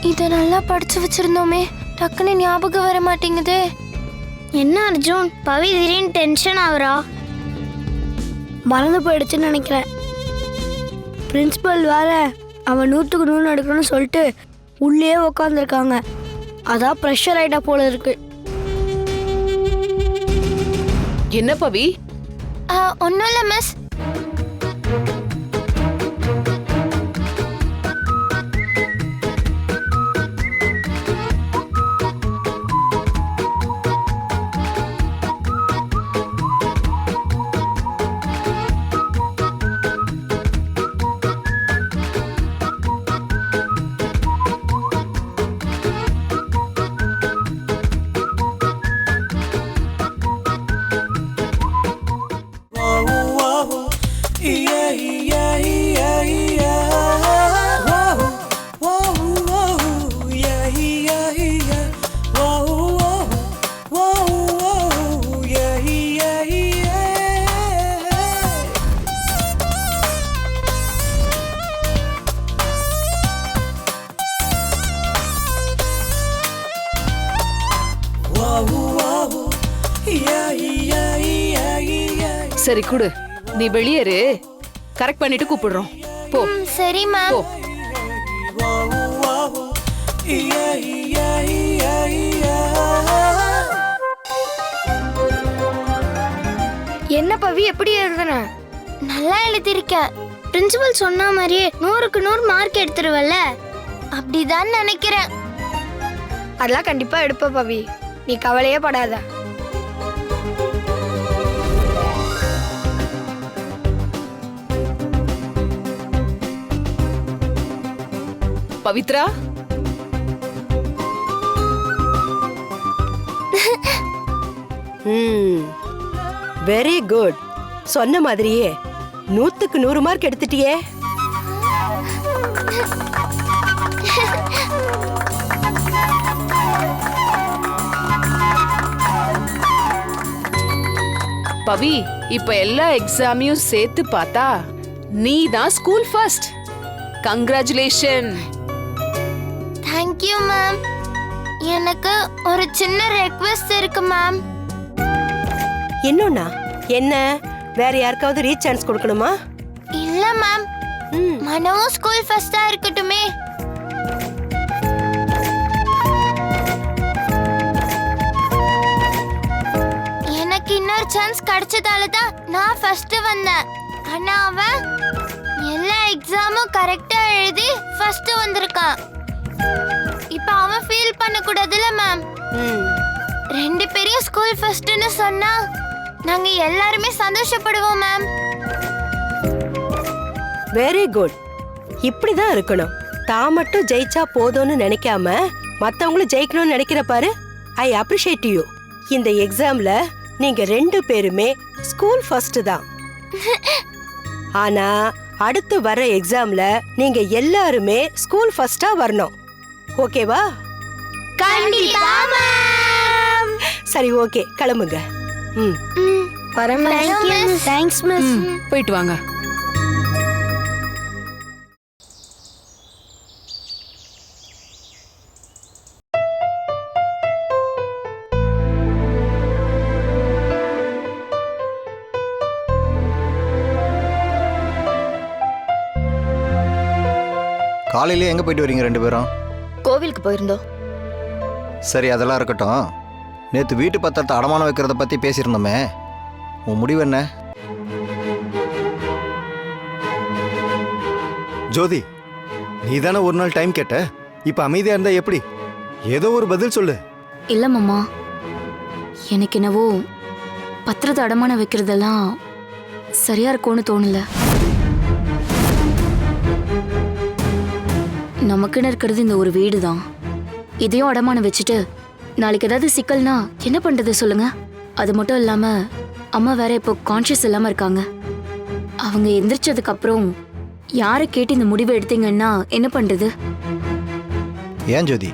இத நல்லா படிச்சு வச்சிருந்தோமே, டக்குன்னு ஞாபகம் வர மாட்டேங்குதே. என்ன அர்ஜுன், பவி திடீர்னு டென்ஷன் ஆகுறா? மறந்து போயிடுச்சுன்னு நினைக்கிறேன். பிரின்சிபல் வேற அவன் 100க்கு 100 எடுக்கணும்னு சொல்லிட்டு உள்ளே உட்காந்துருக்காங்க. அதான் ப்ரெஷர் ஆயிட்டா போல இருக்கு. என்ன பவி? ஒன்றும் இல்லை மிஸ். சரி குடு, நீ வெளியேறு, கரெக்ட் பண்ணிட்டு கூப்பிடுறோம். போ. சரி மேம். என்ன பவி, எப்படி எழுதுன? நல்லா எழுதியிருக்கேன். பிரின்சிபல் சொன்ன மாதிரியே 100க்கு 100 மார்க் எடுத்துருவல்ல? அப்படிதான் நினைக்கிறேன். அதெல்லாம் கண்டிப்பா எடுப்ப பவி, நீ கவலையே படாத. Pavithra, very good. சொன்ன மாதிரியே 100க்கு 100 மார்க் எடுத்துட்டியே. பவி, இப்ப எல்லா எக்ஸாமையும் சேர்த்து பார்த்தா நீ தான் school first. Congratulation. Thank you ma'am. எனக்கு ஒரு சின்ன ரெக்வெஸ்ட் இருக்கு மேம். இன்னொன்னா என்ன, வேற யாருக்காவது ரீச் சான்ஸ் கொடுக்கணுமா? இல்ல மேம், மனவும் ஸ்கூல் ஃபர்ஸ்டா இருக்கட்டுமே. எனக்கு இன்னொரு சான்ஸ் கிடைச்சதால தான் நான் ஃபர்ஸ்ட் வந்தேன். ஆனா அவன் எல்லா எக்ஸாமும் கரெக்டா எழுதி ஃபர்ஸ்ட் வந்திருக்கான். இப்ப அவன் ஃபீல் பண்ண கூடாதுல மேம். 2 பேரையும் ஸ்கூல் ஃபர்ஸ்ட்னு சொன்னா நாங்க எல்லாருமே சந்தோஷப்படுவோம் மேம். Very good. இப்படிதான் இருக்கணும். தான் மட்டும் ஜெயிச்சா போதும்னு நினைக்காம மத்தவங்களும் ஜெயிக்கணும்னு நினைக்கிற பாரு. I appreciate you. இந்த எக்ஸாம்ல நீங்க 2 பேருமே ஸ்கூல் ஃபர்ஸ்ட் தான். ஆனா அடுத்து வர எக்ஸாம்ல நீங்க எல்லாருமே ஸ்கூல் ஃபர்ஸ்டா வரணும். ஓகேவா? கண்டிப்பா மேம். சரி, ஓகே, கிளம்புங்க. Thanks miss. போயிட்டு வாங்க. காலையிலே எங்கே போயிட்டு வரீங்க 2 பேரும்? கோவிலுக்கு போயிருந்தோம். சரி, அதெல்லாம் இருக்கட்டும். நேற்று வீட்டு பத்திரத்தை அடமானம் வைக்கிறத பற்றி பேசியிருந்தோமே, உன் முடிவு என்ன? ஜோதி, நீ தானே ஒரு நாள் டைம் கேட்ட. இப்போ அமைதியாக இருந்தா எப்படி? ஏதோ ஒரு பதில் சொல்லு. இல்ல மாமா, எனக்கு என்னவோ பத்திரத்தை அடமானம் வைக்கிறதெல்லாம் சரியா இருக்கும்னு தோணல. நமக்குன்னு இருக்கிறது இந்த ஒரு வீடு தான். இதையும் அடமானம் வச்சுட்டு நாளைக்கு ஏதாவது சிக்கல்னா என்ன பண்றது சொல்லுங்க? அது மட்டும் இல்லாம அம்மா வேற இப்போ கான்ஷியஸ் இல்லாம இருக்காங்க. அவங்க எந்திரிச்சதுக்கு அப்புறம் யாரை கேட்டு இந்த முடிவை எடுத்தீங்கன்னா என்ன பண்றது? ஏன் ஜோதி,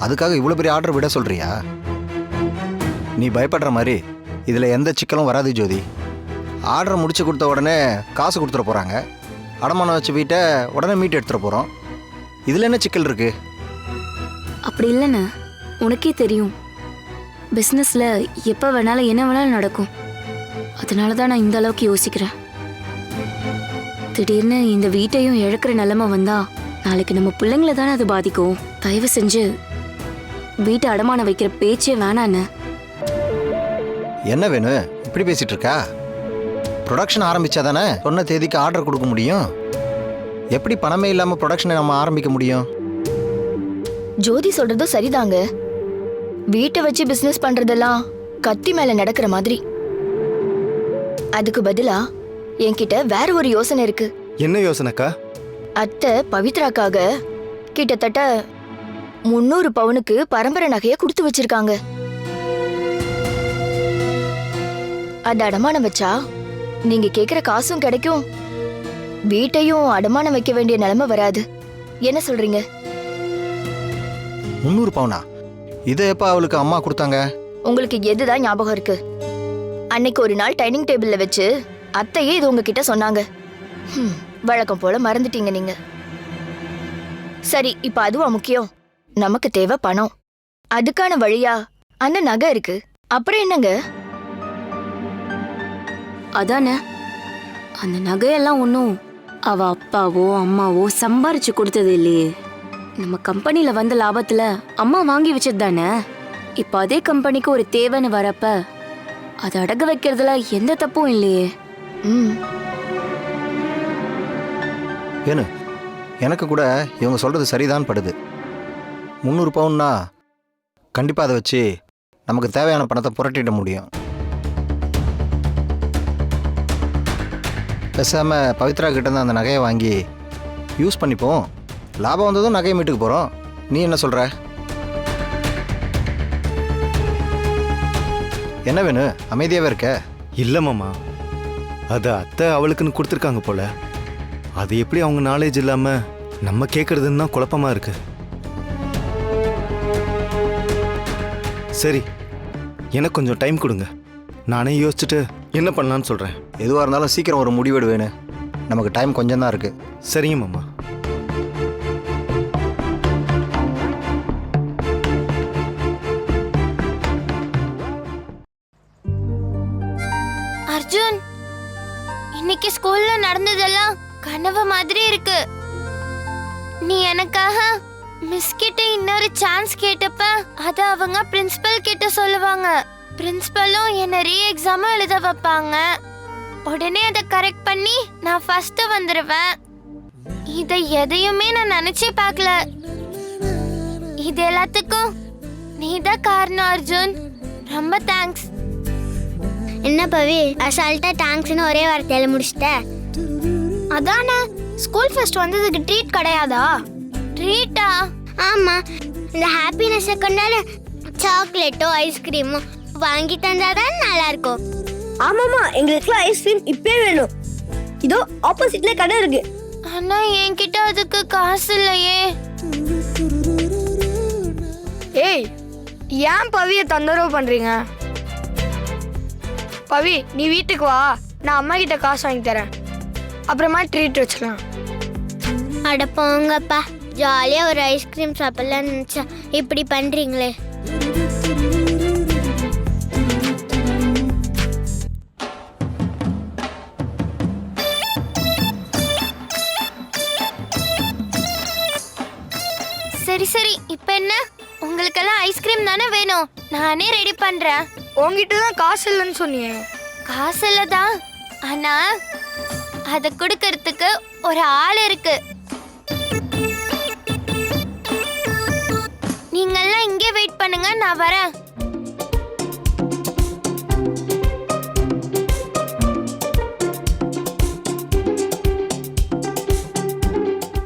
அதுக்காக இவ்வளோ பெரிய ஆர்டர் விட சொல்றியா? நீ பயப்படுற மாதிரி இதில் எந்த சிக்கலும் வராது ஜோதி. ஆர்டர் முடிச்சு கொடுத்த உடனே காசு கொடுத்துட போகிறாங்க. அடமானம் வச்ச வீட்டை உடனே மீட்டு எடுத்துகிட்டு போகிறோம். இதில் என்ன சிக்கல் இருக்கு? அப்படி இல்லைண்ணே, உனக்கே தெரியும் பிஸ்னஸில் எப்போ வேணாலும் என்ன வேணாலும் நடக்கும். அதனால தான் நான் இந்த அளவுக்கு யோசிக்கிறேன். திடீர்னு இந்த வீட்டையும் இழக்கிற நிலைமை வந்தா நாளைக்கு நம்ம பிள்ளைங்கள தானே அது பாதிக்கும். தயவு செஞ்சு வீட்டை அடமான வைக்கிற பேச்சே வேணாண்ணே. என்ன வேணும் இப்படி பேசிட்டு இருக்கா? ப்ரொடக்ஷன் ஆரம்பிச்சா தானே சொன்ன தேதிக்கு ஆர்டர் கொடுக்க முடியும். எப்படி பணமே இல்லாமல் ப்ரொடக்ஷனை நம்ம ஆரம்பிக்க முடியும்? ஜோதி சொல்றதும் சரிதாங்க. வீட்டை வச்சு பிசினஸ் பண்றதெல்லாம் கத்தி மேல நடக்கிற மாதிரி. அதுக்கு பதிலா என்கிட்ட வேற ஒரு யோசனை இருக்கு. என்ன யோசனைக்கா? அத்தை பவித்ராக்காக கிட்டத்தட்ட 300 பவுனுக்கு பரம்பரை நகைய கொடுத்து வச்சிருக்காங்க. அது அடமானம் வச்சா நீங்க கேக்குற காசும் கிடைக்கும், வீட்டையும் அடமானம் வைக்க வேண்டிய நிலைமை வராது. என்ன சொல்றீங்க? 300 பவுனா? இதை எப்போ அவளுக்கு அம்மா கொடுத்தாங்க? உங்களுக்கு எதுதான் ஞாபகம் இருக்கு? அன்னைக்கு ஒரு நாள் டைனிங் டேபிள்ல வச்சு அத்தையே இது உங்ககிட்ட சொன்னாங்க. வழக்கம் போல மறந்துட்டீங்க நீங்க. சரி, இப்ப அதுவா முக்கியம்? நமக்கு தேவை பணம். அதுக்கான வழியா அந்த நகை இருக்கு. அப்புறம் என்னங்க? அதானே, அந்த நகையெல்லாம் ஒன்றும் அவ அப்பாவோ அம்மாவோ சம்பாரிச்சு கொடுத்தது இல்லையே. நம்ம கம்பெனியில் வந்த லாபத்தில் அம்மா வாங்கி வச்சது தானே. இப்போ அதே கம்பெனிக்கு ஒரு தேவைன்னு வரப்ப அதை அடகு வைக்கிறதுல எந்த தப்பும் இல்லையே. ம் வேணு, எனக்கு கூட இவங்க சொல்கிறது சரிதான் படுது. 300 பவுன்னா கண்டிப்பாக அதை வச்சு நமக்கு தேவையான பணத்தை புரட்டிட முடியும். பேசாமல் பவித்ரா கிட்டேருந்து அந்த நகையை வாங்கி யூஸ் பண்ணிப்போம். லாபம் வந்ததும் நகையை மீட்டுக்கு போகிறோம். நீ என்ன சொல்கிற? என்ன வேணும் அமைதியாகவே இருக்க? இல்லை மாமா, அது அத்தை அவளுக்குன்னு கொடுத்துருக்காங்க போல. அது எப்படி அவங்க நாலேஜ் இல்லாமல் நம்ம கேட்குறதுன்னு தான் குழப்பமாக இருக்கு. சரி, எனக்கு கொஞ்சம் டைம் கொடுங்க. நானே யோசிச்சுட்டு என்ன பண்ணலான்னு சொல்கிறேன். எதுவாக இருந்தாலும் சீக்கிரம் ஒரு முடிவெடு வேணும். நமக்கு டைம் கொஞ்சம் தான் இருக்குது. சரிங்க மாமா. அர்ஜுன், இன்னைக்கு ஸ்கூல்ல நடந்ததெல்லாம் கனவு மாதிரி இருக்கு. நீ எனக்காக மிஸ் கிட்ட இன்னொரு சான்ஸ் கேட்டப்ப அத அவங்க பிரின்சிபல் கிட்ட சொல்லுவாங்க. பிரின்சிபலும் என்ன ரீ எக்ஸாம் எழுத வைப்பாங்க. உடனே அதை கரெக்ட் பண்ணி நான் ஃபர்ஸ்ட் வந்துருவேன். இதை எதையுமே நான் நினைச்சே பார்க்கல. இது எல்லாத்துக்கும் நீதான் காரணம் அர்ஜுன். ரொம்ப தேங்க்ஸ். என்ன பவி, அசால்ட்டா தேங்க்ஸ்னு ஒரே வார்த்தையில முடிச்சிட்ட? அதானே, ஸ்கூல் ஃபெஸ்ட் வந்ததுக்கு ட்ரீட் கிடையாதா? ட்ரீட்டா? ஆமா, இந்த ஹாப்பினஸ் கொண்டாட சாக்லேட்டோ ஐஸ்கிரீமோ வாங்கி தந்தாதான் நல்லா இருக்கும். ஆமாமா, எங்களுக்குலாம் ஐஸ்கிரீம் இப்பே வேணும். இதோ ஆப்போசிட்ல கடை இருக்கு. ஆனா என்கிட்ட அதுக்கு காசு இல்லையே. ஏய், ஏன் பவியை தொந்தரவு பண்றீங்க? பவி, நீ வீட்டுக்கு வா, நான் அம்மா கிட்ட காசு வாங்கி தரேன். அப்புறமா ட்ரீட் வச்சுக்கலாம். அட போங்கப்பா, ஜாலியா ஒரு ஐஸ்கிரீம் சாப்பிடலாம்னு நினைச்சா இப்படி பண்றீங்களே. சரி சரி, இப்ப என்ன? உங்களுக்கெல்லாம் ஐஸ்கிரீம் தானே வேணும்? நானே ரெடி பண்றேன். உங்ககிட்ட தான் காசு இல்லைன்னு சொன்னியே. காசு இல்லதான், ஆனா அத கொடுக்கறதுக்கு ஒரு ஆள் இருக்கு. நீங்கெல்லாம் இங்கே வெயிட் பண்ணுங்க, நான் வரேன்.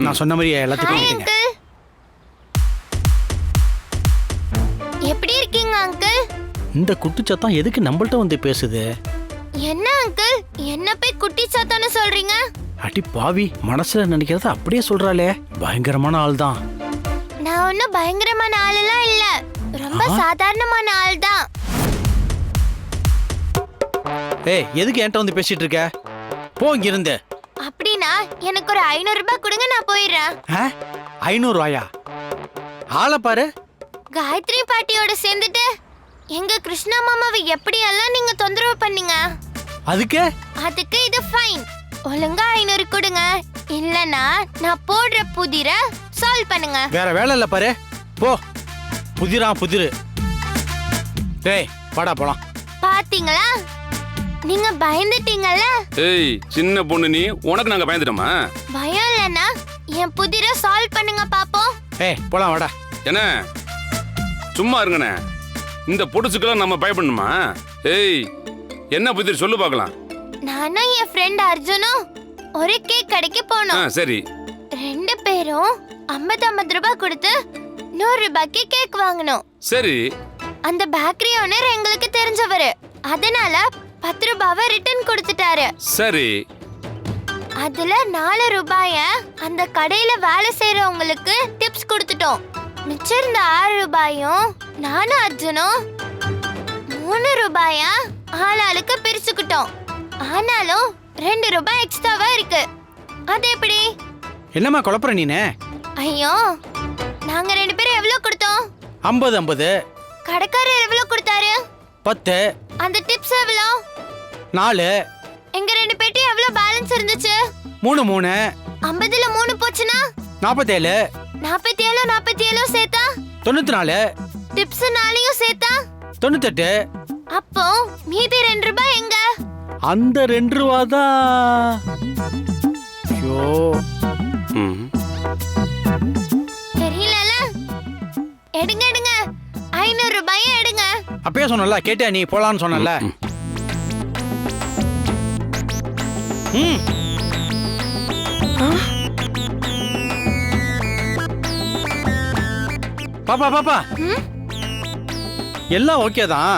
நான் சொன்ன மாதிரி எல்லாத்துக்கும் ஹாய் வந்துட்டீங்க. அங்கிள், எப்படி இருக்கீங்க அங்கிள்? இந்த குட்டிச்சத்தம் எதுக்கு நம்மள்ட்ட வந்து பேசுது? என்ன அங்கிள், என்ன போய் குட்டி சாத்தான்னு சொல்றீங்க? அடி பாவி, மனசுல நினைக்கிறத அப்படியே சொல்றாளே. பயங்கரமான ஆள் தான். நான் ஒன்னும் பயங்கரமான ஆளெல்லாம் இல்ல, ரொம்ப சாதாரணமான ஆள் தான். ஏய், எதுக்கு என்கிட்ட வந்து பேசிட்டு இருக்க? போ இங்க இருந்து. அப்படின்னா எனக்கு ஒரு 500 ரூபாய் கொடுங்க, நான் போயிடுறேன். 500 ரூபாயா? ஆளை பாரு, காயத்ரி பாட்டியோட சேர்ந்துட்டு எங்க கிருஷ்ணா மாமாவை எப்படியெல்லாம் நீங்க தொந்தரவு பண்ணீங்க. அதுக்கு இது ஃபைன். ஒழுங்கா 500 கொடுங்க, இல்லனா நான் போடுற புதிர சால்வ் பண்ணுங்க. வேற வேலை இல்ல பாரு, போ. புதிரு டேய் வாடா போலாம். பாத்தீங்களா, நீங்க பயந்துட்டீங்கல்ல. ஏய் சின்ன பொண்ணு நீ, உனக்கு நாங்க பயந்துட்டோமா? பயம் இல்லனா என் புதிர சால்வ் பண்ணுங்க பாப்போம். ஏய் போலாம் வாடா. என்ன சும்மா இருங்கண்ணே, இந்த பொடுசுக்கெல்லாம் நம்ம பயப்படணுமா? ஏய் என்ன புதிர் சொல்லு பார்க்கலாம். நானும் என் ஃப்ரெண்ட் அர்ஜுனும் ஒரு கேக் கடைக்கு போனோம். சரி. 2 பேரும் 50 ரூபாய் கொடுத்து 100 ரூபாய்க்கு கேக் வாங்கணும். சரி. அந்த பேக்கரி ஓனர் எங்களுக்கு தெரிஞ்சவரு, அதனால 10 ரூபாவை ரிட்டர்ன் கொடுத்துட்டாரு. சரி. அதுல 4 ரூபாய அந்த கடையில வேலை செய்யறவங்களுக்கு டிப்ஸ் கொடுத்துட்டோம். மிச்சம் இருந்த 6 ரூபாயும் நானும் அர்ஜுனும் 3 ரூபாயா ஆளாளுக்கு பிரிச்சுக்கிட்டோம். ஆனாலும் 2 ரூபாய் எக்ஸ்ட்ராவா இருக்கு. அது எப்படி? என்னம்மா குழப்பற நீனே? ஐயோ, நாங்க 2 பேரும் எவ்வளவு கொடுத்தோம்? 50. கடைக்காரர் எவ்வளவு கொடுத்தாரு? 10. அந்த டிப்ஸ் எவ்வளவு? 4. எங்க 2 பேர்ட்டையும் எவ்வளவு பேலன்ஸ் இருந்துச்சு? 3. 50ல 3 போச்சுனா 47. 47 சேர்த்தா 94. டிப்ஸ் 4யும் சேர்த்தா 98. அப்போ மீதி 2 ரூபாய் எங்க? அந்த 2 ரூபா தான். ஐயோ, தெரியலல. எடுங்க 500 ரூபாயை எடுங்க. அப்பயே சொன்னல, கேட்டியா நீ? போலான்னு சொன்னல. பாப்பா எல்லாம் ஓகே தான்.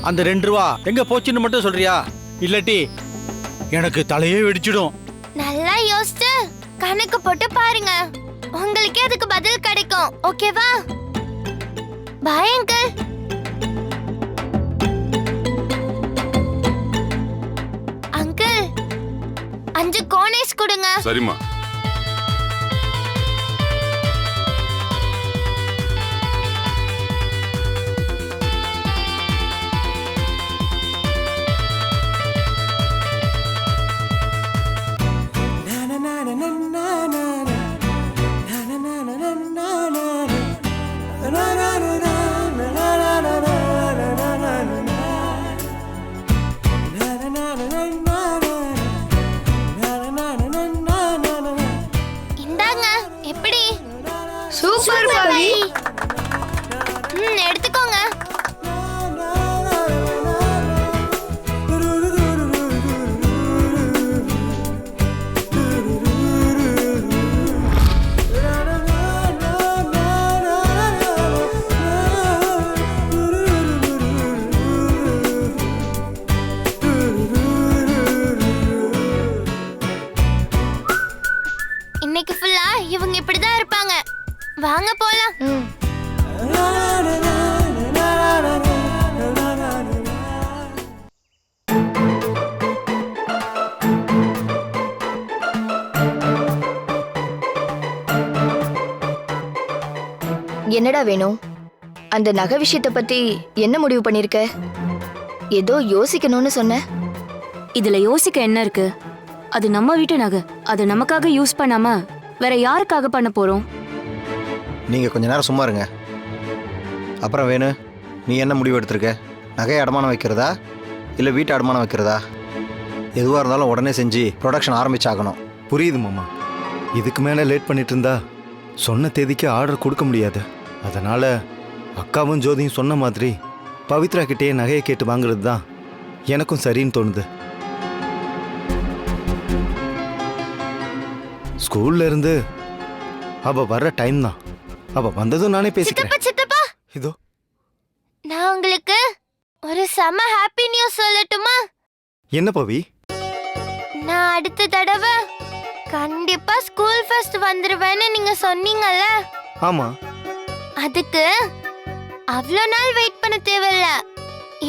அந்த 2 ரூபா எங்க போச்சுன்னு மட்டும் சொல்றியா? இல்லாட்டி எனக்கு தலையே வெடிச்சிடும். நல்லா யோசிச்சு கணக்கு போட்டு பாருங்க, உங்களுக்கே அதுக்கு பதில் கிடைக்கும். ஓகேவா? Bye uncle. அங்கிள் 5 கோனேஸ் கொடுங்க. சரிம்மா. இந்தாங்க. எப்படி? சூப்பர் பவி. எடுத்துக்கோங்க. இன்னைக்கு ஃபுல்லா இவங்க இப்படிதான் இருப்பாங்க. வாங்க போலாம். என்னடா வேணும்? அந்த நகை விஷயத்தை பத்தி என்ன முடிவு பண்ணிருக்க? ஏதோ யோசிக்கணும்னு சொன்ன. இதுல யோசிக்க என்ன இருக்கு? அது நம்ம வீட்டு நகை, அது நமக்காக யூஸ் பண்ணாம வேற யாருக்காக பண்ண போறோம்? நீங்கள் கொஞ்ச நேரம் சும்மா இருங்க. அப்புறம் வேணு, நீ என்ன முடிவு எடுத்திருக்க? நகையை அடமானம் வைக்கிறதா இல்லை வீட்டை அடமானம் வைக்கிறதா? எதுவாக இருந்தாலும் உடனே செஞ்சு ப்ரொடக்ஷன் ஆரம்பிச்சாகணும். புரியுது மாமா. இதுக்கு மேலே லேட் பண்ணிட்டு இருந்தா சொன்ன தேதிக்கு ஆர்டர் கொடுக்க முடியாது. அதனால அக்காவும் ஜோதியும் சொன்ன மாதிரி பவித்ரா கிட்டேயே நகையை கேட்டு வாங்குறது தான் எனக்கும் சரின்னு தோணுது. ஸ்கூல்ல இருந்து அவ வர்ற டைம் தான். அவ வந்ததும் நானே பேசிக்கிறேன். சித்தப்பா, இதோ நான் உங்களுக்கு ஒரு செம ஹாப்பி நியூஸ் சொல்லட்டுமா? என்ன பவி? நான் அடுத்த தடவை கண்டிப்பா ஸ்கூல் ஃபெஸ்ட் வந்துருவேன்னு நீங்க சொன்னீங்கல்ல. ஆமா. அதுக்கு அவ்வளோ நாள் வெயிட் பண்ண தேவையில்ல.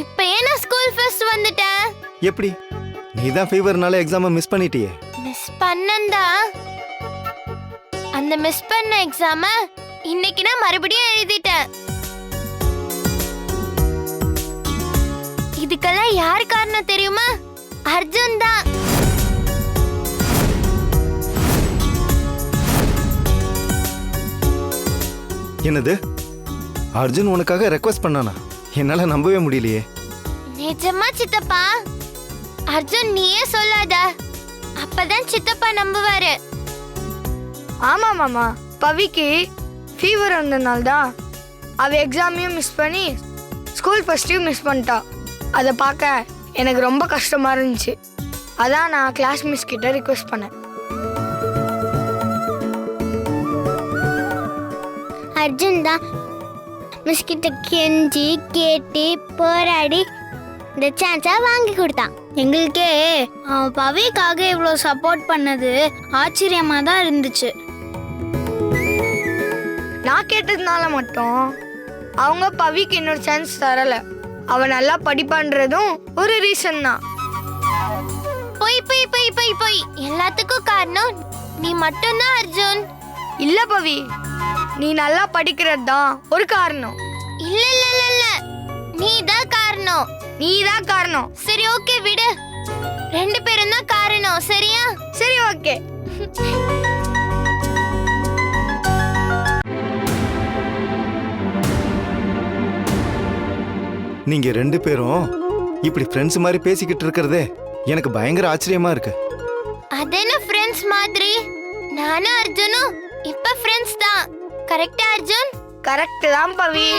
இப்பயே நான் ஸ்கூல் ஃபெஸ்ட் வந்துட்டேன். எப்படி? நீ தான் ஃபீவர்னால எக்ஸாமை மிஸ் பண்ணிட்டியே. மிஸ் பண்ணந்தா? அந்த மிஸ் பண்ண எக்ஸாம இன்னைக்கு நான் மறுபடியும் எழுதிட்டேன். இதுக்கெல்லாம் யார் காரணம் தெரியுமா? அர்ஜுன் தான். என்னது, அர்ஜுன் உனக்காக ரெக்வஸ்ட் பண்ணானா? என்னால நம்பவே முடியலையே. நிஜமா சித்தப்பா? அர்ஜுன் நீயே சொல்லாத, அப்பதான் சித்தப்பா நம்புவாரு. ஆமா மாமா, பவிக்கு ஃபீவர் வந்ததுனால தான் அவ எக்ஸாமையும் மிஸ் பண்ணி ஸ்கூல் ஃபர்ஸ்ட்டையும் மிஸ் பண்ணிட்டா. அதை பார்க்க எனக்கு ரொம்ப கஷ்டமா இருந்துச்சு. அதான் நான் கிளாஸ் மிஸ் கிட்ட ரிக்வெஸ்ட் பண்ணேன். அர்ஜுன் தான் மிஸ் கிட்ட கெஞ்சி கேட்டு போராடி இந்த சான்ஸை வாங்கி கொடுத்தான். எங்களுக்கே அவன் பவிக்காக இவ்வளோ சப்போர்ட் பண்ணது ஆச்சரியமா தான் இருந்துச்சு. நான் கேட்டதுனால மட்டும் அவங்க பவிக்கு இன்னொரு சான்ஸ் தரல. அவ நல்லா படிப்பான்றதும் ஒரு ரீசன் தான். போய் போய் போய் போய் போய் எல்லாத்துக்கும் காரணம் நீ மட்டும்தான் அர்ஜுன். இல்ல பவி, நீ நல்லா படிக்கிறது தான் ஒரு காரணம். இல்ல இல்ல இல்ல இல்ல, நீ தான் காரணம். நீ தான் காரணம். சரி ஓகே விடு, 2 பேரும் தான் காரணம். சரியா? சரி ஓகே. நீங்க 2 பேரும் இப்படி ஃப்ரெண்ட்ஸ் மாதிரி பேசிக்கிட்டு இருக்கிறதே எனக்கு பயங்கர ஆச்சரியமா இருக்கு. அது என்ன ஃப்ரெண்ட்ஸ் மாதிரி? நானும் அர்ஜுனும் இப்ப ஃப்ரெண்ட்ஸ் தான். கரெக்டா அர்ஜுன்? கரெக்ட் தான் பவி.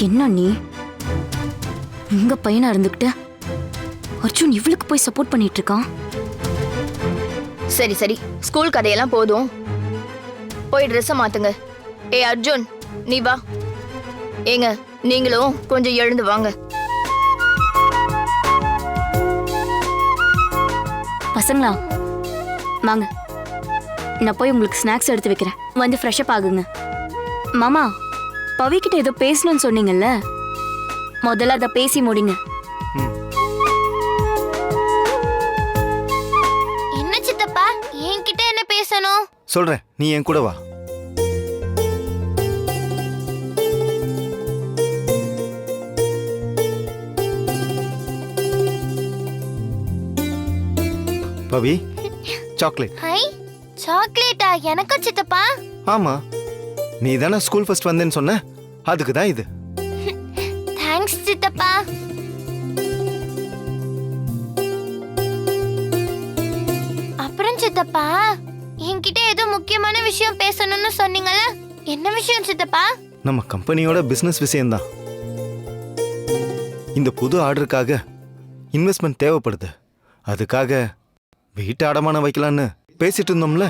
என்ன நீ உங்க பையனா இருந்துகிட்ட அர்ஜுன் இவளுக்கு போய் சப்போர்ட் பண்ணிட்டு இருக்கான்? சரி சரி, ஸ்கூல் கதையெல்லாம் போதும், போய் ட்ரெஸ்ஸை மாத்துங்க. ஏய் அர்ஜுன், நீ வா. ஏங்க நீங்களும் கொஞ்சம் எழுந்து வாங்க. பசங்களா வாங்க, நான் போய் உங்களுக்கு ஸ்நாக்ஸ் எடுத்து வைக்கிறேன். வந்து ஃப்ரெஷ்அப் ஆகுங்க. மாமா, பவிக்கிட்ட ஏதோ பேசணும்னு சொன்னீங்கல்ல, முதல்ல அதை பேசி முடிங்க. என்ன சித்தப்பா, என்கிட்ட என்ன பேசணும்? சொல்றேன், நீ என் கூட வா. பவி, சாக்லேட். ஹை, சாக்லேட்டா? எனக்கும் சித்தப்பா? ஆமா, நீ தானே ஸ்கூல் ஃபர்ஸ்ட் வந்தேன்னு சொன்ன, அதுக்கு தான் இது. தேங்க்ஸ் சித்தப்பா. அப்புறம் சித்தப்பா, என்கிட்ட ஏதோ முக்கியமான விஷயம் பேசணும்னு சொன்னீங்கல்ல, என்ன விஷயம் சித்தப்பா? நம்ம கம்பெனியோட பிசினஸ் விஷயம்தான். இந்த புது ஆர்டருக்காக இன்வெஸ்ட்மெண்ட் தேவைப்படுது. அதுக்காக வீட்டை அடமானம் வைக்கலான்னு பேசிட்டு இருந்தோம்ல,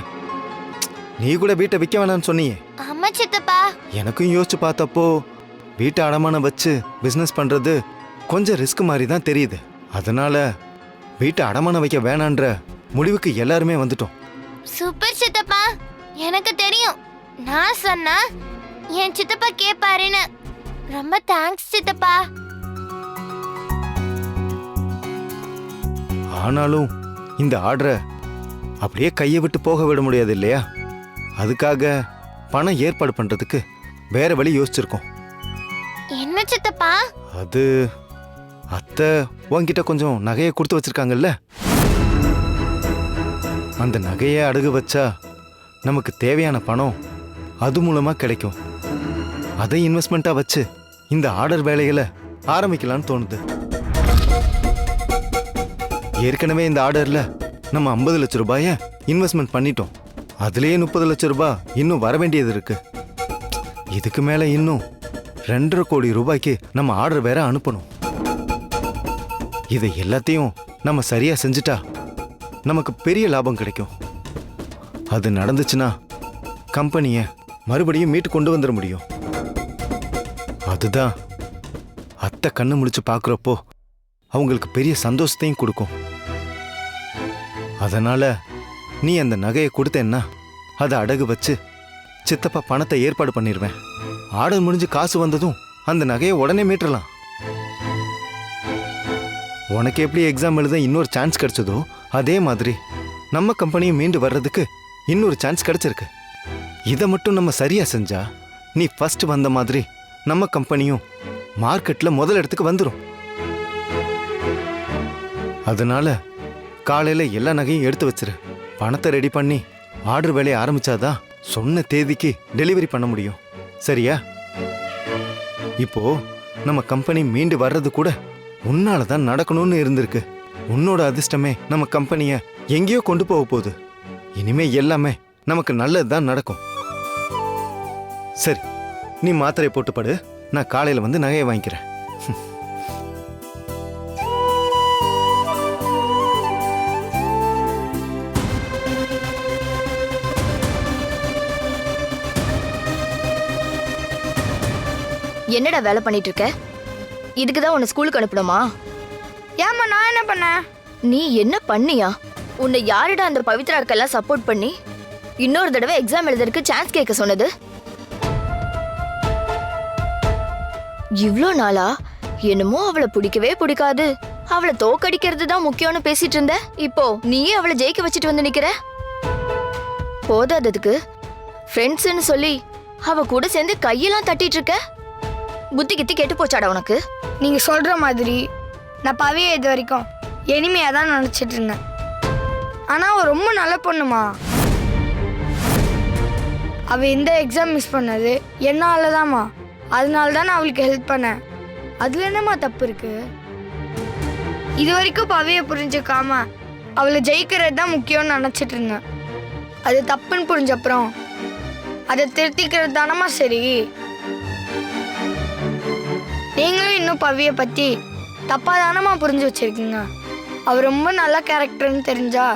நீ கூட வீட்டை விற்க வேணாம்னு சொன்னியே. ஆமா சித்தப்பா. எனக்கும் யோசிச்சு பார்த்தப்போ வீட்டை அடமானம் வச்சு பிசினஸ் பண்றது கொஞ்சம் ரிஸ்க் மாதிரி தான் தெரியுது. அதனால வீட்டை அடமானம் வைக்க வேணான்ற முடிவுக்கு எல்லாருமே வந்துட்டோம். சூப்பர் சித்தப்பா, எனக்கு தெரியும் நான் சொன்னா என் சித்தப்பா கேட்பாருன்னு. ரொம்ப தேங்க்ஸ் சித்தப்பா. ஆனாலும் இந்த ஆர்டரை அப்படியே கையை விட்டு போக விட முடியாது இல்லையா? அதுக்காக பணம் ஏற்பாடு பண்றதுக்கு வேற வழி யோசிச்சிருக்கோம். என்ன சித்தப்பா? அது அத்தை உன்கிட்ட கொஞ்சம் நகையை கொடுத்து வச்சிருக்காங்கல்ல, அந்த நகையை அடகு வச்சா நமக்கு தேவையான பணம் அது மூலமா கிடைக்கும். அதை இன்வெஸ்ட்மெண்ட்டா வச்சு இந்த ஆர்டர் வேலைகளை ஆரம்பிக்கலான்னு தோணுது. ஏற்கனவே இந்த ஆர்டர்ல நம்ம 50 லட்சம் ரூபாய இன்வெஸ்ட்மெண்ட் பண்ணிட்டோம். அதுலயே 30 லட்சம் ரூபாய் இன்னும் வர வேண்டியது இருக்கு. இதுக்கு மேல இன்னும் 2.5 கோடி ரூபாய்க்கு நம்ம ஆர்டர் வேற அனுப்பணும். இதை எல்லாத்தையும் நம்ம சரியா செஞ்சுட்டா நமக்கு பெரிய லாபம் கிடைக்கும். அது நடந்துச்சுன்னா கம்பெனியை மறுபடியும் மீட்டு கொண்டு வந்துட முடியும். அதுதான் அத்தை கண்ணு முடிச்சு பார்க்குறப்போ அவங்களுக்கு பெரிய சந்தோஷத்தையும் கொடுக்கும். அதனால நீ அந்த நகையை கொடுத்தேன்னா அதை அடகு வச்சு சித்தப்பா பணத்தை ஏற்பாடு பண்ணிடுவேன். ஆர்டர் முடிஞ்சு காசு வந்ததும் அந்த நகையை உடனே மீட்டலாம். உனக்கு எப்படி எக்ஸாம் எழுத இன்னொரு சான்ஸ் கிடைச்சதோ அதே மாதிரி நம்ம கம்பெனியும் மீண்டு வர்றதுக்கு இன்னொரு சான்ஸ் கிடைச்சிருக்கு. இதை மட்டும் நம்ம சரியா செஞ்சா நீ ஃபர்ஸ்ட் வந்த மாதிரி நம்ம கம்பெனியும் மார்க்கெட்ல முதல் இடத்துக்கு வந்துடும். அதனால காலையில எல்லா நகையும் எடுத்து வச்சிரு. பணத்தை ரெடி பண்ணி ஆர்டர் வேலையை ஆரம்பிச்சாதான் சொன்ன தேதிக்கு டெலிவரி பண்ண முடியும். சரியா? இப்போ நம்ம கம்பெனி மீண்டு வர்றது கூட உன்னால தான் நடக்கணும்னு இருந்திருக்கு. உன்னோட அதிர்ஷ்டமே நம்ம கம்பெனிய எங்கேயோ கொண்டு போக போகுது. இனிமே எல்லாமே நமக்கு நல்லதுதான் நடக்கும். சரி, நீ மாத்திரை போட்டு படு. நான் காலையில வந்து நகையை வாங்கிக்கிறேன். என்னடா வேலை பண்ணிட்டு இருக்க? இதுக்கு தான் உன்னை ஸ்கூலுக்கு அனுப்பணுமா? ஏம்மா நான் என்ன பண்ணேன்? நீ என்ன பண்ணியா? உன்னை யாருடா அந்த பவித்ராக்கெல்லாம் சப்போர்ட் பண்ணி இன்னொரு தடவை எக்ஸாம் எழுதுறதுக்கு சான்ஸ் கேட்க சொன்னது? இவ்ளோ நாளா என்னமோ அவளை பிடிக்கவே பிடிக்காது, அவளை தோக்கடிக்கிறது தான் முக்கியம்னு பேசிட்டு இருந்த. இப்போ நீயே அவளை ஜெயிக்க வச்சுட்டு வந்து நிக்கிற. போதாததுக்கு ஃப்ரெண்ட்ஸ்னு சொல்லி அவ கூட சேர்ந்து கையெல்லாம் தட்டிட்டு இருக்க. புத்தி கித்தி கெட்டு போச்சாடா உனக்கு? நீங்க சொல்ற மாதிரி நான் பவியை இது வரைக்கும் எனிமையா தான் நினைச்சிட்டு இருந்தேன். ஆனா அவ ரொம்ப நல்ல பொண்ணுமா. அவ இந்த எக்ஸாம் மிஸ் பண்ணது என்னாலதாம்மா. அதனால தான் நான் அவளுக்கு ஹெல்ப் பண்ணேன். அதுல என்னம்மா தப்பு இருக்கு? இது வரைக்கும் பவியை புரிஞ்சுக்காம அவளை ஜெயிக்கிறது தான் முக்கியம்னு நினைச்சிட்டு இருந்தேன். அது தப்புன்னு புரிஞ்சப்புறம் அதை திருத்திக்கிறது தானம்மா சரி. நீங்களும் இன்னும் பவியை பத்தி தப்பா தானம்மா புரிஞ்சு வச்சிருக்கீங்க. அவர் ரொம்ப நல்ல கேரக்டர்னு தெரிஞ்சா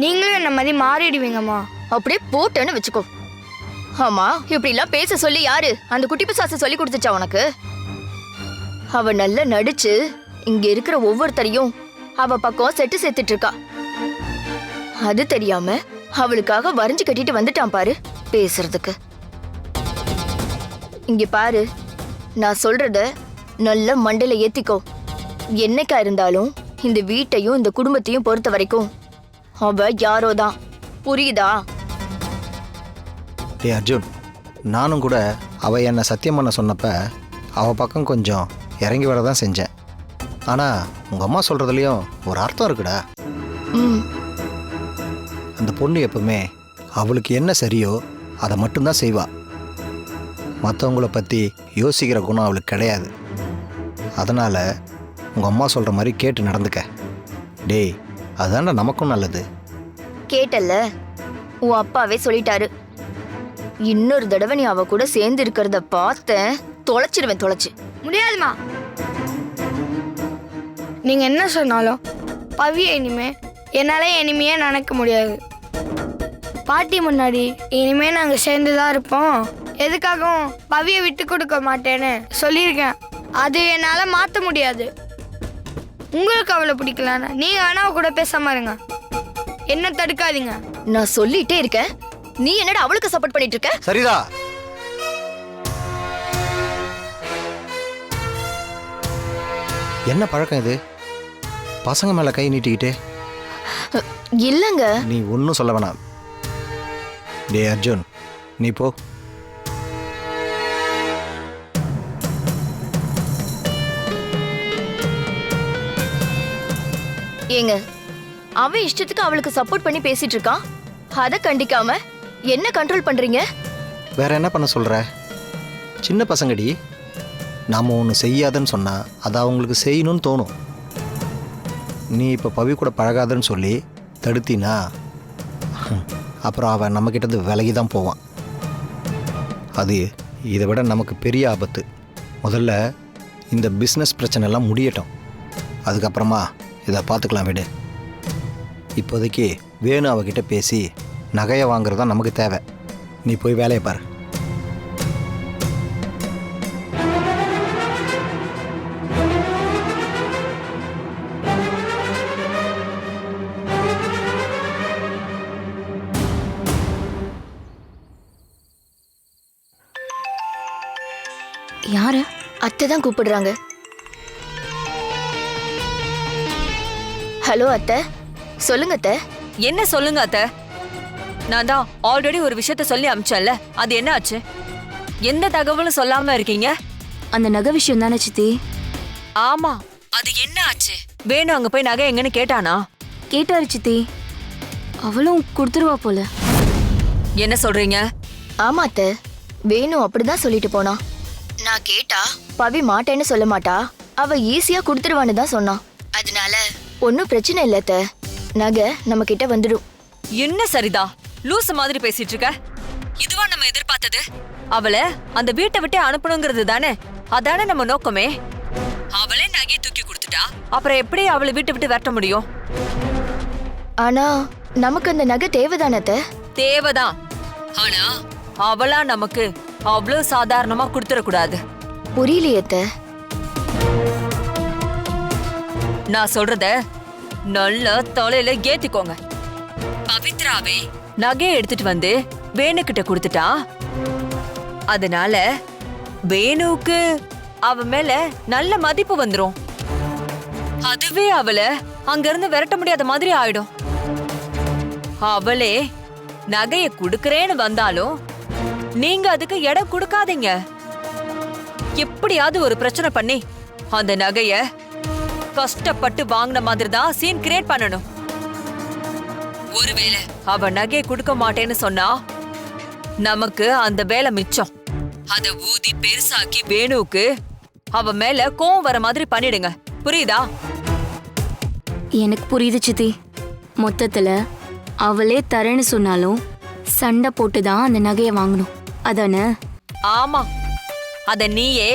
நீங்களும் என்ன மாதிரி மாறிடுவீங்கம்மா. அப்படியே போட்டேன்னு வச்சுக்கோ. ஆமா, இப்படி எல்லாம் பேச சொல்லி யாரு அந்த குட்டி பிசாசு சொல்லி கொடுத்துச்சா உனக்கு? அவ நல்லா நடிச்சு இங்க இருக்கிற ஒவ்வொருத்தரையும் அவ பக்கம் செட்டு சேர்த்துட்டு இருக்கா. அது தெரியாம அவளுக்காக வரைஞ்சு கட்டிட்டு வந்துட்டான் பாரு பேசுறதுக்கு. இங்க பாரு, நான் சொல்றத நல்ல மண்டையில ஏத்திக்கோ. என்னைக்கா இருந்தாலும் இந்த வீட்டையும் இந்த குடும்பத்தையும் பொறுத்த வரைக்கும் அவ யாரோதான். புரியுதா? டே அர்ஜுன், நானும் கூட அவ என்னை சத்தியம் பண்ண சொன்னப்ப அவ பக்கம் கொஞ்சம் இறங்கி வர தான் செஞ்சேன். ஆனால் உங்கள் அம்மா சொல்கிறதுலையும் ஒரு அர்த்தம் இருக்குடா. அந்த பொண்ணு எப்பவுமே அவளுக்கு என்ன சரியோ அதை மட்டும்தான் செய்வா. மற்றவங்கள பற்றி யோசிக்கிற குணம் அவளுக்கு கிடையாது. அதனால் உங்கள் அம்மா சொல்கிற மாதிரி கேட்டு நடந்துக்க. டேய், அதுதான்டா நமக்கும் நல்லது. கேட்டல்ல, உன் அப்பாவே சொல்லிட்டாரு. இன்னொரு தடவை நீ அவ கூட சேர்ந்து இருக்கிறத பார்த்தேன், தொலைச்சிடுவேன். தொலைச்சு முடியாதுமா. நீங்க என்ன சொன்னாலும் பவியை இனிமே என்னால இனிமையே நினைக்க முடியாது. பாட்டி முன்னாடி இனிமே நாங்க சேர்ந்துதான் இருப்போம், எதுக்காகவும் பவியை விட்டு கொடுக்க மாட்டேன்னு சொல்லியிருக்கேன். அது என்னால மாத்த முடியாது. உங்களுக்கு அவளை பிடிக்கலன்னா நீங்க வேணா அவ கூட பேசாம இருங்க, என்ன தடுக்காதீங்க. நான் சொல்லிட்டே இருக்கேன், நீ என்னடா அவளுக்கு சப்போர்ட் பண்ணிட்டு இருக்க? சரிதா. என்ன பழக்கம் இது? பசங்க மேல கை நீட்டிக்கிட்டே. இல்லங்க, நீ ஒன்றும் சொல்ல வேணாம். டே அர்ஜுன், நீ போ. ஏங்க, அவ இஷ்டத்துக்கு அவளுக்கு சப்போர்ட் பண்ணி பேசிட்டு இருக்கான், அதை கண்டிக்காம என்ன கண்ட்ரோல் பண்றீங்க? வேற என்ன பண்ண சொல்ற? சின்ன பசங்கடி, நாம ஒன்று செய்யாதன்னு சொன்னா அதை அவங்களுக்கு செய்யணும்னு தோணும். நீ இப்போ பவி கூட பழகாதன்னு சொல்லி தடுத்தினா அப்புறம் அவன் நம்மக்கிட்ட விலகி தான் போவான். அது இதை விட நமக்கு பெரிய ஆபத்து. முதல்ல இந்த பிஸ்னஸ் பிரச்சனைலாம் முடியட்டும், அதுக்கப்புறமா இதை பார்த்துக்கலாம். விடு. இப்போதைக்கு வேணும் அவகிட்ட பேசி நகையை வாங்குறது தான் நமக்கு தேவை. நீ போய் வேலையை பாரு. யாரு? அத்தை தான் கூப்பிடுறாங்க. ஹலோ அத்தை, சொல்லுங்க அத்தை. என்ன சொல்லுங்க அத்தை? நான் தான் ஆல்ரெடி ஒரு விஷயத்த சொல்லி அமிச்சேன்ல, அது என்ன ஆச்சு? எந்த தகவலும் சொல்லாம இருக்கீங்க? அந்த நகை விஷயம் தானே சித்தி? ஆமா, அது என்ன ஆச்சு? வேணு அங்க போய் நகை எங்கன்னு கேட்டானா? கேட்டாரு சித்தி. அவளும் கொடுத்துருவா போல. என்ன சொல்றீங்க? ஆமா அத்தை, வேணு அப்படிதான் சொல்லிட்டு போனா. நான் கேட்டா பவி மாட்டேன்னு சொல்ல மாட்டா, அவ ஈஸியா கொடுத்துருவான்னு தான் சொன்னான். அதனால ஒன்னும் பிரச்சனை இல்ல அத்தை, நகை நம்ம கிட்ட வந்துடும். என்ன சரிதா லூசு மாதிரி பேசிட்டு இருக்க? இதுவா நம்ம எதிர்பார்த்தது? அவளை அந்த வீட்டை விட்டு அனுப்பணுங்கிறது தானே, அதானே நம்ம நோக்கமே. அவளே நகையை தூக்கி கொடுத்துட்டா, அப்புறம் எப்படி அவளை வீட்டை விட்டு விரட்ட முடியும்? ஆனா நமக்கு அந்த நகை தேவைதானே அத்தை? தேவைதான். ஆனா அவளா நமக்கு அவ்வளவு சாதாரணமா கொடுத்துடக்கூடாது. புரியலையே அத்தை. நான் சொல்றத நல்ல தலையில ஏத்திக்கோங்க. பவித்ராவே நகையை எடுத்துட்டு வந்து வேணுகிட்ட கொடுத்துட்டா, அதனால வேணுவுக்கு அவ மேல நல்ல மதிப்பு வந்துரும். அதுவே அவளை அங்கிருந்து விரட்ட முடியாத மாதிரி ஆயிடும். அவளே நகையை குடுக்கறேன்னு வந்தாலும் நீங்க அதுக்கு இடம் கொடுக்காதீங்க. எப்படியாவது ஒரு பிரச்சனை பண்ணி அந்த நகைய கஷ்டப்பட்டு வாங்கின மாதிரி தான் சீன் கிரியேட் பண்ணணும். ஒருவேளை அவ நகையை கொடுக்க மாட்டேன்னு சொன்னா நமக்கு அந்த வேலை மிச்சம். அத ஊதி பெருசாக்கி வேணுவுக்கு அவ மேல கோவம் வர மாதிரி பண்ணிடுங்க. புரியுதா? எனக்கு புரியுது சித்தி. மொத்தத்துல அவளே தரேன்னு சொன்னாலும் சண்டை போட்டுதான் அந்த நகையை வாங்கணும், அதானே? ஆமா, அத நீயே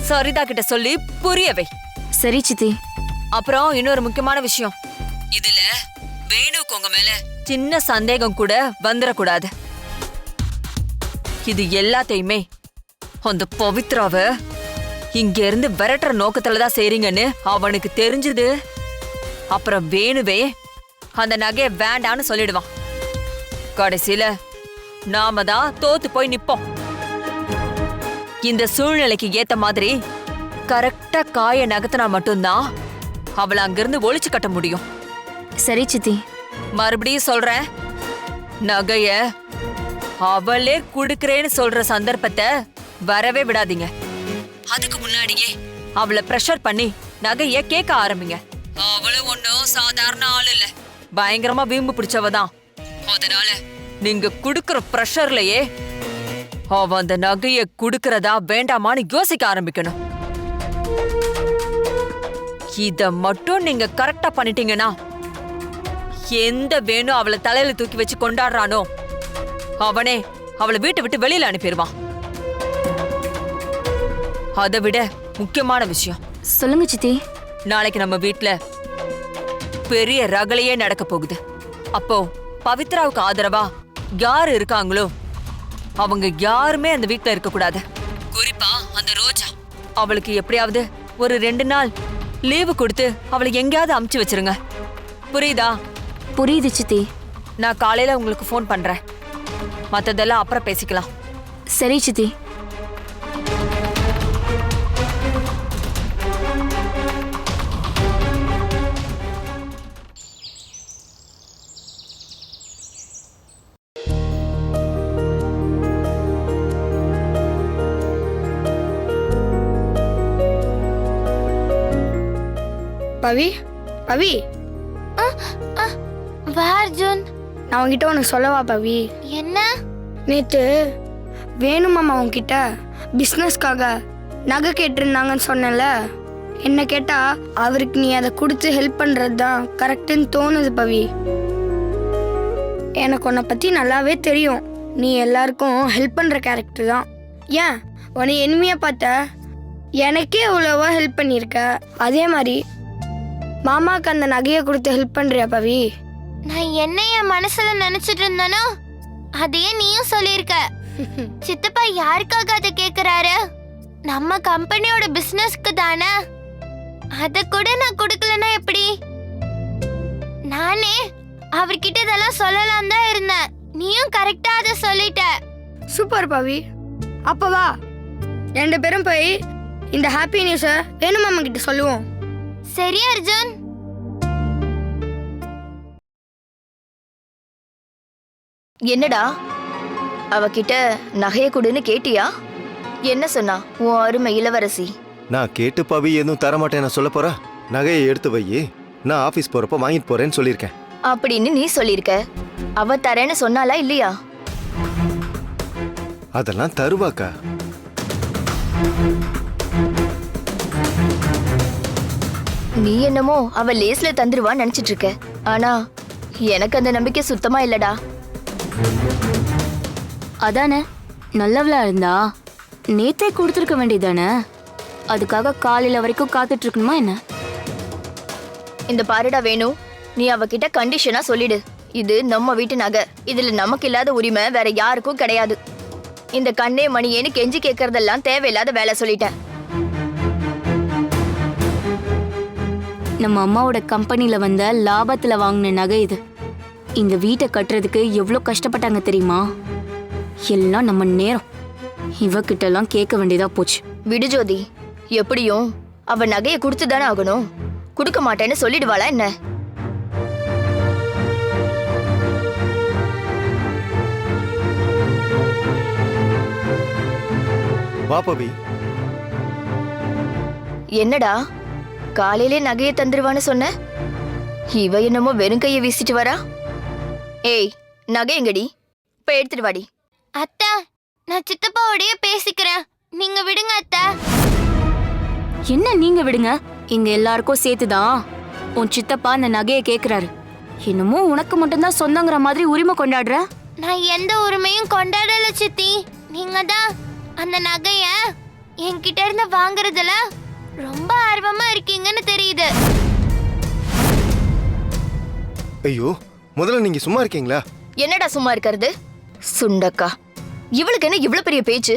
சரிதா கிட்ட சொல்லி புரியவை. சரி சித்தி. அப்புறம் இன்னொரு முக்கியமான விஷயம், இதுல வேணுக்கு உங்க மேல சின்ன சந்தேகம் கூட வந்துடக்கூடாது. இது எல்லாத்தையுமே அந்த பவித்ராவ இங்க இருந்து விரட்டுற நோக்கத்துலதான் செய்றீங்கன்னு அவனுக்கு தெரிஞ்சது, அப்புறம் வேணுவே அந்த நகைய வேண்டான்னு சொல்லிடுவான். கடைசியில நாம தான் தோத்து போய் நிப்போம். இந்த சூழ்நிலைக்கு ஏத்த மாதிரி கரெக்டா காய நகர்த்தினா மட்டும்தான் அவளை அங்கிருந்து ஒளிச்சு கட்ட முடியும். சரி சித்தி. மறுபடியும் சொல்றேன், நகைய அவளே குடுக்கறேன்னு சொல்ற சந்தர்ப்பத்தை வரவே விடாதீங்க. அதுக்கு முன்னாடியே அவளை பிரஷர் பண்ணி நகைய கேட்க ஆரம்பிங்க. அவளும் ஒன்னும் சாதாரண ஆள் இல்ல, பயங்கரமா வீம்பு பிடிச்சவதான். அதனால நீங்க குடுக்கற பிரஷர்லயே அவ அந்த நகைய குடுக்கறதா வேண்டாமான்னு யோசிக்க ஆரம்பிக்கணும். இத மட்டும் நீங்க கரெக்டா பண்ணிட்டீங்கன்னா எந்த வேணும் அவளை தலையில தூக்கி வச்சு கொண்டாடுறானோ அவனே அவளை வீட்டை விட்டு வெளியில அனுப்பிடுவான். அதை விட முக்கியமான விஷயம் சொல்லுங்க சித்தி. நாளைக்கு நம்ம வீட்ல பெரிய ரகளையே நடக்க போகுது. அப்போ பவித்ராவுக்கு ஆதரவா யாரு இருக்காங்களோ அவங்க யாருமே அந்த வீட்ல இருக்க கூடாது. குறிப்பா அந்த ரோஜா. அவளுக்கு எப்படியாவது ஒரு 2 நாள் லீவு கொடுத்து அவளை எங்கேயாவது அமுச்சு வச்சிருங்க. புரியுதா? புரியுது சித்தி. நான் காலையில உங்களுக்கு ஃபோன் பண்றேன். மத்ததெல்லாம் அப்புறம் பேசிக்கலாம். சரி சித்தி. பவி, பவி, வா அர்ஜுன். நான் உன்கிட்ட உனக்கு சொல்லவா பவி? என்ன? நேற்று வேணுமாம்மா உன்கிட்ட பிஸ்னஸ்க்காக நகை கேட்டிருந்தாங்கன்னு சொன்னேன்ல. என்ன கேட்டா அவருக்கு நீ அதை கொடுத்து ஹெல்ப் பண்ணுறது தான் கரெக்டுன்னு தோணுது பவி. எனக்கு உன்னை பற்றி நல்லாவே தெரியும். நீ எல்லாருக்கும் ஹெல்ப் பண்ணுற கேரக்டர் தான். ஏன் உன்னை எனிமையாக பார்த்த எனக்கே அவ்வளோவா ஹெல்ப் பண்ணியிருக்க. அதே மாதிரி மாமாவுக்கு அந்த நகையை கொடுத்து ஹெல்ப் பண்ணுறியா பவி? நான் என்ன என் மனசுல நினைச்சிட்டு இருந்தனோ அதையே நீயும் சொல்லியிருக்க. சித்தப்பா யாருக்காக அதை கேக்குறாரு? நம்ம கம்பெனியோட பிசினஸ்க்கு தானே. அத கூட நான் கொடுக்கலன்னா எப்படி? நானே அவர்கிட்ட இதெல்லாம் சொல்லலாம் தான் இருந்தேன். நீயும் கரெக்டா அதை சொல்லிட்ட. சூப்பர் பவி. அப்ப வா 2 பேரும் போய் இந்த ஹாப்பி நியூஸை வேணுமாமா கிட்ட சொல்லுவோம். சரி அர்ஜுன். என்னடா அவகிட்ட நகைய கொடுன்னு கேட்டியா? என்ன சொன்னா உன் அருமை இளவரசி? நான் கேட்டு பவி எதுவும் தரமாட்டேன் நான் சொல்ல போறா. நகையை எடுத்து வை, நான் ஆபீஸ் போறப்ப வாங்கிட்டு போறேன்னு சொல்லியிருக்கேன். அப்படின்னு நீ சொல்லியிருக்க. அவ தரேன்னு சொன்னாலா இல்லையா? அதெல்லாம் தருவாக்கா. நீ என்னமோ அவ லேஸ்ல தந்துருவான்னு நினைச்சிட்டு இருக்க. ஆனா எனக்கு அந்த நம்பிக்கை சுத்தமா இல்லடா. அதானே, நல்லவளா இருந்தா நேத்தே கொடுத்துருக்க வேண்டியதானே. அதுக்காக காலையில வரைக்கும் காத்துட்டு இருக்கணுமா என்ன? இந்த பாருடா வேணும், நீ அவகிட்ட கண்டிஷனா சொல்லிடு. இது நம்ம வீட்டு நகை, இதுல நமக்கு இல்லாத உரிமை வேற யாருக்கும் கிடையாது. இந்த கண்ணே மணியேன்னு கெஞ்சி கேட்கறதெல்லாம் தேவையில்லாத வேலை சொல்லிட்டேன். நம்ம அம்மாவோட கம்பெனில வந்த லாபத்துல வாங்கின நகை இது. இந்த வீட்டை கட்டுறதுக்கு எவ்வளோ கஷ்டப்பட்டாங்க தெரியுமா? எல்லாம் நம்ம நேரம். இவகிட்ட எல்லாம் கேட்க வேண்டியதா போச்சு. விடு ஜோதி, எப்படியும் அவ நகையை கொடுத்து தானே ஆகணும். கொடுக்க மாட்டேன்னு சொல்லிடுவாளா என்ன? வா பவி. என்னடா காலையிலே நகையை தந்துருவான்னு சொன்ன? இவ என்னமோ வெறும் கையை வீசிட்டு வரா. ஏய், நகை எங்கடி? போய் எடுத்துட்டு வாடி. அத்தா, நான் சித்தப்பாவோடய பேசிக்கிறேன், நீங்க விடுங்க அத்தா. என்ன நீங்க விடுங்க? இங்க எல்லாருக்கும் சேர்த்துதான் உன் சித்தப்பா அந்த நகையை கேக்குறாரு. என்னமோ உனக்கு மட்டும்தான் சொந்தங்கிற மாதிரி உரிமை கொண்டாடுற. நான் எந்த உரிமையும் கொண்டாடல சித்தி. நீங்க தான் அந்த நகைய என்கிட்ட இருந்து வாங்குறதுல ரொம்ப ஆர்வமா இருக்கீங்கன்னு தெரியுது. ஐயோ, முதல்ல நீங்க சும்மா இருக்கீங்களா? என்னடா சும்மா இருக்கிறது? சுண்டக்கா, இவளுக்கு என்ன இவ்வளவு பெரிய பேச்சு?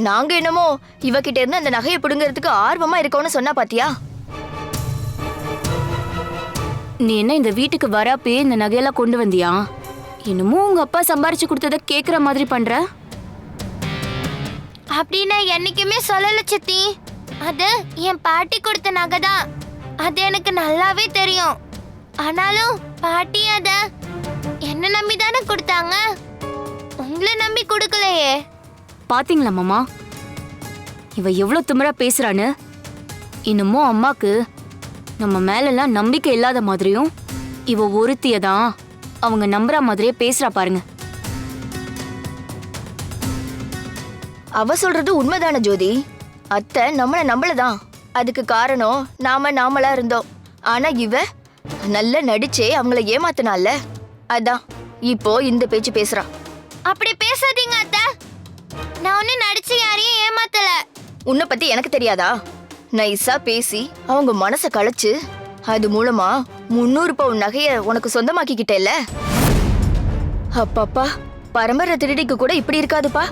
நாங்க என்னமோ இவகிட்ட இருந்து அந்த நகையை பிடுங்கிறதுக்கு ஆர்வமா இருக்கோன்னு சொன்னா பாத்தியா? நீ என்ன இந்த வீட்டுக்கு வரப்பே இந்த நகையெல்லாம் கொண்டு வந்தியா? என்னமோ உங்க அப்பா சம்பாரிச்சு கொடுத்தத கேக்குற மாதிரி பண்ற. அப்படின்னா என்னைக்குமே சொல்லல சித்தி. அது என் பாட்டி கொடுத்த நகை தான். அது எனக்கு நல்லாவே தெரியும். ஆனாலும் பாட்டி அத என்ன நம்பி தானே கொடுத்தாங்க, உங்களை நம்பி கொடுக்கலையே. பாத்தீங்களா மாமா, இவ எவ்வளவு திமிரா பேசுறான்னு. இன்னமும் அம்மாக்கு நம்ம மேலெல்லாம் நம்பிக்கை இல்லாத மாதிரியும் இவ ஒருத்தியதான் அவங்க நம்புற மாதிரியே பேசுறா பாருங்க. அவ சொல்றது உண்மைதானே ஜோதி. அத்தை நம்மள நம்பலதான். அதுக்கு காரணம் நாமளா இருந்தோம். ஆனா இவ நல்ல நடிச்சே அவங்கள ஏமாத்தினால, அதான் இப்போ இந்த பேச்சு பேசுறா. அப்படி பேசாதீங்க அத்தை. நான் ஒண்ணு நடிச்சு யாரையும் ஏமாத்தல. உன்னை பத்தி எனக்கு தெரியாதா? நைஸா பேசி அவங்க மனச களைச்சு அது மூலமா 300 பவுன் நகைய உனக்கு சொந்தமாக்கிக்கிட்டேல்ல. அப்பப்பா, பரம்பரை திருடிக்கு கூட இப்படி இருக்காதுப்பா.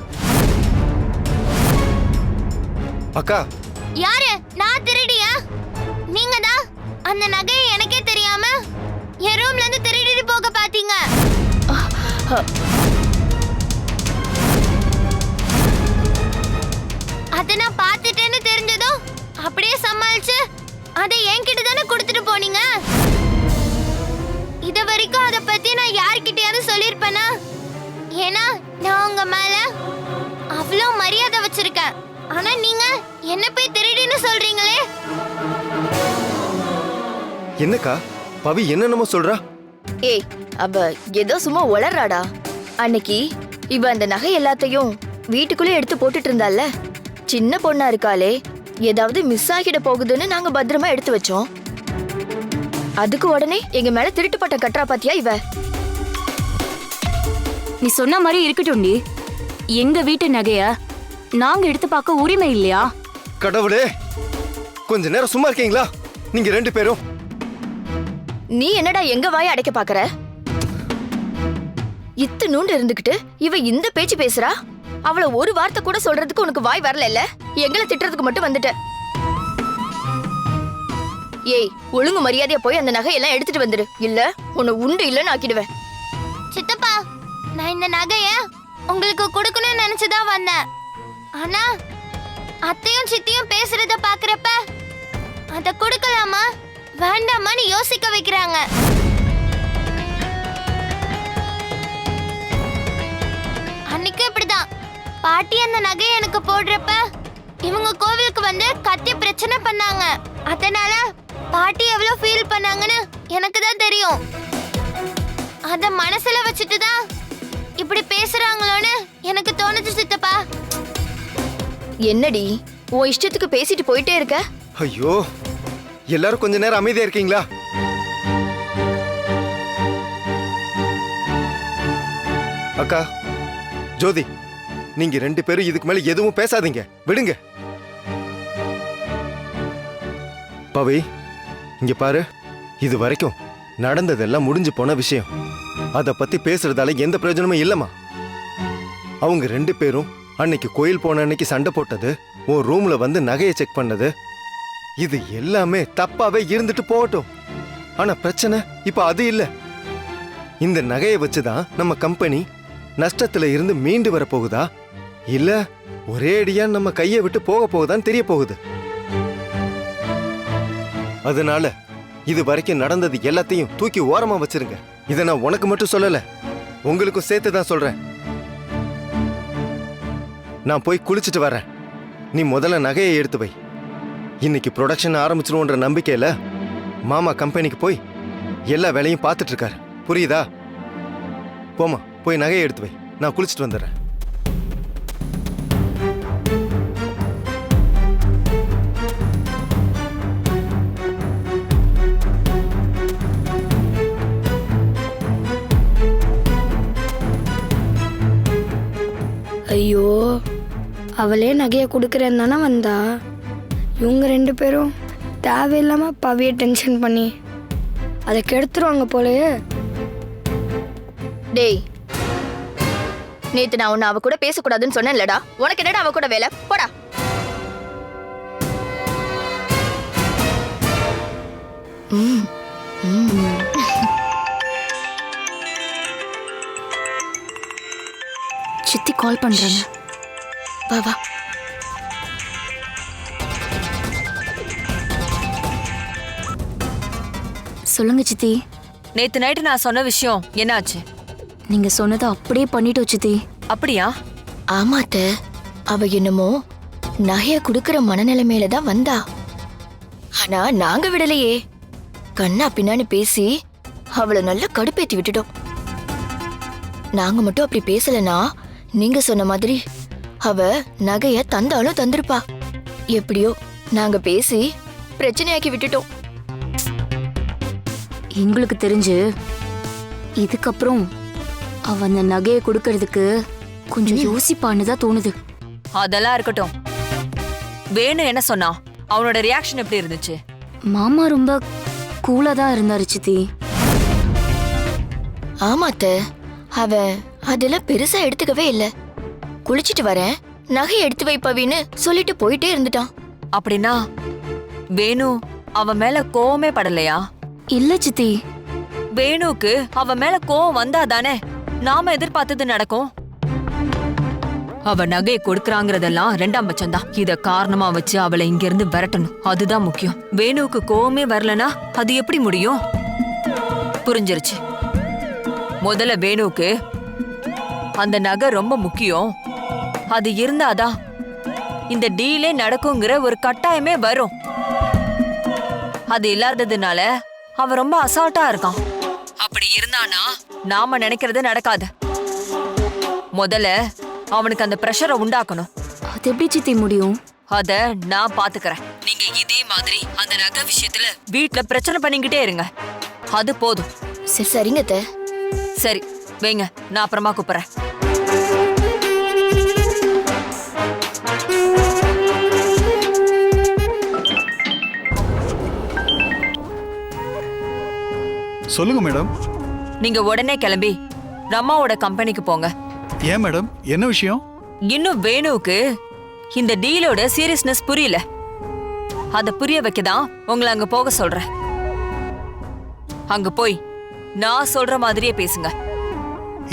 அக்கா, யாரு? நான் திருடியா? நீங்க தான் அந்த நகையை எனக்கே தெரியாம என் ரூம்ல இருந்து திருடிட்டு போக பாத்தீங்க. அத நான் பார்த்துட்டேன்னு தெரிஞ்சதும் அப்படியே சமாளிச்சு அதை என்கிட்ட தானே கொடுத்துட்டு போனீங்க. இது வரைக்கும் அதை பத்தி நான் யார்கிட்டயாவது சொல்லியிருப்பேனா? ஏன்னா நான் உங்க மேல அவ்வளோ மரியாதை வச்சிருக்கேன். ஆனா நீங்க என்ன போய் திருடின்னு சொல்றீங்களே. என்னக்கா பவி என்னென்னமோ சொல்றா? ஏய், அவ ஏதோ சும்மா உளறாடா. அன்னைக்கு இவ அந்த நகை எல்லாத்தையும் வீட்டுக்குள்ளே எடுத்து போட்டுட்டு இருந்தால. சின்ன பொண்ணா இருக்காளே, ஏதாவது மிஸ் ஆகிட போகுதுன்னு நாங்க பத்திரமா எடுத்து வச்சோம். அதுக்கு உடனே எங்க மேல திருட்டு பட்டம் கட்டுறா பாத்தியா இவ. நீ சொன்ன மாதிரி இருக்கட்டும்டி. எங்க வீட்டு நகைய நாங்க எடுத்து பார்க்க உரிமை இல்லையா? கடவுளே, கொஞ்ச நேரம் சும்மா இருக்கீங்களா நீங்க ரெண்டு பேரும்? நீ என்னடா எங்க வாயை அடைக்க பாக்குற? இத்துணூண்டு இருந்துகிட்டு இவ இந்த பேச்சு பேசுறா. அவள ஒரு வார்த்தை கூட சொல்றதுக்கு உனக்கு வாய் வரல. எங்களை திட்டுறதுக்கு மட்டும் வந்துட்ட. ஏய், ஒழுங்கு மரியாதையா போய் அந்த நகையெல்லாம் எடுத்துட்டு வந்துடு. இல்ல உன்னை உண்டு இல்லன்னு ஆக்கிடுவேன். சித்தப்பா, நான் இந்த நகைய உங்களுக்கு கொடுக்கணும்னு நினைச்சுதான் வந்தேன். ஆனா அத்தையும் சித்தியும் பேசுறத பாக்குறப்ப அத கொடுக்கலாமா வேண்டாமான்னு யோசிக்க வைக்கிறாங்க. பாட்டி அந்த நகையை எனக்கு போடுறப்ப இவங்க கோவிலுக்கு வந்து கத்தி பிரச்சனை பண்ணாங்க. அதனால பாட்டி எவ்வளவு ஃபீல் பண்ணாங்கன்னு எனக்கு தான் தெரியும். அத மனசுல வச்சுட்டு தான் இப்படி பேசுறாங்களோன்னு எனக்கு தோணுச்சு சித்தப்பா. என்னடி உன் இஷ்டத்துக்கு பேசிட்டு போயிட்டே இருக்க? ஐயோ, எல்லாரும் கொஞ்ச நேரம் அமைதியா இருக்கீங்களா? அக்கா, ஜோதி, நீங்க 2 பேரும் இதுக்கு மேல எதுவும் பேசாதீங்க, விடுங்க. பவி, இங்க பாரு, இது வரைக்கும் நடந்ததெல்லாம் முடிஞ்சு போன விஷயம். அத பத்தி பேசுறதால எந்த பிரயோஜனமும் இல்லம்மா. அவங்க 2 பேரும் அன்னைக்கு கோயில் போன அன்னைக்கு சண்டை போட்டது, உன் ரூம்ல வந்து நகையை செக் பண்ணது, இது எல்லாமே தப்பாவே இருந்துட்டு போகட்டும். ஆனா பிரச்சனை இப்ப அது இல்ல. இந்த நகையை வச்சுதான் நம்ம கம்பெனி நஷ்டத்துல இருந்து மீண்டு வர போகுதா, இல்ல ஒரே அடியா நம்ம கையை விட்டு போக போகுதான்னு தெரிய போகுது. அதனால இது வரைக்கும் நடந்தது எல்லாத்தையும் தூக்கி ஓரமா வச்சிருங்க. இதை நான் உனக்கு மட்டும் சொல்லல, உங்களுக்கும் சேர்த்து தான் சொல்றேன். நான் போய் குளிச்சுட்டு வரேன். நீ முதல்ல நகையை எடுத்து வை. இன்னைக்கு ப்ரொடக்ஷன் ஆரம்பிச்சிருவோன்ற நம்பிக்கையில மாமா கம்பெனிக்கு போய் எல்லா வேலையும் பார்த்துட்டு இருக்காரு. புரியுதா? போமா, போய் நகையை எடுத்து வை. நான் குளிச்சுட்டு வந்துடுறேன். ஐயோ, அவளே நகையை கொடுக்குறேன்னு தானே வந்தா. இவங்க 2 பேரும் தேவையில்லாம பவியை டென்ஷன் பண்ணி அதை கெடுத்துருவாங்க போலயே. டேய், நேத்து நான் உன்னை அவ கூட பேசக்கூடாதுன்னு சொன்னேன்லடா. உனக்கு என்னடா அவ கூட வேலை? போடா. சித்தி கால் பண்றாங்க. வா வா. சொல்லுங்க சித்தி. நேத்து நைட்டு நான் சொன்ன விஷயம் என்னாச்சு? நீங்க சொன்னதை அப்படியே பண்ணிட்டோம் சித்தி. அப்படியா? ஆமாத்த, அவ என்னமோ நகைய குடுக்கற மனநிலைமையில தான் வந்தா. ஆனா நாங்க விடலையே. கண்ணா பின்னான்னு பேசி அவளை நல்லா கடுப்பேத்தி விட்டுட்டோம். நாங்க மட்டும் அப்படி பேசலனா நீங்க சொன்ன மாதிரி அவ நகைய தந்தாலும் தந்திருப்பா. எப்படியோ நாங்க பேசி பிரச்சனையாக்கி விட்டுட்டோம். எங்களுக்கு தெரிஞ்சு இதுக்கப்புறம் அவ அந்த நகையை கொடுக்கறதுக்கு கொஞ்சம் யோசிப்பான்னு தான் தோணுது. அதெல்லாம் இருக்கட்டும். வேணு என்ன சொன்னா? அவனோட ரியாக்ஷன் எப்படி இருந்துச்சு? மாமா ரொம்ப கூலா தான் இருந்தாரு சித்தி. ஆமாத்த, அவ அதெல்லாம் பெருசா எடுத்துக்கவே இல்ல. குளிச்சிட்டு வரேன், நகை எடுத்து வைப்பவின்னு சொல்லிட்டு போயிட்டே இருந்துட்டான். அப்படின்னா வேணு அவ மேல கோவமே படலையா? இல்ல சித்தி. வேணுக்கு அவ மேல கோவம் வந்தாதானே நாம எதிர்பார்த்தது நடக்கும். அவ நகையை கொடுக்கறாங்கிறதெல்லாம் 2ஆம் பட்சம்தான். இத காரணமா வச்சு அவளை இங்க இருந்து விரட்டணும், அதுதான் முக்கியம். வேணுவுக்கு கோவமே வரலனா அது எப்படி முடியும்? புரிஞ்சிருச்சு. முதல்ல வேணுவுக்கு அந்த நகை ரொம்ப முக்கியம். அது இருந்தாதான் இந்த டீலே நடக்குங்கிற ஒரு கட்டாயமே வரும். அது இல்லாததுனால அவ ரொம்ப அசால்ட்டா இருக்கான். அப்படி இருந்தானா நாம நினைக்கிறது நடக்காது. முதல்ல அவனுக்கு அந்த பிரஷரை உண்டாக்கணும். அது எப்படி சித்தி முடியும்? அத நான் பாத்துக்கறேன். நீங்க இதே மாதிரி அந்த நகை விஷயத்துல வீட்ல பிரச்சனை பண்ணிக்கிட்டே இருங்க, அது போதும். சரிங்க அத்தை. சரி வைங்க, நான் அப்புறமா கூப்பிடுறேன். சொல்லுங்க மேடம். நீங்க உடனே கிளம்பி ரம்மாவோட கம்பெனிக்கு போங்க. ஏன் மேடம், என்ன விஷயம்? இன்னும் வேணுவுக்கு இந்த டீலோட சீரியஸ்னஸ் புரியல. அத புரிய வைக்கதான் உங்களை அங்க போக சொல்றேன். அங்க போய் நான் சொல்ற மாதிரியே பேசுங்க.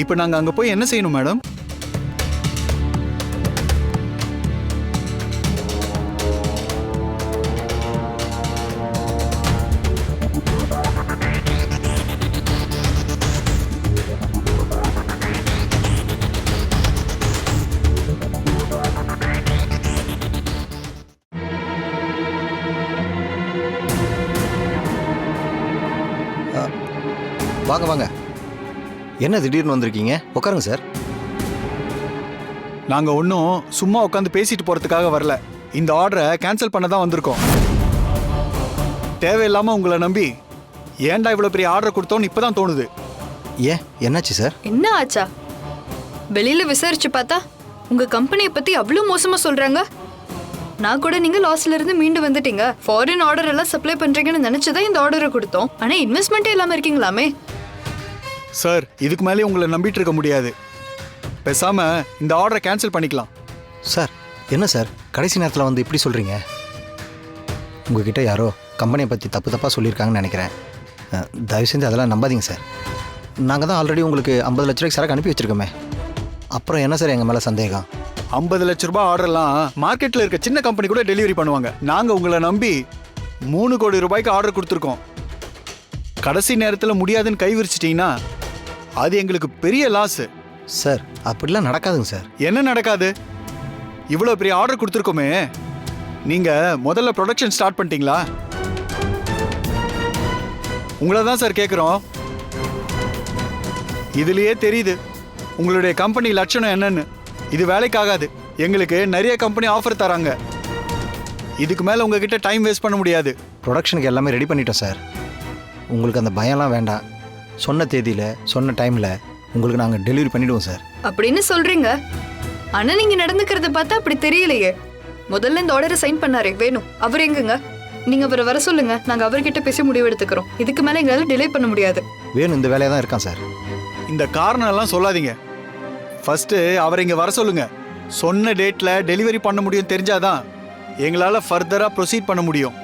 இப்ப நாங்க அங்க போய் என்ன செய்யணும் மேடம்? வாங்க வாங்க. என்ன திடீர்னு வந்திருக்கீங்க? உட்காருங்க சார். நாங்க ஒன்றும் சும்மா உட்காந்து பேசிட்டு போறதுக்காக வரல. இந்த ஆர்டரை கேன்சல் பண்ண தான் வந்திருக்கோம். தேவையில்லாம உங்களை நம்பி ஏன்டா இவ்வளவு பெரிய ஆர்டர் கொடுத்தோன்னு இப்பதான் தோணுது. ஏன் என்னாச்சு சார்? என்ன ஆச்சா? வெளியில விசாரிச்சு பார்த்தா உங்க கம்பெனியை பத்தி அவ்வளவு மோசமா சொல்றாங்க. நான் கூட நீங்க லாஸ்ல இருந்து மீண்டு வந்துட்டீங்க, ஃபாரின் ஆர்டர் எல்லாம் சப்ளை பண்றீங்கன்னு நினைச்சுதான் இந்த ஆர்டரை கொடுத்தோம். ஆனா இன்வெஸ்ட்மெண்ட்டே இல்லாம இருக்கீங்களாமே. சார், இதுக்கு மேலே உங்களை நம்பிட்டு இருக்க முடியாது. பேசாம இந்த ஆர்டரை கேன்சல் பண்ணிக்கலாம். சார் என்ன சார் கடைசி நேரத்தில் வந்து இப்படி சொல்கிறீங்க? உங்ககிட்ட யாரோ கம்பெனியை பற்றி தப்பாக சொல்லியிருக்காங்கன்னு நினைக்கிறேன். தயவு செஞ்சு அதெல்லாம் நம்பாதீங்க சார். நாங்கள் தான் ஆல்ரெடி உங்களுக்கு 50 லட்ச ரூபாய்க்கு சரக்கு அனுப்பி வச்சுருக்கோமே. அப்புறம் என்ன சார் எங்கள் மேலே சந்தேகம்? 50 லட்ச ரூபாய் ஆர்டர்லாம் மார்க்கெட்டில் இருக்க சின்ன கம்பெனி கூட டெலிவரி பண்ணுவாங்க. நாங்கள் உங்களை நம்பி 3 கோடி ரூபாய்க்கு ஆர்டர் கொடுத்துருக்கோம். கடைசி நேரத்தில் முடியாதுன்னு கை விரிச்சிட்டிங்கன்னா அது எங்களுக்கு பெரிய லாஸு. சார் அப்படிலாம் நடக்காதுங்க சார். என்ன நடக்காது? இவ்வளோ பெரிய ஆர்டர் கொடுத்துருக்கோமே, நீங்கள் முதல்ல ப்ரொடக்ஷன் ஸ்டார்ட் பண்ணிட்டீங்களா? உங்களை தான் சார் கேட்குறோம். இதுலேயே தெரியுது உங்களுடைய கம்பெனி லட்சணம் என்னன்னு. இது வேலைக்காகாது. எங்களுக்கு நிறைய கம்பெனி ஆஃபர் தராங்க. இதுக்கு மேலே உங்ககிட்ட டைம் வேஸ்ட் பண்ண முடியாது. ப்ரொடக்ஷனுக்கு எல்லாமே ரெடி பண்ணிட்டோம் சார். உங்களுக்கு அந்த பயம்லாம் வேண்டாம். சொன்ன தேதியில் சொன்ன டைமில் உங்களுக்கு நாங்கள் டெலிவரி பண்ணிவிடுவோம் சார். அப்படின்னு சொல்றீங்க, ஆனா நீங்க நடந்துக்கிறத பார்த்தா அப்படி தெரியலையே. முதல்ல இந்த ஆர்டரை சைன் பண்ணாரே வேணும், அவர் எங்குங்க? நீங்க அவரை வர சொல்லுங்க, நாங்க அவர்கிட்ட பேசி முடிவு எடுத்துக்கிறோம். இதுக்கு மேல எங்களால டிலே பண்ண முடியாது. வேணும் இந்த வேலையாக தான் இருக்கான் சார். இந்த காரணம் எல்லாம் சொல்லாதீங்க. ஃபர்ஸ்ட் அவரை இங்கே வர சொல்லுங்க. சொன்ன டேட்டில் டெலிவரி பண்ண முடியும் தெரிஞ்சாதான் எங்களால் ஃபர்தராக ப்ரொசீட் பண்ண முடியும்.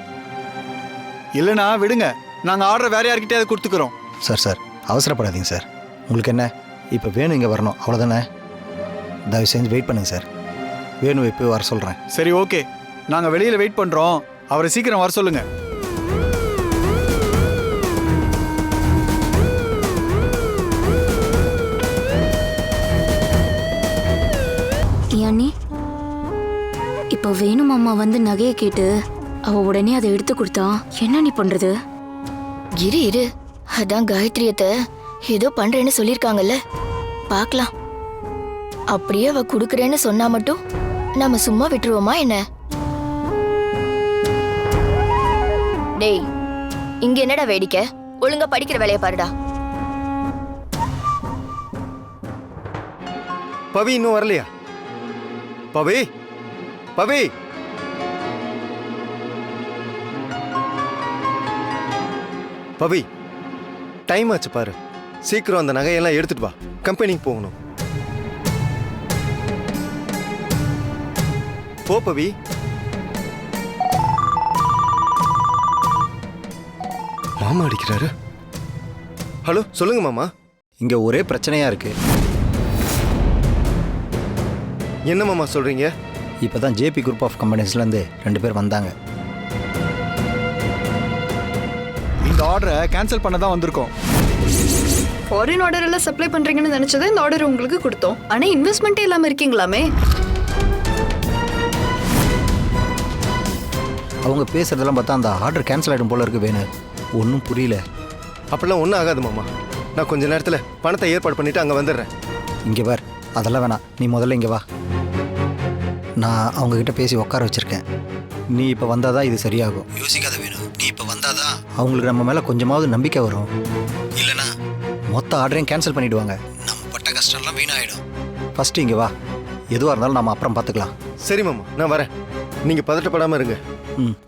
இல்லைனா விடுங்க, நாங்கள் ஆர்டர் வேற யார்கிட்டயாவது கொடுத்துக்கிறோம். சார் அவசரப்படாதீங்க சார். உங்களுக்கு என்ன இப்போ வேணும் இங்கே வரணும் அவ்வளோதானே? தயவு செஞ்சு வெயிட் பண்ணுங்க சார். வேணும் இப்போ வர சொல்கிறேன். சரி ஓகே, நாங்கள் வெளியில் வெயிட் பண்ணுறோம். அவரை சீக்கிரம் வர சொல்லுங்க. யானி, இப்போ வேணும் அம்மா வந்து நகையை கேட்டு அவ உடனே அதை எடுத்து கொடுத்தா என்ன நீ பண்றது? இரு அதான் காயத்ரியத்தை ஏதோ பண்றேன்னு சொல்லிருக்காங்கல்ல, பார்க்கலாம். அப்படியே அவ குடுக்கறேன்னு சொன்னா மட்டும் நாம சும்மா விட்டுருவோமா என்ன? டேய், இங்க என்னடா வேடிக்கை? ஒழுங்கா படிக்கிற வேலையை பாருடா. பவி இன்னும் வரலையா? பவி பவி பவி, டைம் ஆச்சு பாரு. சீக்கிரம் அந்த நகையெல்லாம் எடுத்துட்டு வா, கம்பெனிக்கு போகணும். போ பவி. மாமா அடிக்கிறாரு. ஹலோ, சொல்லுங்க மாமா. இங்கே ஒரே பிரச்சனையாக இருக்குது. என்ன மாமா சொல்றீங்க? இப்போ தான் ஜேபி குரூப் ஆஃப் கம்பெனிஸ்லேருந்து 2 பேர் வந்தாங்க. இந்த ஆர்டரை கேன்சல் பண்ண தான் வந்திருக்கோம். ஃபாரின் ஆர்டர் எல்லாம் சப்ளை பண்றீங்கன்னு நினைச்சதா இந்த ஆர்டர் உங்களுக்கு கொடுத்தோம். ஆனா இன்வெஸ்ட்மெண்ட்டே இல்லாம இருக்கீங்களாமே. அவங்க பேசுறதெல்லாம் பார்த்தா அந்த ஆர்டர் கேன்சல் ஆகிடும் போல இருக்கு. வேணும் ஒன்றும் புரியல. அப்படிலாம் ஒன்றும் ஆகாது மாமா. நான் கொஞ்ச நேரத்தில் பணத்தை ஏற்பாடு பண்ணிட்டு அங்கே வந்துடுறேன். இங்கே பார், அதெல்லாம் வேணாம். நீ முதல்ல இங்கே வா. நான் அவங்கக்கிட்ட பேசி உட்கார வச்சுருக்கேன். நீ இப்போ வந்தால் தான் இது சரியாகும். யோசிக்காத வேணும். நீ இப்போ வந்தால் தான் அவங்களுக்கு நம்ம மேலே கொஞ்சமாவது நம்பிக்கை வரும். இல்லைனா மொத்த ஆர்டரையும் கேன்சல் பண்ணிவிடுவாங்க. நம்ம பட்ட கஷ்டம்லாம் வீணாகிடும். ஃபஸ்ட்டு இங்கே வா. எதுவாக இருந்தாலும் நம்ம அப்புறம் பார்த்துக்கலாம். சரி மாமா, நான் வரேன். நீங்கள் பதட்டப்படாமல் இருங்க.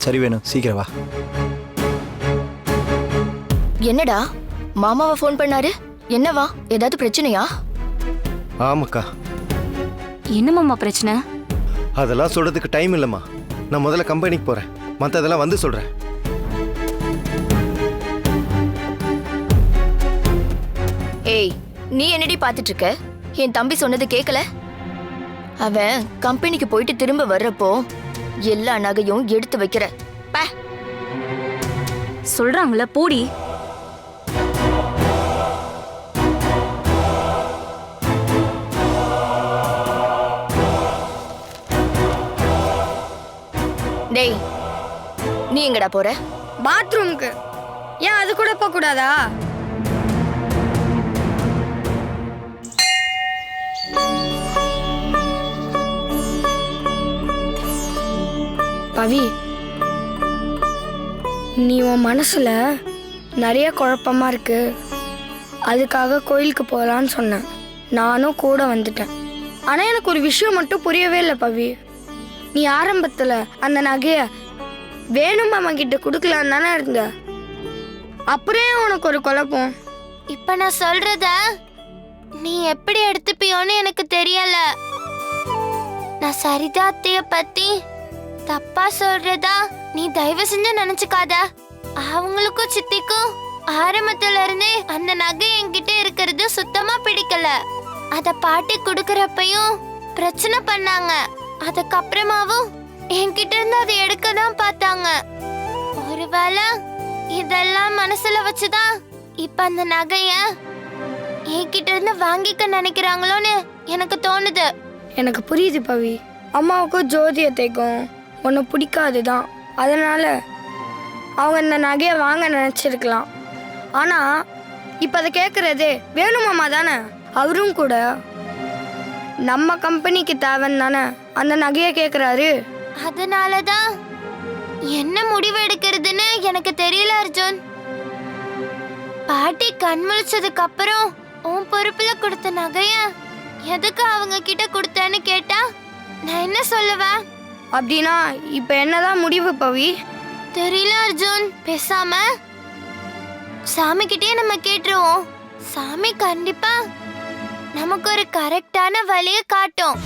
சரி வேணும், சீக்கிரம் வா. என்னடா மாமாவை ஃபோன் பண்ணாரு? என்னவா, ஏதாவது பிரச்சனையா? ஆமாக்கா. என்ன மாமா பிரச்சனை? அதெல்லாம் சொல்றதுக்கு டைம் இல்லைம்மா. நான் முதல்ல கம்பெனிக்கு போகிறேன். மற்றதெல்லாம் வந்து சொல்கிறேன். ஏய், நீ என்னடி பார்த்துட்டு இருக்க? என் தம்பி சொன்னது கேட்கல? அவன் கம்பெனிக்கு போயிட்டு திரும்ப வர்றப்போ எல்லா நகையும் எடுத்து வைக்கிற. சொல்றாங்களே போடி. டேய், நீ எங்கடா போற? பாத்ரூமுக்கு. ஏன் அது கூட போக கூடாதா? பவி, நீ உன் மனசுல நிறைய குழப்பமா இருக்கு, அதுக்காக கோயிலுக்கு போகலான்னு சொன்னேன். நானும் கூட வந்துட்டேன். ஆனால் எனக்கு ஒரு விஷயம் மட்டும் புரியவே இல்லை பவி. நீ ஆரம்பத்தில் அந்த நகையை வேணும் மாமா கிட்ட கொடுக்கலான்னு தானே இருந்த, அப்புறம் உனக்கு ஒரு குழப்பம்? இப்ப நான் சொல்றத நீ எப்படி எடுத்துப்பியோன்னு எனக்கு தெரியல. நான் சரிதா அத்தைய பத்தி தப்பா சொல்றதா நீ தயவு செஞ்சு நினைச்சுக்காத. அவங்களுக்கும் சித்திக்கும் ஆரம்பத்துல இருந்தே அந்த நகை என்கிட்ட இருக்கிறது சுத்தமா பிடிக்கல. அத பாட்டி குடுக்கறப்பையும் பிரச்சனை பண்ணாங்க. அதுக்கப்புறமாவும் என்கிட்ட இருந்து அதை எடுக்க தான் பார்த்தாங்க. ஒருவேளை இதெல்லாம் மனசுல வச்சுதான் இப்ப அந்த நகைய என்கிட்ட இருந்து வாங்கிக்க நினைக்கிறாங்களோன்னு எனக்கு தோணுது. எனக்கு புரியுது பவி. அம்மாவுக்கும் ஜோதியத்தைக்கும் உன்னை பிடிக்காதுதான், அதனால அவங்க இந்த நகையை வாங்க நினச்சிருக்கலாம். ஆனால் இப்போ அதை கேட்குறதே வேணுமாமா தானே. அவரும் கூட நம்ம கம்பெனிக்கு தேவைன்னு தானே அந்த நகையை கேட்குறாரு. அதனாலதான் என்ன முடிவு எடுக்கிறதுன்னு எனக்கு தெரியல அர்ஜுன். பாட்டி கண் முழிச்சதுக்கு அப்புறம் உன் பொறுப்புல கொடுத்த நகைய எதுக்கு அவங்க கிட்ட கொடுத்தேன்னு கேட்டா நான் என்ன சொல்லுவேன்? அப்படின்னா இப்போ என்னதான் முடிவு பவி? தெரியல அர்ஜுன். பேசாம சாமி கிட்டே நம்ம கேட்டுருவோம். சாமி கண்டிப்பா நமக்கு ஒரு கரெக்டான வழியை காட்டும்.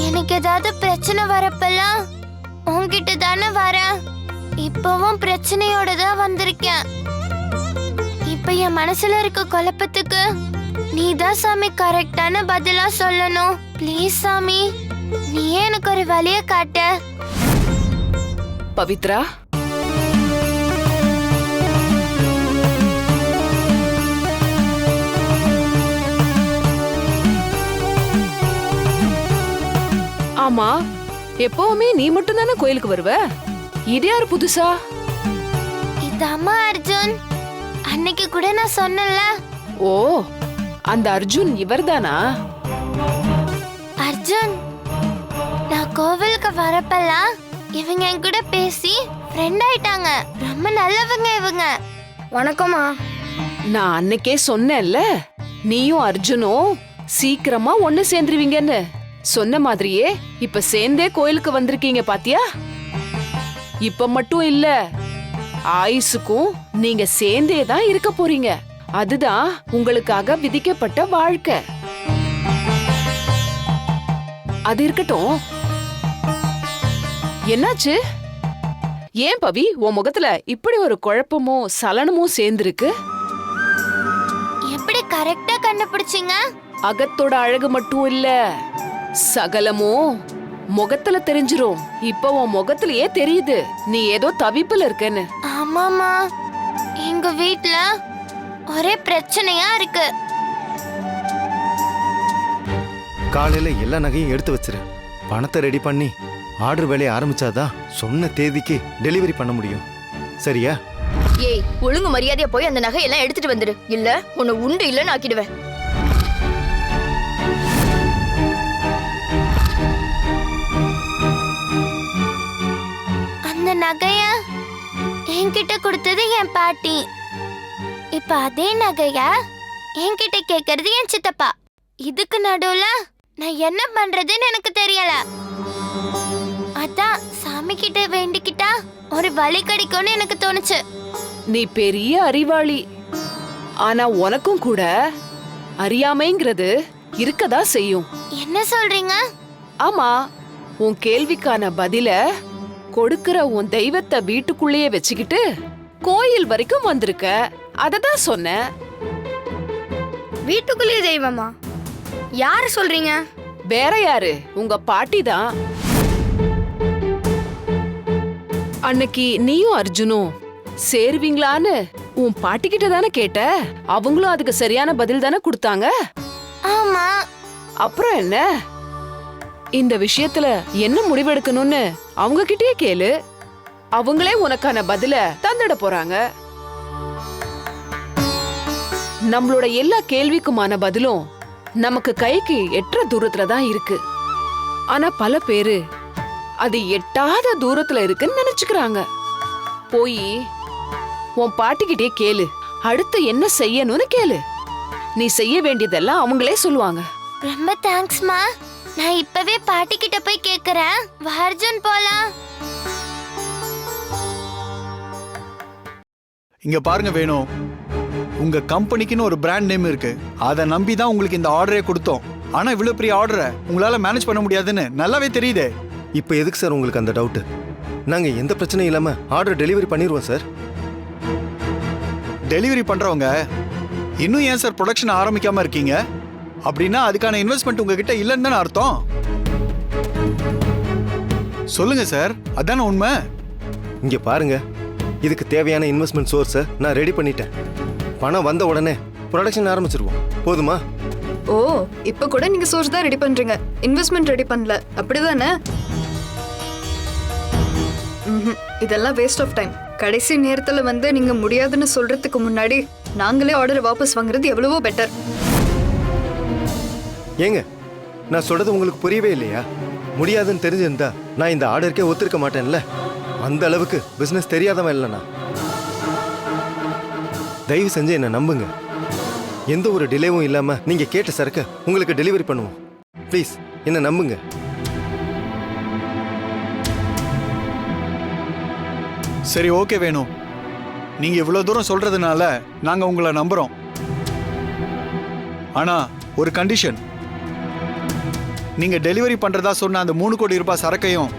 எனக்கு ஏதாவது பிரச்சனை வரப்பெல்லாம் உன்கிட்ட தானே வரேன். இப்பவும் பிரச்சனையோட தான் வந்திருக்கேன். இப்ப என் மனசுல இருக்க குழப்பத்துக்கு நீதான் சாமி கரெக்டான பதிலா சொல்லணும். ப்ளீஸ் சாமி, நீயே எனக்கு ஒரு வழிய காட்ட. பவித்ரா, ஆமா, எப்பவுமே நீ மட்டும் தானே கோயிலுக்கு வருவ? இது யாரு புதுசா? இது அம்மா அர்ஜுன். அன்னைக்கு கூட நான் சொன்னல. ஓ, அந்த அர்ஜுன் இவர்தானா? அர்ஜுன், நான் கோவிலுக்கு வரப்பெல்லாம் இவங்க என் கூட பேசி ஃப்ரெண்ட் ஆயிட்டாங்க. ரொம்ப நல்லவங்க இவங்க. வணக்கம்மா. நான் அன்னைக்கே சொன்னேன்ல, நீயும் அர்ஜுனும் சீக்கிரமா ஒண்ணு சேர்ந்துருவீங்கன்னு. சொன்ன மாதிரியே இப்ப சேர்ந்தே கோயிலுக்கு வந்திருக்கீங்க பாத்தியா? இப்ப மட்டும் இல்ல, ஆயுசுக்கும் நீங்க சேர்ந்தே தான் இருக்க போறீங்க. அதுதான் உங்களுக்காக விதிக்கப்பட்ட வாழ்க்கை. அது இருக்கட்டும், என்னாச்சு? ஏன் பவி, உன் முகத்துல இப்படி ஒரு குழப்பமும் சலனமும் சேர்ந்திருக்கு? எப்படி கரெக்டா கண்டுபிடிச்சீங்க? அகத்தோட அழகு மட்டும் இல்ல, சகலமும் முகத்துல தெரிஞ்சிரும். இப்ப உன் முகத்திலேயே தெரியுது நீ ஏதோ தவிப்புல இருக்கன்னு. ஆமாமா, எங்க வீட்ல ஒரே பிரச்சனையா இருக்கு. காலையில எல்லா நகையும் எடுத்து வச்சிரு. பணத்தை ரெடி பண்ணி ஆர்டர் வேலையை ஆரம்பிச்சாதான் சொன்ன தேதிக்கு டெலிவரி பண்ண முடியும். சரியா? ஏய், ஒழுங்கு மரியாதையா போய் அந்த நகையெல்லாம் எடுத்துட்டு வந்துடு. இல்ல உன்னை உண்டு இல்லன்னு ஆக்கிடுவேன். அந்த நகைய என்கிட்ட கொடுத்தது என் பாட்டி. இப்ப அதே நகைய என்கிட்ட கேக்குறது என் சித்தப்பா. இதுக்கு நடுவுல நான் என்ன பண்றதுன்னு எனக்கு தெரியல. அதான் சாமி கிட்ட வேண்டிக்கிட்டா ஒரு வழி கிடைக்கும்னு எனக்கு தோணுச்சு. நீ பெரிய அறிவாளி, ஆனா உனக்கும் கூட அறியாமைங்கிறது இருக்கதா செய்யும். என்ன சொல்றீங்க? ஆமா, உன் கேள்விக்கான பதில கொடுக்கிற உன் தெய்வத்தை வீட்டுக்குள்ளேயே வச்சுக்கிட்டு கோயில் வரைக்கும் வந்திருக்க. அததான் சொன்னேன். வீட்டுக்குள்ளேயே தெய்வமா? யாரு சொல்றீங்க? வேற யாரு? உங்க பாட்டி தான். அன்னைக்கு நீயும் அர்ஜுனும் சேருவீங்களான்னு உன் பாட்டி கிட்ட தானே கேட்ட. அவங்களும் அதுக்கு சரியான பதில் தானே கொடுத்தாங்க. ஆமா. அப்புறம் என்ன? இந்த விஷயத்துல என்ன முடிவெடுக்கணும்னு அவங்க கிட்டயே கேளு. அவங்களே உனக்கான பதில தந்துட போறாங்க. நம்மளோட எல்லா கேள்விக்குமான பதிலும் நமக்கு கைக்கு எட்டுற தூரத்துல தான் இருக்கு. ஆனா பல பேரு அது எட்டாத தூரத்துல இருக்குன்னு நினைச்சுக்கிறாங்க. போய் உன் பாட்டிக்கிட்டே கேளு, அடுத்து என்ன செய்யணும்னு கேளு. நீ செய்ய வேண்டியதெல்லாம் அவங்களே சொல்லுவாங்க. ரொம்ப தேங்க்ஸ்மா. நான் இப்பவே பாட்டி கிட்ட போய் கேக்குறேன். வா அர்ஜுன், போலாம். இங்க பாருங்க வேணும், உங்க கம்பெனிக்குன்னு ஒரு பிராண்ட் நேம் இருக்கு. அதை நம்பி தான் உங்களுக்கு இந்த ஆர்டரே கொடுத்தோம். ஆனா இவ்வளவு பெரிய ஆர்டரை உங்களால மேனேஜ் பண்ண முடியாதுன்னு நல்லாவே தெரியுதே. இப்போ எதுக்கு சார் உங்களுக்கு அந்த டவுட்டு? நாங்கள் எந்த பிரச்சனையும் இல்லாமல் ஆர்டர் டெலிவரி பண்ணிடுவோம் சார். டெலிவரி பண்றவங்க இன்னும் ஏன் சார் ப்ரொடக்ஷன் ஆரம்பிக்காம இருக்கீங்க? அப்படின்னா அதுக்கான இன்வெஸ்ட்மெண்ட் உங்ககிட்ட இல்லைன்னு தானே அர்த்தம். சொல்லுங்க சார், அதானே உண்மை. இங்கே பாருங்க, இதுக்கு தேவையான இன்வெஸ்ட்மெண்ட் சோர்ஸை நான் ரெடி பண்ணிட்டேன். பணம் வந்த உடனே ப்ரொடக்ஷன் ஆரம்பிச்சிருவோம். போதுமா? ஓ, இப்ப கூட நீங்க சோர்ஸ் தான் ரெடி பண்றீங்க, இன்வெஸ்ட்மெண்ட் ரெடி பண்ணல, அப்படிதானே? இதெல்லாம் வேஸ்ட் ஆஃப் டைம். கடைசி நேரத்துல வந்து நீங்க முடியாதுன்னு சொல்றதுக்கு முன்னாடி நாங்களே ஆர்டர் வாபஸ் வாங்குறது எவ்வளவோ பெட்டர். ஏங்க, நான் சொல்றது உங்களுக்கு புரியவே இல்லையா? முடியாதுன்னு தெரிஞ்சிருந்தா நான் இந்த ஆர்டருக்கே ஒத்துருக்க மாட்டேன்ல. அந்த அளவுக்கு பிசினஸ் தெரியாதவன் இல்லைண்ணா. தயவு செஞ்சு என்ன நம்புங்க. எந்த ஒரு டிலேவும் இல்லாம நீங்க கேட்ட சரக்க உங்களுக்கு டெலிவரி பண்ணுவோம். ப்ளீஸ் என்ன நம்புங்க. சரி, ஓகே வேணும். நீங்க இவ்வளவு தூரம் சொல்றதுனால நாங்க உங்களை நம்புறோம். ஆனா ஒரு கண்டிஷன், நீங்க டெலிவரி பண்றதா சொன்ன அந்த 3 கோடி ரூபாய் சரக்கையும்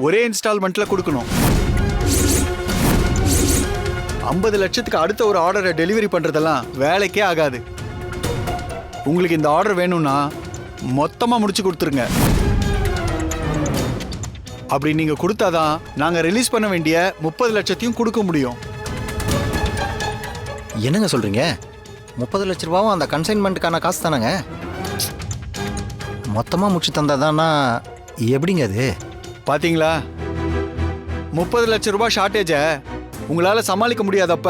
ஒரே இன்ஸ்டால்மெண்ட்ல கொடுக்கணும். 50 லட்சத்துக்கு அடுத்த ஒரு ஆர்டரை டெலிவரி பண்றதெல்லாம் வேலைக்கே ஆகாது. உங்களுக்கு இந்த ஆர்டர் வேணும்னா மொத்தமா முடிச்சு கொடுத்துருங்க. அப்படி நீங்க கொடுத்தாதான் நாங்க ரிலீஸ் பண்ண வேண்டிய 30 லட்சத்தையும் கொடுக்க முடியும். என்னங்க சொல்றீங்க? 30 லட்ச ரூபாவும் அந்த கன்சைன்மெண்ட்டுக்கான காசு தானங்க? மொத்தமாக முடிச்சு தந்தாதானா எப்படிங்க அது? பாத்தீங்களா, 30 லட்ச ரூபாய் ஷார்ட்டேஜை உங்களால சமாளிக்க முடியாதப்ப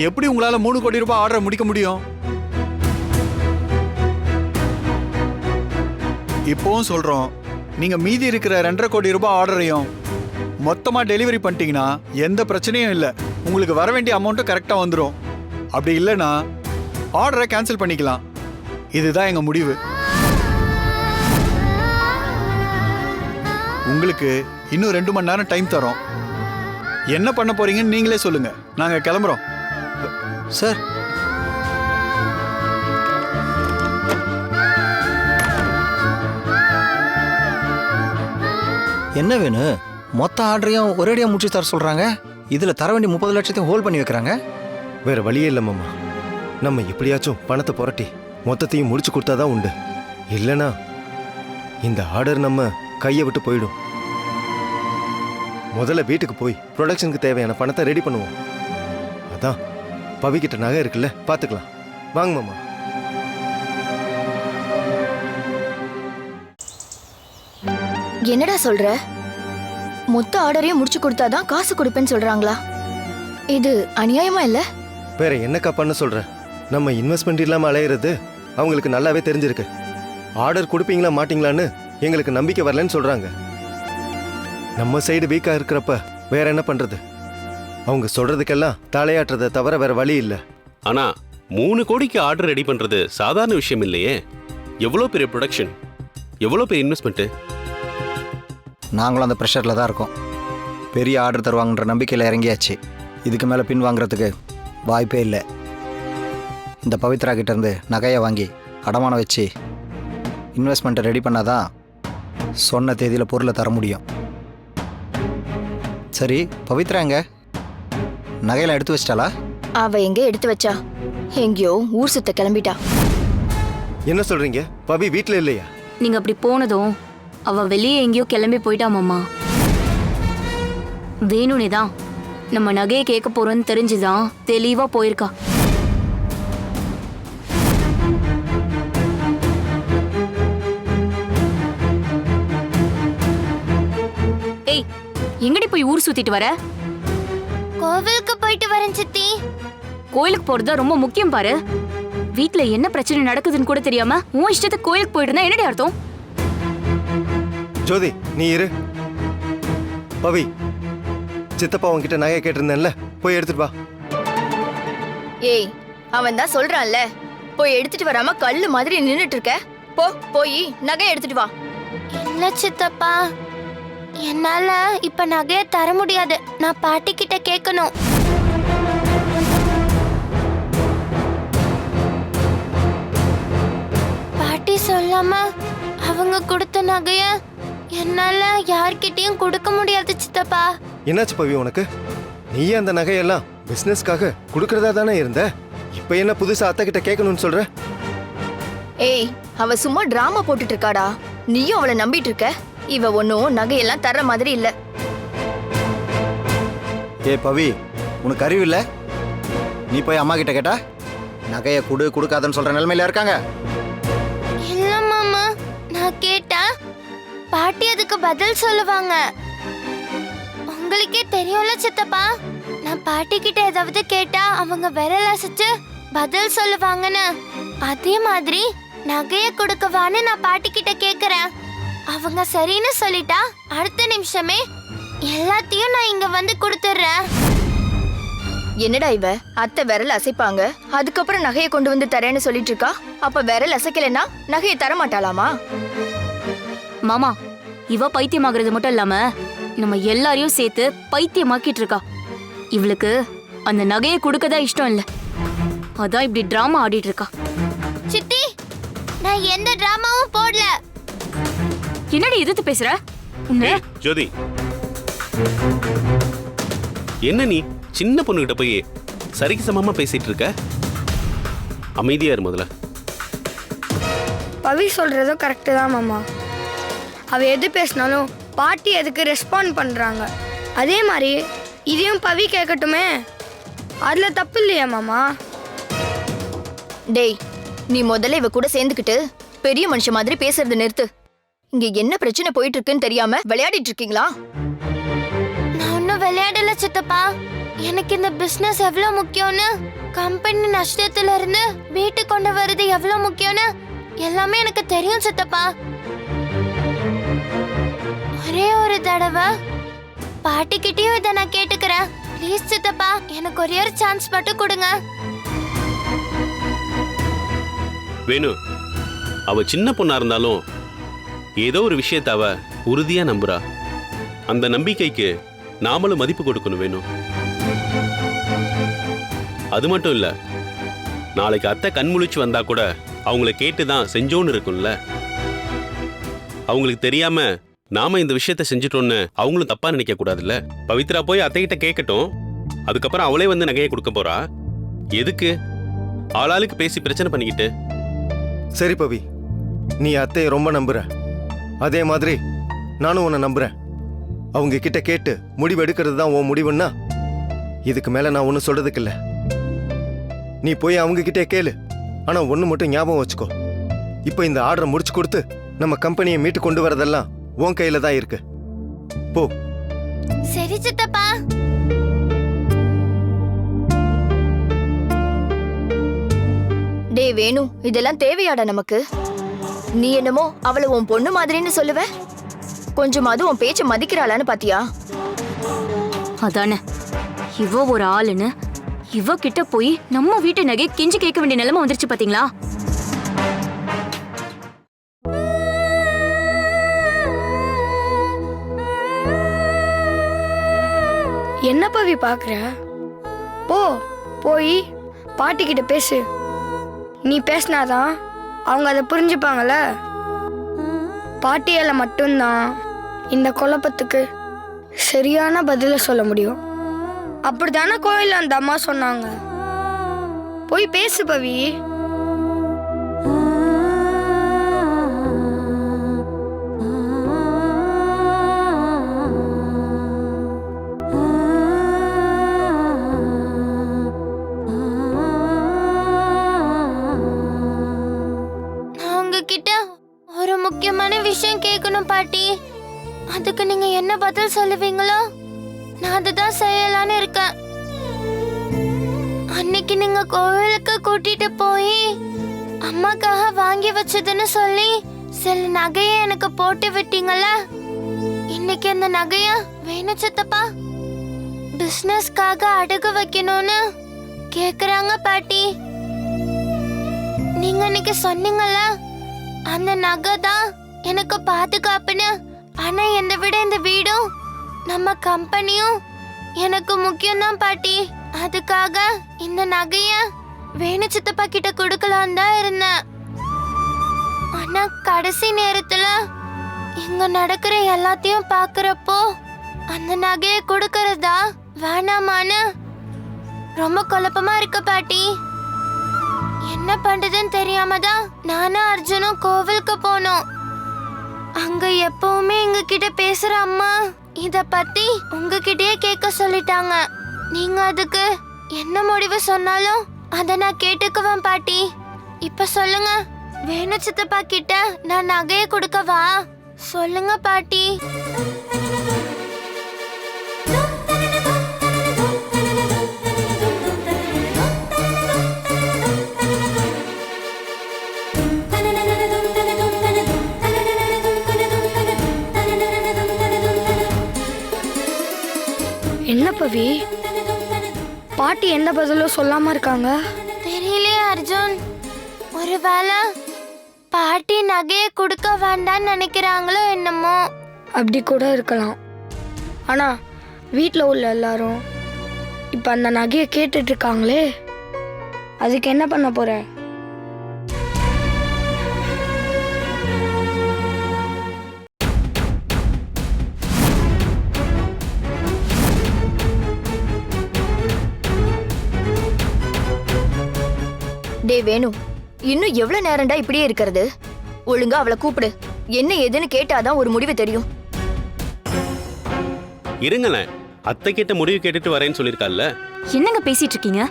எப்படி உங்களால 3 கோடி ரூபாய் ஆர்டரை முடிக்க முடியும்? இப்போவும் சொல்றோம், நீங்க மீதி இருக்கிற 2.5 கோடி ரூபாய் ஆர்டரையும் மொத்தமா டெலிவரி பண்ணிட்டீங்கன்னா எந்த பிரச்சனையும் இல்லை. உங்களுக்கு வர வேண்டிய அமௌண்ட்டும் கரெக்டா வந்துடும். அப்படி இல்லைன்னா ஆர்டரை கேன்சல் பண்ணிக்கலாம். இதுதான் எங்க முடிவு. உங்களுக்கு இன்னும் 2 மணி நேரம் டைம் தரோம். என்ன பண்ண போறீங்கன்னு நீங்களே சொல்லுங்க. நாங்க கிளம்புறோம். சார், என்ன வேணும்? மொத்த ஆர்டரையும் ஒரேடியா முடிச்சு தர சொல்றாங்க. இதுல தர வேண்டிய 30 லட்சத்தையும் ஹோல்ட் பண்ணி வைக்கிறாங்க. வேற வழியே இல்லை மாமா. நம்ம எப்படியாச்சும் பணத்தை புரட்டி மொத்தத்தையும் முடிச்சு கொடுத்தாதான் உண்டு. இல்லைனா இந்த ஆர்டர் நம்ம கையை விட்டு போயிடும். முதல்ல வீட்டுக்கு போய் ப்ரொடக்ஷனுக்கு தேவையான பணத்தை ரெடி பண்ணுவோம். அதான் பவிக்கிட்ட நகை இருக்குல்ல, பார்த்துக்கலாம். வாங்க மாமா. என்னடா சொல்ற? மொத்த ஆர்டரையும் முடிச்சு கொடுத்தாதான் காசு கொடுப்பேன்னு சொல்றாங்களா? இது அநியாயமா இல்ல? வேற என்னக்கா பண்ண சொல்ற? நம்ம இன்வெஸ்ட்மெண்ட் இல்லாம அலையிறது அவங்களுக்கு நல்லாவே தெரிஞ்சிருக்கு. ஆர்டர் கொடுப்பீங்களா மாட்டீங்களான்னு எங்களுக்கு நம்பிக்கை வரலன்னு சொல்றாங்க. நம்ம சைடு வீக்கா இருக்கிறப்ப வேற என்ன பண்றது? அவங்க சொல்றதுக்கெல்லாம் தலையாட்டுறதை தவிர வேற வழி இல்லை. ஆனா 3 கோடிக்கு ஆர்டர் ரெடி பண்றது சாதாரண விஷயம் இல்லையே. எவ்வளோ பெரிய ப்ரொடக்ஷன், எவ்வளோ பெரிய இன்வெஸ்ட்மெண்ட். நாங்களும் அந்த ப்ரெஷரில் தான் இருக்கோம். பெரிய ஆர்டர் தருவாங்கன்ற நம்பிக்கையில் இறங்கியாச்சு. இதுக்கு மேலே பின் வாங்குறதுக்கு வாய்ப்பே இல்லை. இந்த பவித்ரா கிட்டேருந்து நகையை வாங்கி அடமானம் வச்சு இன்வெஸ்ட்மெண்ட்டை ரெடி பண்ணாதான் சொன்ன தேதியில் பொருளை தர முடியும். சரி, பவித்ரா எங்க? நகையெல்லாம் எடுத்து வச்சிட்டாளா? அவ எங்க எடுத்து வச்சா? எங்கேயோ ஊர் சுத்த கிளம்பிட்டா. என்ன சொல்றீங்க? பவி வீட்டில் இல்லையா? நீங்க அப்படி போனதும் அவ வெளியே எங்கேயோ கிளம்பி போயிட்டா மாமா. வேணுனே தான் நம்ம நகையை கேட்க போறோம்னு தெரிஞ்சுதான் தெளிவா போயிருக்கா. ஏய், எங்கடி போய் ஊர் சுத்திட்டு வர? கோவிலுக்கு போயிட்டு வரேன் சித்தி. கோயிலுக்கு போறது ரொம்ப முக்கியம் பாரு. வீட்ல என்ன பிரச்சனை நடக்குதுன்னு கூட தெரியாம உன் இஷ்டத்துக்கு கோயிலுக்கு போயிட்டு இருந்தா என்னடி அர்த்தம்? ஜோதி நீ இரு. பவி, சித்தப்பா உன்கிட்ட நகையை கேட்டிருந்தேன்ல, போய் எடுத்துட்டு வா. ஏய், அவன் தான் சொல்றான்ல, போய் எடுத்துட்டு வராம கல்லு மாதிரி நின்னுட்டு இருக்க. போய் நகையை எடுத்துட்டு வா. இல்ல சித்தப்பா, என்னால இப்ப நகைய தர முடியாது. நான் பாட்டி கிட்ட கேட்கணும். பாட்டி சொல்லாம அவங்க கொடுத்த நகைய என்னால யார்கிட்டயும் கொடுக்க முடியாது சித்தப்பா. என்னாச்சு பவி உனக்கு? நீயே அந்த நகையெல்லாம் பிசினஸ்க்காக கொடுக்கறதா தானே இருந்த. இப்ப என்ன புதுசா அத்தை கிட்ட கேட்கணும்னு சொல்ற? ஏய், அவ சும்மா டிராமா போட்டுட்டு இருக்காடா. நீயும் அவளை நம்பிட்டு இருக்க. இவ ஒன்னும் நகையெல்லாம் தர்ற மாதிரி இல்ல. ஏ பவி, உனக்கு அறிவு இல்ல? நீ போய் அம்மா கிட்ட கேட்டா நகையை கொடுக்காதன்னு சொல்ற நிலைமையில இருக்காங்க. இல்ல மாமா, நான் கேட்டா பாட்டி அதுக்கு பதில் சொல்லுவாங்க. உங்களுக்கே தெரியும்ல சித்தப்பா, நான் பாட்டி கிட்ட ஏதாவது கேட்டா அவங்க விரல் அசைச்சு பதில் சொல்லுவாங்கன்னு. அதே மாதிரி நகைய கொடுக்கவான்னு நான் பாட்டி கிட்ட கேக்குறேன். அவங்க சரின்னு சொல்லிட்டா அடுத்த நிமிஷமே எல்லாத்தையும் நான் இங்க வந்து கொடுத்துறேன். என்னடா இவ, அத்தை விரல் அசைப்பாங்க, அதுக்கப்புறம் நகையை கொண்டு வந்து தரேன்னு சொல்லிட்டு இருக்கா. அப்ப விரல் அசைக்கலன்னா நகையை தர மாட்டாளாமா? மாமா, இவ பைத்தியமாகிறது மட்டும் இல்லாம நம்ம எல்லாரையும் சேர்த்து பைத்தியமாக்கிட்டு இருக்கா. இவளுக்கு அந்த நகையை கொடுக்கதா இஷ்டம் இல்ல, அதான் இப்படி டிராமா ஆடிட்டு இருக்கா. சித்தி, நான் எந்த டிராமாவும் போடல. என்னடி எதிர்த்து பேசுற? ஜோதி, என்ன நீ சின்ன பொண்ணுகிட்ட போய் சரிக்கு சமமா பேசிட்டு இருக்க? அமைதியா இரு முதல்ல. பவி சொல்றதும் கரெக்டு தான் மாமா. அவ எது பேசினாலும் பாட்டி அதுக்கு ரெஸ்பாண்ட் பண்றாங்க. அதே மாதிரி இதையும் பவி கேட்கட்டுமே, அதுல தப்பு இல்லையா மாமா? டேய், நீ முதல்ல இவ கூட சேர்ந்துக்கிட்டு பெரிய மனுஷ மாதிரி பேசுறது நிறுத்து. இங்க என்ன பிரச்சனை போயிட்டு இருக்குன்னு தெரியாம விளையாடிட்டு இருக்கீங்களா? நான் ஒன்னும் விளையாடல சித்தப்பா. எனக்கு இந்த பிசினஸ் எவ்வளவு முக்கியம்னு, கம்பெனி நஷ்டத்துல இருந்து வீட்டு கொண்டு வர்றது எவ்வளவு முக்கியம்னு எல்லாமே எனக்கு தெரியும் சித்தப்பா. ஒரே ஒரு தடவை பாட்டிக்கிட்டயும் இதை நான் கேட்டுக்கிறேன். ப்ளீஸ் சித்தப்பா, எனக்கு ஒரே ஒரு சான்ஸ் மட்டும் கொடுங்க. வேணு, அவ சின்ன பொண்ணா இருந்தாலும் ஏதோ ஒரு விஷயத்த அவ உறுதியா நம்புறா. அந்த நம்பிக்கைக்கு நாமளும் மதிப்பு கொடுக்கணும் வேணும். அது மட்டும் இல்ல, நாளைக்கு அத்தை கண்முழிச்சு வந்தா கூட அவங்கள கேட்டுதான் செஞ்சோன்னு இருக்கும்ல. அவங்களுக்கு தெரியாம நாம இந்த விஷயத்த செஞ்சுட்டோன்னு அவங்களும் தப்பா நினைக்க கூடாதுல்ல. பவித்ரா போய் அத்தைகிட்ட கேட்கட்டும், அதுக்கப்புறம் அவளே வந்து நகையை கொடுக்க போறா. எதுக்கு ஆளாளுக்கு பேசி பிரச்சனை பண்ணிக்கிட்டு? சரி பவி, நீ அத்தையை ரொம்ப நம்புற, அதே மாதிரி நானும் உன்னை நம்புறேன். அவங்க கிட்ட கேட்டு முடிவு எடுக்கிறது தான் உன் முடிவுன்னா இதுக்கு மேல நான் ஒன்றும் சொல்றதுக்கு இல்லை. நீ போய் அவங்க கிட்டே கேளு. ஆனா ஒன்று மட்டும் ஞாபகம் வச்சுக்கோ, இப்போ இந்த ஆர்டரை முடிச்சு கொடுத்து நம்ம கம்பெனியை மீட்டு கொண்டு வரதெல்லாம் உன் கையில தான் இருக்கு. போ. சரி சித்தப்பா. டே வேணு, இதெல்லாம் தேவையாடா நமக்கு? நீ என்னமோ அவளை உன் பொண்ணு மாதிரின்னு சொல்லுவ, கொஞ்சமாவது உன் பேச்ச மதிக்கிறாளான்னு பாத்தியா? அதானே, இவ ஒரு ஆளுன்னு இவ கிட்ட போய் நம்ம வீட்டு நகை கெஞ்சி கேட்க வேண்டிய நிலைமை வந்துருச்சு பாத்தீங்களா? என்ன பவி பாக்குற? போய் பாட்டி கிட்ட பேசு. நீ பேசினாதான் அவங்க அதை புரிஞ்சுப்பாங்கல்ல. பாட்டியால மட்டும்தான் இந்த குழப்பத்துக்கு சரியான பதில சொல்ல முடியும். அப்படித்தானே கோயில்ல அந்த அம்மா சொன்னாங்க. போய் பேசு பவி. ஒரு முக்கியமான விஷயம் கேட்கணும் பாட்டி. அதுக்கு நீங்க என்ன பதில் சொல்லுவீங்களோ நான் அதுதான் செய்யலான்னு இருக்கேன். அன்னைக்கு அன்னைக்கு நீங்க கோவிலுக்கு கூட்டிட்டு போய் அம்மாக்காக வாங்கி வச்சதுன்னு சொல்லி சில நகையை எனக்கு போட்டு விட்டீங்கல்ல. இன்னைக்கு அந்த நகைய வேணும் சித்தப்பா. பிசினஸ்க்காக அடகு வைக்கணும்னு கேக்குறாங்க பாட்டி. நீங்க இன்னைக்கு சொன்னீங்கல்ல அந்த நகை தான் எனக்கு பாதுகாப்புன்னு. ஆனா என்னை விட இந்த வீடும் நம்ம கம்பெனியும் எனக்கு முக்கியம்தான் பாட்டி. அதுக்காக இந்த நகைய வேணு சித்தப்பா கிட்ட கொடுக்கலாம் தான் இருந்தேன். ஆனா கடைசி நேரத்துல இங்க நடக்கிற எல்லாத்தையும் பாக்குறப்போ அந்த நகைய கொடுக்கறதா வேணாமான்னு ரொம்ப குழப்பமா இருக்கு பாட்டி. என்ன பண்றதுன்னு தெரியாம தான் நானும் அர்ஜுனும் கோவிலுக்கு போனோம். அங்க எப்பவுமே எங்க கிட்ட பேசுற அம்மா இத பத்தி உங்ககிட்டயே கேட்க சொல்லிட்டாங்க. நீங்க அதுக்கு என்ன முடிவு சொன்னாலும் அத நான் கேட்டுக்குவேன் பாட்டி. இப்ப சொல்லுங்க, வேணு சித்தப்பா கிட்ட நான் நகையை கொடுக்கவா? சொல்லுங்க பாட்டி. என்ன பவி, பாட்டி எந்த பதிலும் சொல்லாம இருக்காங்க? தெரியலையே அர்ஜுன். ஒருவேளை பாட்டி நகையை கொடுக்க வேண்டாம்னு நினைக்கிறாங்களோ என்னமோ. அப்படி கூட இருக்கலாம். ஆனா வீட்டில் உள்ள எல்லாரும் இப்ப அந்த நகையை கேட்டுட்டு இருக்காங்களே, அதுக்கு என்ன பண்ண போற? டே வேணு, இன்னும் எவ்வளவு நேரம்டா இப்படியே இருக்கிறது? ஒழுங்கா அவளை கூப்பிடு. என்ன ஏதுன்னு கேட்டாதான் ஒரு முடிவு தெரியும். இருங்களேன், அத்தை கிட்ட முடிவு கேட்டுட்டு வரேன்னு சொல்லிருக்கால. என்னங்க பேசிட்டு இருக்கீங்க?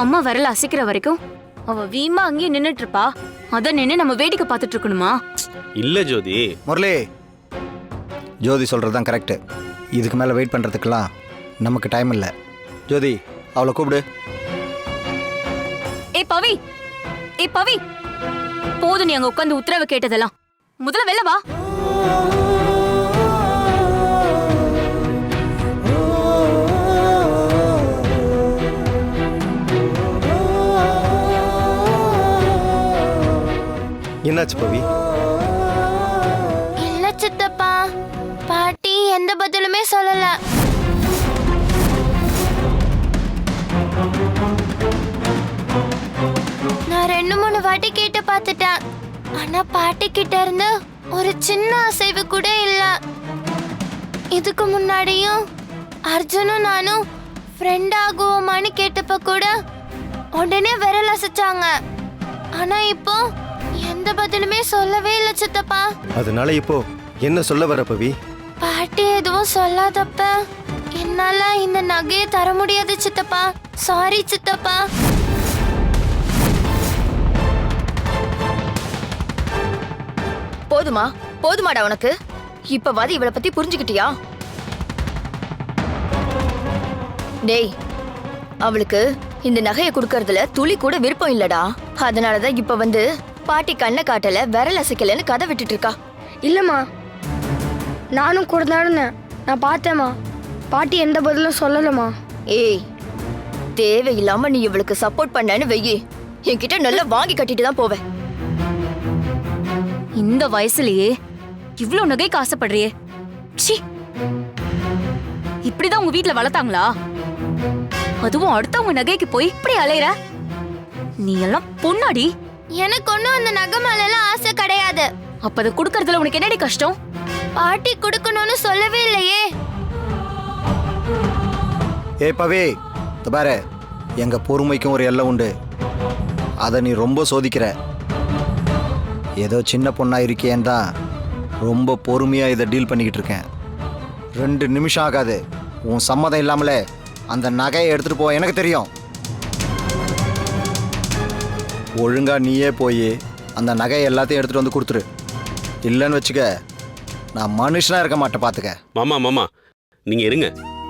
அம்மா வரல அசைக்கிற வரைக்கும் அவ வீமா அங்கேயே நின்னுட்டு இருப்பா. அத நின்னு நம்ம வேடிக்கை பார்த்துட்டு இருக்கணுமா? இல்ல ஜோதி. முரளி, ஜோதி சொல்றதுதான் கரெக்ட். இதுக்கு மேல வெயிட் பண்றதுக்கெல்லாம் நமக்கு டைம் இல்லை. ஜோதி, அவளை கூப்பிடு. ஏ பவி, போதும் நீ அங்க உட்காந்து உத்தரவு கேட்டதெல்லாம். முதல்ல வெளில வா. என்னாச்சு பவி? இல்ல சித்தப்பா, பாட்டி எந்த பதிலுமே சொல்லல. நான் 2-3 வாட்டி கேட்டு பார்த்துட்டேன். ஆனா பாட்டி கிட்ட இருந்து ஒரு சின்ன அசைவு கூட இல்ல. இதுக்கு முன்னாடியும் அர்ஜுனும் நானும் ஃப்ரெண்ட் ஆகுவோமான்னு கேட்டப்ப கூட உடனே விரல் அசைச்சாங்க. ஆனா இப்போ எந்த பதிலுமே சொல்லவே இல்ல சித்தப்பா. அதனால இப்போ என்ன சொல்ல வர பவி? பாட்டி எதுவும் சொல்லாதப்ப என்னால இந்த நகையை தர முடியாது சித்தப்பா. சாரி சித்தப்பா. போதுமாடா உனக்கு? இப்பவாது இவளை பத்தி புரிஞ்சுக்கிட்டியா? டேய், அவளுக்கு இந்த நகையை கொடுக்கறதுல துளி கூட விருப்பம் இல்லடா. அதனாலதான் இப்ப வந்து பாட்டி கண்ணை காட்டல விரல் அசைக்கலன்னு கதை விட்டுட்டு இருக்கா. இல்லம்மா, நானும் கொடுத்தாடுன்னு நான் பார்த்தேம்மா. பாட்டி எந்த பதிலும் சொல்லலம்மா. ஏய், தேவையில்லாம நீ இவளுக்கு சப்போர்ட் பண்ணன்னு வெயி, என்கிட்ட நல்லா வாங்கி கட்டிட்டு தான் போவேன். இந்த வயசுலயே இவ்ளோ நகைக்கு ஆசைப்படுறியே? ச்சீ, இப்படிதான் உங்க வீட்ல வளர்த்தாங்களா? அதுவும் அடுத்தவங்க நகைக்கு போய் இப்படி அலையற? நீ எல்லாம் பொண்ணாடி. எனக்கு ஒண்ணும் அந்த நகை மேல ஆசை கிடையாது. அப்ப அதை குடுக்கறதுல உனக்கு என்னடி கஷ்டம்? பாட்டி குடுக்கணும்னு சொல்லவே இல்லையே. ஏ பவி, பாரு, எங்க பொறுமைக்கும் ஒரு எல்லை உண்டு. அதை நீ ரொம்ப சோதிக்கிற. ஏதோ சின்ன பொண்ணா இருக்கேன் தான் ரொம்ப பொறுமையா இதை டீல் பண்ணிக்கிட்டு இருக்கேன். 2 நிமிஷம் ஆகாது, உன் சம்மதம் இல்லாமலே அந்த நகையை எடுத்துட்டு போ. எனக்கு தெரியும். ஒழுங்கா நீயே போய் அந்த நகையை எல்லாத்தையும் எடுத்துட்டு வந்து கொடுத்துரு. இல்லைன்னு வச்சுக்க, நான் மனுஷனா இருக்க மாட்டேன். பாத்துக்க. மாமா நீங்க இருங்க,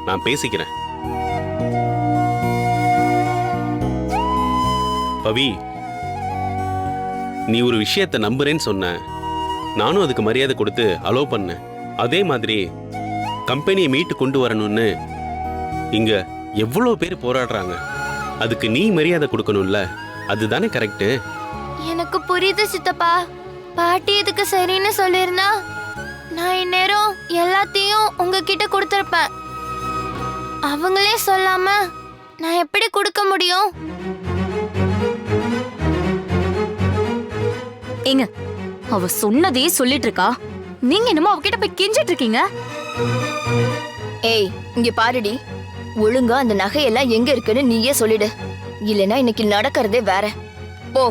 நான் பேசிக்கிறேன். பவி, நீ ஒரு விஷயத்தை நம்புறேன்னு சொன்ன, நானும் அதுக்கு மரியாதை கொடுத்து அலோவ் பண்ணேன். அதே மாதிரி கம்பெனியை மீட்டு கொண்டு வரணும்னு இங்க எவ்வளோ பேர் போராடுறாங்க. அதுக்கு நீ மரியாதை கொடுக்கணும்ல, அதுதானே கரெக்டு. எனக்கு புரியுது சித்தப்பா. பாட்டி இதுக்கு சரின்னு சொல்லியிருந்தா நான் இந்நேரம் எல்லாத்தையும் உங்ககிட்ட கொடுத்துருப்பேன். அவங்களே சொல்லாம நான் எப்படி கொடுக்க முடியும்? ஏங்க, அவ சொன்னதையே சொல்லிட்டு இருக்கா, நீங்க என்னமோ அவகிட்ட போய் கெஞ்சிட்டு இருக்கீங்க. ஏய், இங்க பாருடி, ஒழுங்கா அந்த நகையெல்லாம் எங்க இருக்குன்னு நீயே சொல்லிடு. இல்லைன்னா இன்னைக்கு நடக்கிறதே வேற. போ,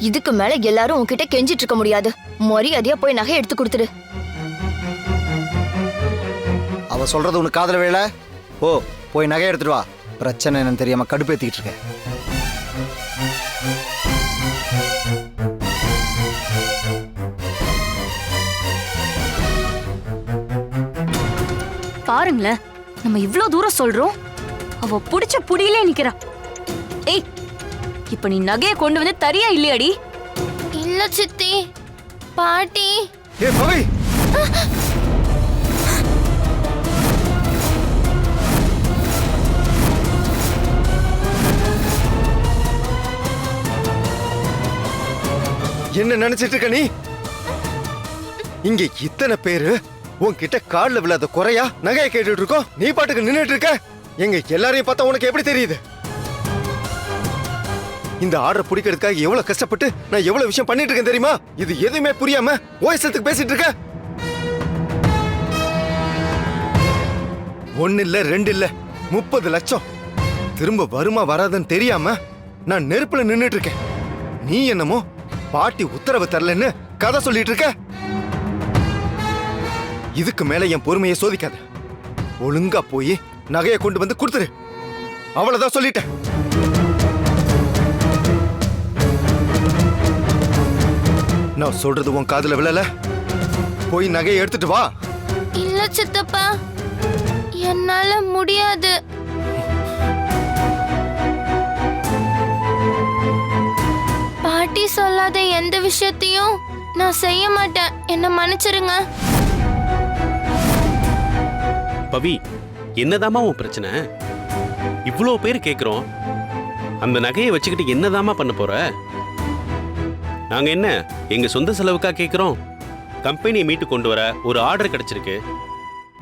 இதுக்கு மேல எல்லாரும் உன்கிட்ட கெஞ்சிட்டு இருக்க முடியாது. மரியாதையா போய் நகை எடுத்து கொடுத்துடு. அவ சொல்றது உனக்கு காதல வேலை. ஓ, போய் நகை எடுத்துட்டு வா. பிரச்சனை என்னன்னு தெரியாம கடுப்பேத்திக்கிட்டு இருக்கேன். பாருங்களேன், நம்ம இவ்ளோ தூரம் சொல்றோம், அவ புடிச்ச புடியிலே நிக்கிறா. ஏய், இப்ப நீ நகையை கொண்டு வந்து தரியா இல்லையாடி? இல்ல சித்தி, பாட்டி. ஏ பவி, என்ன நினைச்சிட்டு இருக்க நீ? இங்க இத்தனை பேரு உன்கிட்ட கால்ல விழாத குறையா நகையை கேட்டுட்டு இருக்கோம், நீ பாட்டுக்கு நின்னுட்டு இருக்க. எங்க எல்லாரையும் பார்த்தா உனக்கு எப்படி தெரியுது? இந்த ஆர்டர் பிடிக்கிறதுக்காக எவ்வளவு கஷ்டப்பட்டு நான் எவ்வளவு விஷயம் பண்ணிட்டு இருக்கேன் தெரியுமா? இது எதுவுமே புரியாம ஓஎஸ்எத்துக்கு பேசிட்டு இருக்க. 1 இல்ல 2 இல்ல 30 லட்சம் திரும்ப வருமா வராதுன்னு தெரியாம நான் நெருப்புல நின்னுட்டு இருக்கேன். நீ என்னமோ பாட்டி உத்தரவு தரலன்னு கதை சொல்லிட்டு இருக்க. இதுக்கு மேல என் பொறுமையை சோதிக்காத. ஒழுங்கா போய் நகையை கொண்டு வந்து கொடுத்துரு. அவ்வளவுதான் சொல்லிட்டேன். நான் சொல்றது உன் காதுல விழல. போய் நகையை எடுத்துட்டு வா. இல்ல சித்தப்பா, என்னால முடியாது. பாட்டி சொல்லாத எந்த விஷயத்தையும் நான் செய்ய மாட்டேன். என்ன மன்னிச்சிருங்க. பவி, என்னதாமா உன் பிரச்சனை? இவ்வளோ பேர் கேட்குறோம், அந்த நகையை வச்சுக்கிட்டு என்னதாமா பண்ண போற? நாங்க என்ன எங்க சொந்த செலவுக்கா கேட்குறோம்? கம்பெனியை மீட்டு கொண்டு வர ஒரு ஆர்டர் கிடைச்சிருக்கு,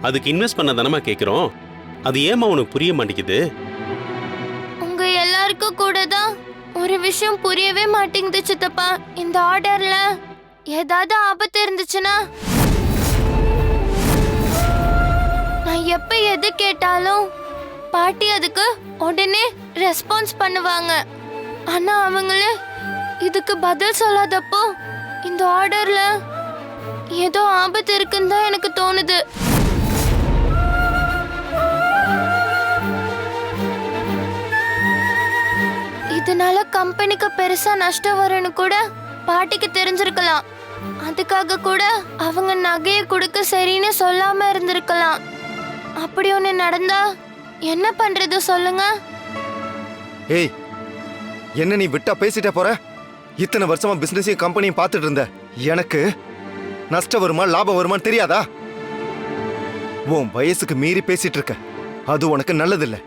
அதுக்கு இன்வெஸ்ட் பண்ண தானமா கேட்குறோம். அது ஏமா உனக்கு புரிய மாட்டேங்குது? உங்க எல்லாருக்கும் கூட தான் ஒரு விஷயம் புரியவே மாட்டேங்குது சித்தப்பா. இந்த ஆர்டர்ல ஏதாவது ஆபத்து இருந்துச்சுன்னா நான் எப்ப எது கேட்டாலும் பாட்டி அதுக்கு உடனே ரெஸ்பான்ஸ் பண்ணுவாங்க. ஆனா அவங்களே இதுக்கு பதில் சொல்லாதப்போ இந்த ஆர்டர்ல ஏதோ ஆபத்து இருக்குன்னு தான் எனக்கு தோணுது. இதனால கம்பெனிக்கு பெருசா நஷ்டம் வரும்னு கூட பாட்டிக்கு தெரிஞ்சிருக்கலாம். அதுக்காக கூட அவங்க நகையை கொடுக்க சரின்னு சொல்லாம இருந்திருக்கலாம். அப்படி ஒண்ணு நடந்தா என்ன பண்றது சொல்லுங்க? ஏய், என்ன நீ விட்டா பேசிட்ட போற? இத்தனை வருஷமா பிசினஸையும் கம்பெனியும் பார்த்துட்டு இருந்த எனக்கு நஷ்டம் வருமா லாபம் வருமான்னு தெரியாதா? உன் வயசுக்கு மீறி பேசிட்டு இருக்க. அது உனக்கு நல்லதில்ல,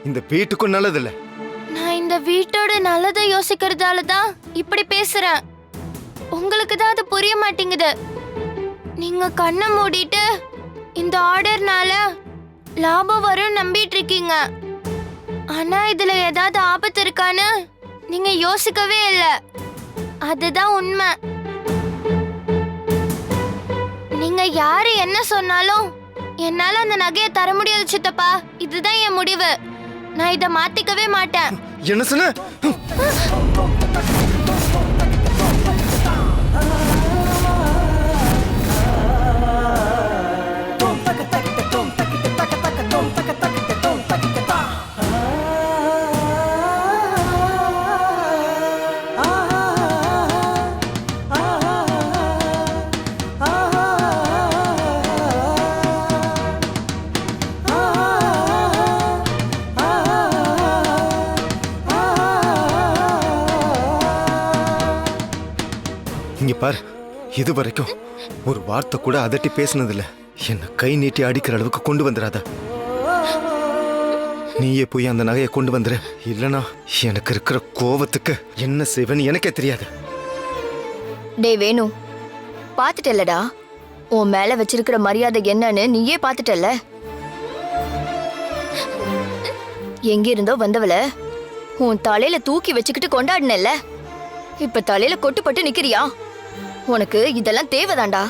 இந்த வீட்டுக்கும் நல்லதில்ல. நான் இந்த வீட்டோட நல்லதை யோசிக்கிறதால தான் இப்படி பேசுறேன். உங்களுக்கு தான் அது புரிய மாட்டேங்குது. நீங்க கண்ணை மூடிட்டு இந்த ஆர்டர்னால லாபம் வரும் நம்பிட்டு இருக்கீங்க. ஆனா இதுல ஏதாவது ஆபத்து இருக்கான்னு நீங்க யோசிக்கவே இல்லை. அதுதான் உண்மை. நீங்க யாரு என்ன சொன்னாலும் என்னால அந்த நகையை தர முடியாது சித்தப்பா. இதுதான் என் முடிவு. நான் இதை மாத்திக்கவே மாட்டேன். என்ன சொன்ன? இங்க பாரு, இது வரைக்கும் ஒரு வார்த்தை கூட அதட்டி பேசினதில்ல. என்ன கை நீட்டி அடிக்கிற அளவுக்கு கொண்டு வந்துடாத. நீயே போய் அந்த நகையை கொண்டு வந்துரு. இல்லனா எனக்கு இருக்கிற கோவத்துக்கு என்ன செய்வேன்னு எனக்கே தெரியாது. டேய் வேணு, பாத்துட்டல்லடா உன் மேல வச்சிருக்கிற மரியாதை என்னன்னு நீயே பாத்துட்டல்ல. எங்க இருந்தோ வந்தவள உன் தலையில தூக்கி வச்சுக்கிட்டு கொண்டாடினல்ல. இப்ப தலையில கொட்டுப்பட்டு நிக்கிறியா? உனக்கு இதெல்லாம் தேவைதான்டா.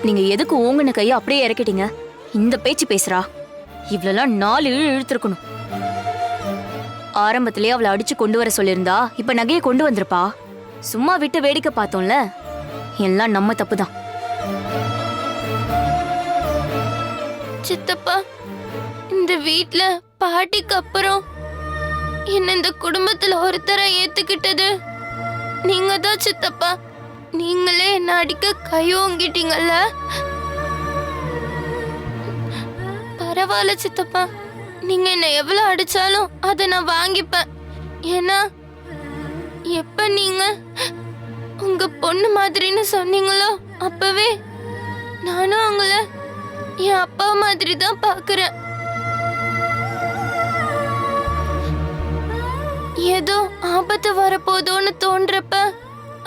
நீங்க எதுக்கு ஓங்குன கையை அப்படியே இறக்கிட்டீங்க? இந்த பேச்சு பேசுறா. இவ்வளெல்லாம் 4 இழுத்திருக்கணும். ஆரம்பத்திலேயே அவளை அடிச்சு கொண்டு வர சொல்லியிருந்தா இப்ப நகையை கொண்டு வந்திருப்பா. சும்மா விட்டு வேடிக்கை பார்த்தோம்ல. எல்லாம் நம்ம தப்பு தான். சித்தப்பா, இந்த வீட்ல பாட்டிக்கு அப்புறம் என்ன இந்த குடும்பத்துல ஒருத்தரை ஏத்துக்கிட்டது நீங்க தான் சித்தப்பா. நீங்களே என்ன அடிக்க கை ஓங்கிட்டீங்கல்ல. பரவாயில்ல சித்தப்பா, நீங்க என்ன எவ்வளவு அடிச்சாலும் அதை நான் வாங்கிப்பேன். ஏன்னா எப்ப நீங்க உங்க பொண்ணு மாதிரின்னு சொன்னீங்களோ அப்பவே நானும் அவங்கள என் அப்பா மாதிரி தான் பாக்குறேன். ஏதோ ஆபத்து வரப்போதோன்னு தோன்றப்ப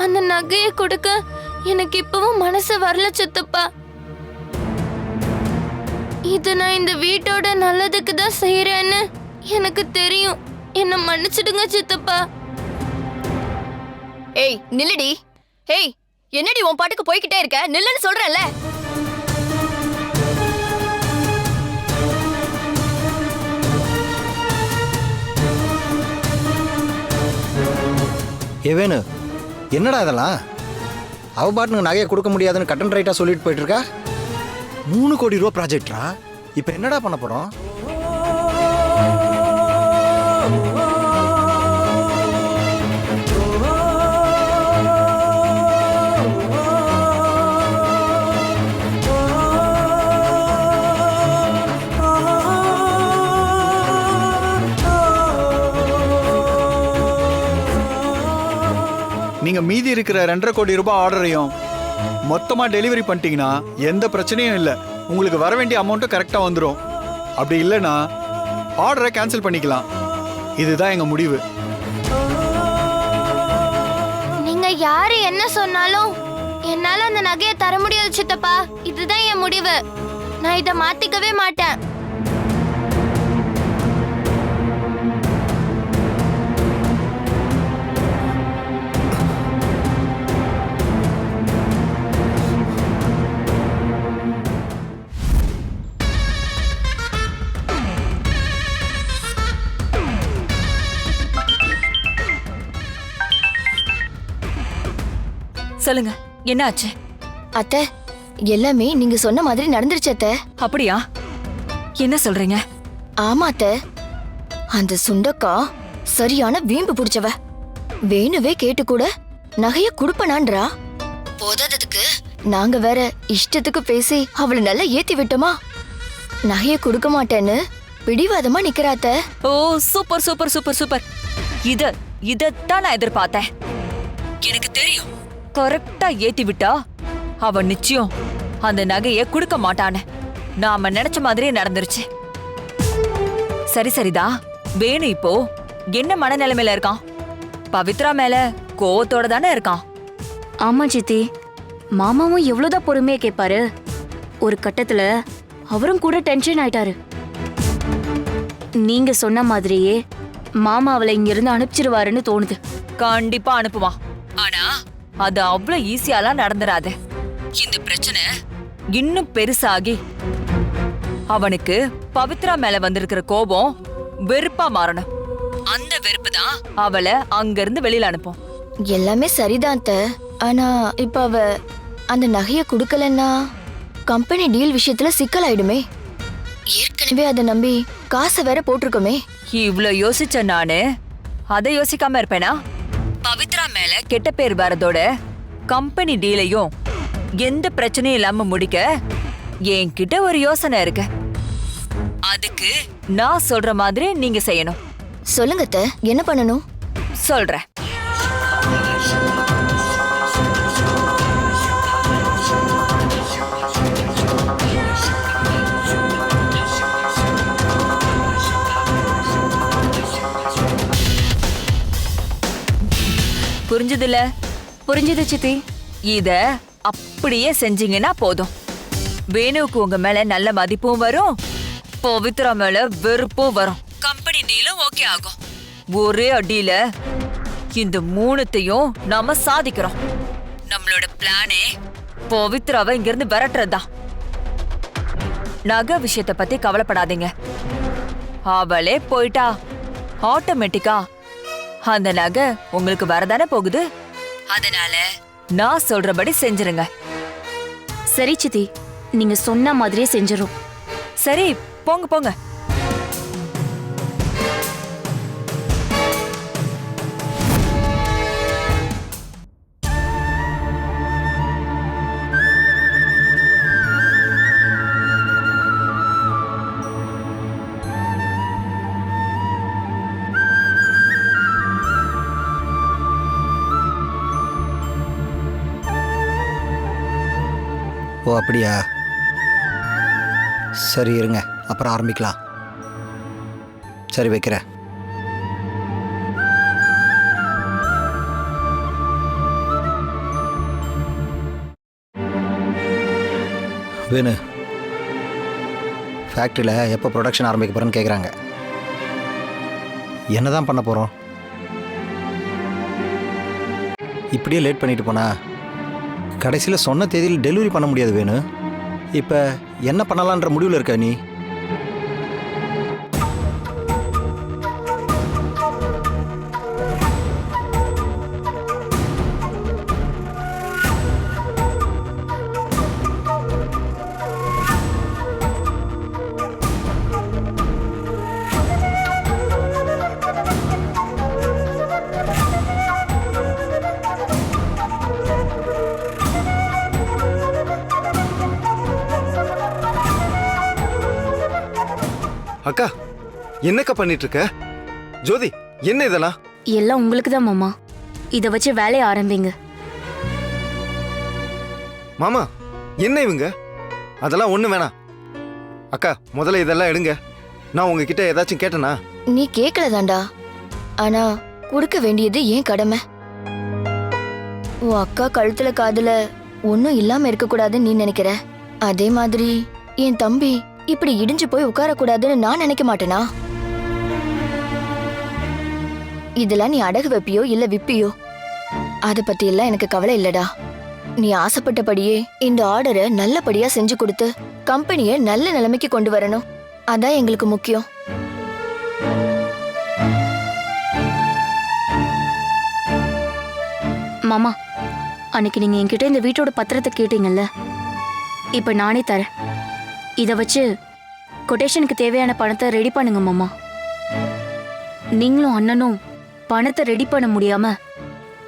அந்த நகையை கொடுக்க எனக்கு இப்பவும் மனசு வரல சித்தப்பா. இது நான் இந்த வீட்டோட நல்லதுக்கு தான் செய்யறேன்னு எனக்கு தெரியும். என்ன மன்னிச்சிடுங்க சித்தப்பா. ஏய் நில்லுடி. ஏய் என்னடி உன் பாட்டுக்கு போய்கிட்டே இருக்க? நில்லுன்னு சொல்றேன்ல. ஏவேனு, என்னடா இதெல்லாம்? அவ பாட்டுக்கு நகையை கொடுக்க முடியாதுன்னு கட்டன் ரைட்டாக சொல்லிட்டு போயிட்டு இருக்கா. 3 கோடி ரூபா ப்ராஜெக்டா? இப்போ என்னடா பண்ண போகிறோம்? நீங்க மீதி இருக்கிற 2.5 கோடி ரூபாய் ஆர்டரையும் மொத்தமா டெலிவரி பண்ணிட்டீங்கன்னா எந்த பிரச்சனையும் இல்லை. உங்களுக்கு வர வேண்டிய அமௌண்ட்டும் கரெக்டா வந்துடும். அப்படி இல்லைன்னா ஆர்டரை கேன்சல் பண்ணிக்கலாம். இதுதான் எங்க முடிவு. நீங்க யாரு என்ன சொன்னாலும் என்னால அந்த நகையை தர முடியாது சித்தப்பா. இதுதான் என் முடிவு. நான் இதை மாத்திக்கவே மாட்டேன். சொல்லுங்க, என்ன ஆச்சு? அத்தை, எல்லாமே நீங்க சொன்ன மாதிரி நடந்துருச்சு அத்தை. அப்படியா? என்ன சொல்றீங்க? ஆமா அத்தை, அந்த சுண்டக்கா சரியான வீம்பு பிடிச்சவ. வேணுவே கேட்டு கூட நகைய குடுப்பனான்றா. போதாததுக்கு நாங்க வேற இஷ்டத்துக்கு பேசி அவளை நல்லா ஏத்தி விட்டோமா. நகைய கொடுக்க மாட்டேன்னு பிடிவாதமா நிக்கிறாத்த. ஓ சூப்பர் சூப்பர் சூப்பர் சூப்பர். இதத்தான் நான் எதிர்பார்த்தேன். எனக்கு தெரியும், கரெக்டா ஏத்தி விட்டா அவ நிச்சயம் அந்த நகைய கொடுக்க மாட்டானே. நாம நினைச்ச மாதிரியே நடந்துருச்சு. சரி சரிதா. வேணு இப்போ என்ன மனநிலைமையில இருக்கான்? பவித்ரா மேல கோவத்தோட தானே இருக்கான். ஆமா சித்தி, மாமாவும் எவ்வளவுதான் பொறுமையா கேட்பாரு. ஒரு கட்டத்துல அவரும் கூட டென்ஷன் ஆயிட்டாரு. நீங்க சொன்ன மாதிரியே மாமா அவளை இங்க இருந்து அனுப்பிச்சிருவாருன்னு தோணுது. கண்டிப்பா அனுப்புவான். ஆனா அது அவ்வளவு ஈஸியாலாம் நடந்துராது. இந்த பிரச்சனை இன்னும் பெருசாகி அவனுக்கு பவித்ரா மேல வந்திருக்கிற கோபம் வெறுப்பா மாறணும். அந்த வெறுப்பு தான் அவளை அங்க இருந்து வெளியில அனுப்பும். எல்லாமே சரிதான் அத்தை. ஆனா இப்ப அவ அந்த நகைய குடுக்கலன்னா கம்பெனி டீல் விஷயத்துல சிக்கலாயிடுமே. ஏற்கனவே அதை நம்பி காசை வேற போட்டிருக்கோமே. இவ்ளோ யோசிச்ச நானு அதை யோசிக்காம இருப்பேனா? பவித்ரா மேல கெட்ட பேர் வரதோட கம்பெனி டீலையும் எந்த பிரச்சனையும் இல்லாம முடிக்க என்கிட்ட ஒரு யோசனை இருக்கு. அதுக்கு நான் சொல்ற மாதிரி நீங்க செய்யணும். சொல்லுங்க அத்தை, என்ன பண்ணணும்? சொல்றேன். புரிஞ்சதுல? புரிஞ்சுது சித்தி. இத அப்படியே செஞ்சீங்கன்னா போதும். வேணுவுக்கு உங்க மேல நல்ல மதிப்பும் வரும், பவித்ரா மேல வெறுப்பும் வரும். கம்பெனி டீலும் ஓகே ஆகும். ஒரே அடியில இந்த 3த்தையும் நாம சாதிக்கிறோம். நம்மளோட பிளானே பவித்ராவை இங்க இருந்து விரட்டுறதுதான். நகை விஷயத்தை பத்தி கவலைப்படாதீங்க. அவளே போயிட்டா ஆட்டோமேட்டிக்கா அந்த நகை உங்களுக்கு வரதானே போகுது. அதனால நான் சொல்றபடி செஞ்சிருங்க. சரி சித்தி, நீங்க சொன்ன மாதிரியே செஞ்சிரும். சரி, போங்க போங்க. ஓ அப்படியா, சரி இருங்க, அப்புறம் ஆரம்பிக்கலாம். சரி வைக்கிறேன். வேணு, ஃபேக்ட்ரியில் எப்போ ப்ரொடக்ஷன் ஆரம்பிக்க போகிறேன்னு கேட்குறாங்க. என்ன தான் பண்ண போகிறோம்? இப்படியே லேட் பண்ணிட்டு போனா கடைசியில் சொன்ன தேதியில் டெலிவரி பண்ண முடியாது வேணு. இப்போ என்ன பண்ணலான்ற முடிவில் இருக்க நீ? அக்கா, என்னக்கா பண்ணிட்டு இருக்க? ஜோதி, என்ன இதெல்லாம்? எல்லாம் உங்களுக்கு தான் மாமா. இத வச்சு வேலையை ஆரம்பிங்க. மாமா, என்ன இவங்க? அதெல்லாம் ஒண்ணு வேணாம். அக்கா, முதல்ல இதெல்லாம் எடுங்க. நான் உங்ககிட்ட ஏதாச்சும் கேட்டனா? நீ கேட்கலதாண்டா, ஆனா கொடுக்க வேண்டியது ஏன் கடமை. உன் அக்கா கழுத்துல காதுல ஒன்னும் இல்லாம இருக்க கூடாதுன்னு நீ நினைக்கிற. அதே மாதிரி என் தம்பி இப்படி இடிஞ்சு போய் உட்காரக்கூடாதுன்னு நான் நினைக்க மாட்டேனா? இதெல்லாம் நீ அடகு வைப்பியோ இல்ல விப்பியோ, அத பத்தி எல்லாம் எனக்கு கவலை இல்லடா. நீ ஆசைப்பட்டபடியே இந்த ஆர்டரை நல்லபடியா செஞ்சு கொடுத்து கம்பெனியை நல்ல நிலைமைக்கு கொண்டு வரணும். அதான் எங்களுக்கு முக்கியம். மாமா, அன்னைக்கு நீங்க என்கிட்ட இந்த வீட்டோட பத்திரத்தை கேட்டீங்கல்ல, இப்ப நானே தரேன். இத வச்சு கொட்டேஷனுக்கு தேவையான பணத்தை ரெடி பண்ணுங்க மாமா. நீங்களும் அண்ணனும் பணத்தை ரெடி பண்ண முடியாம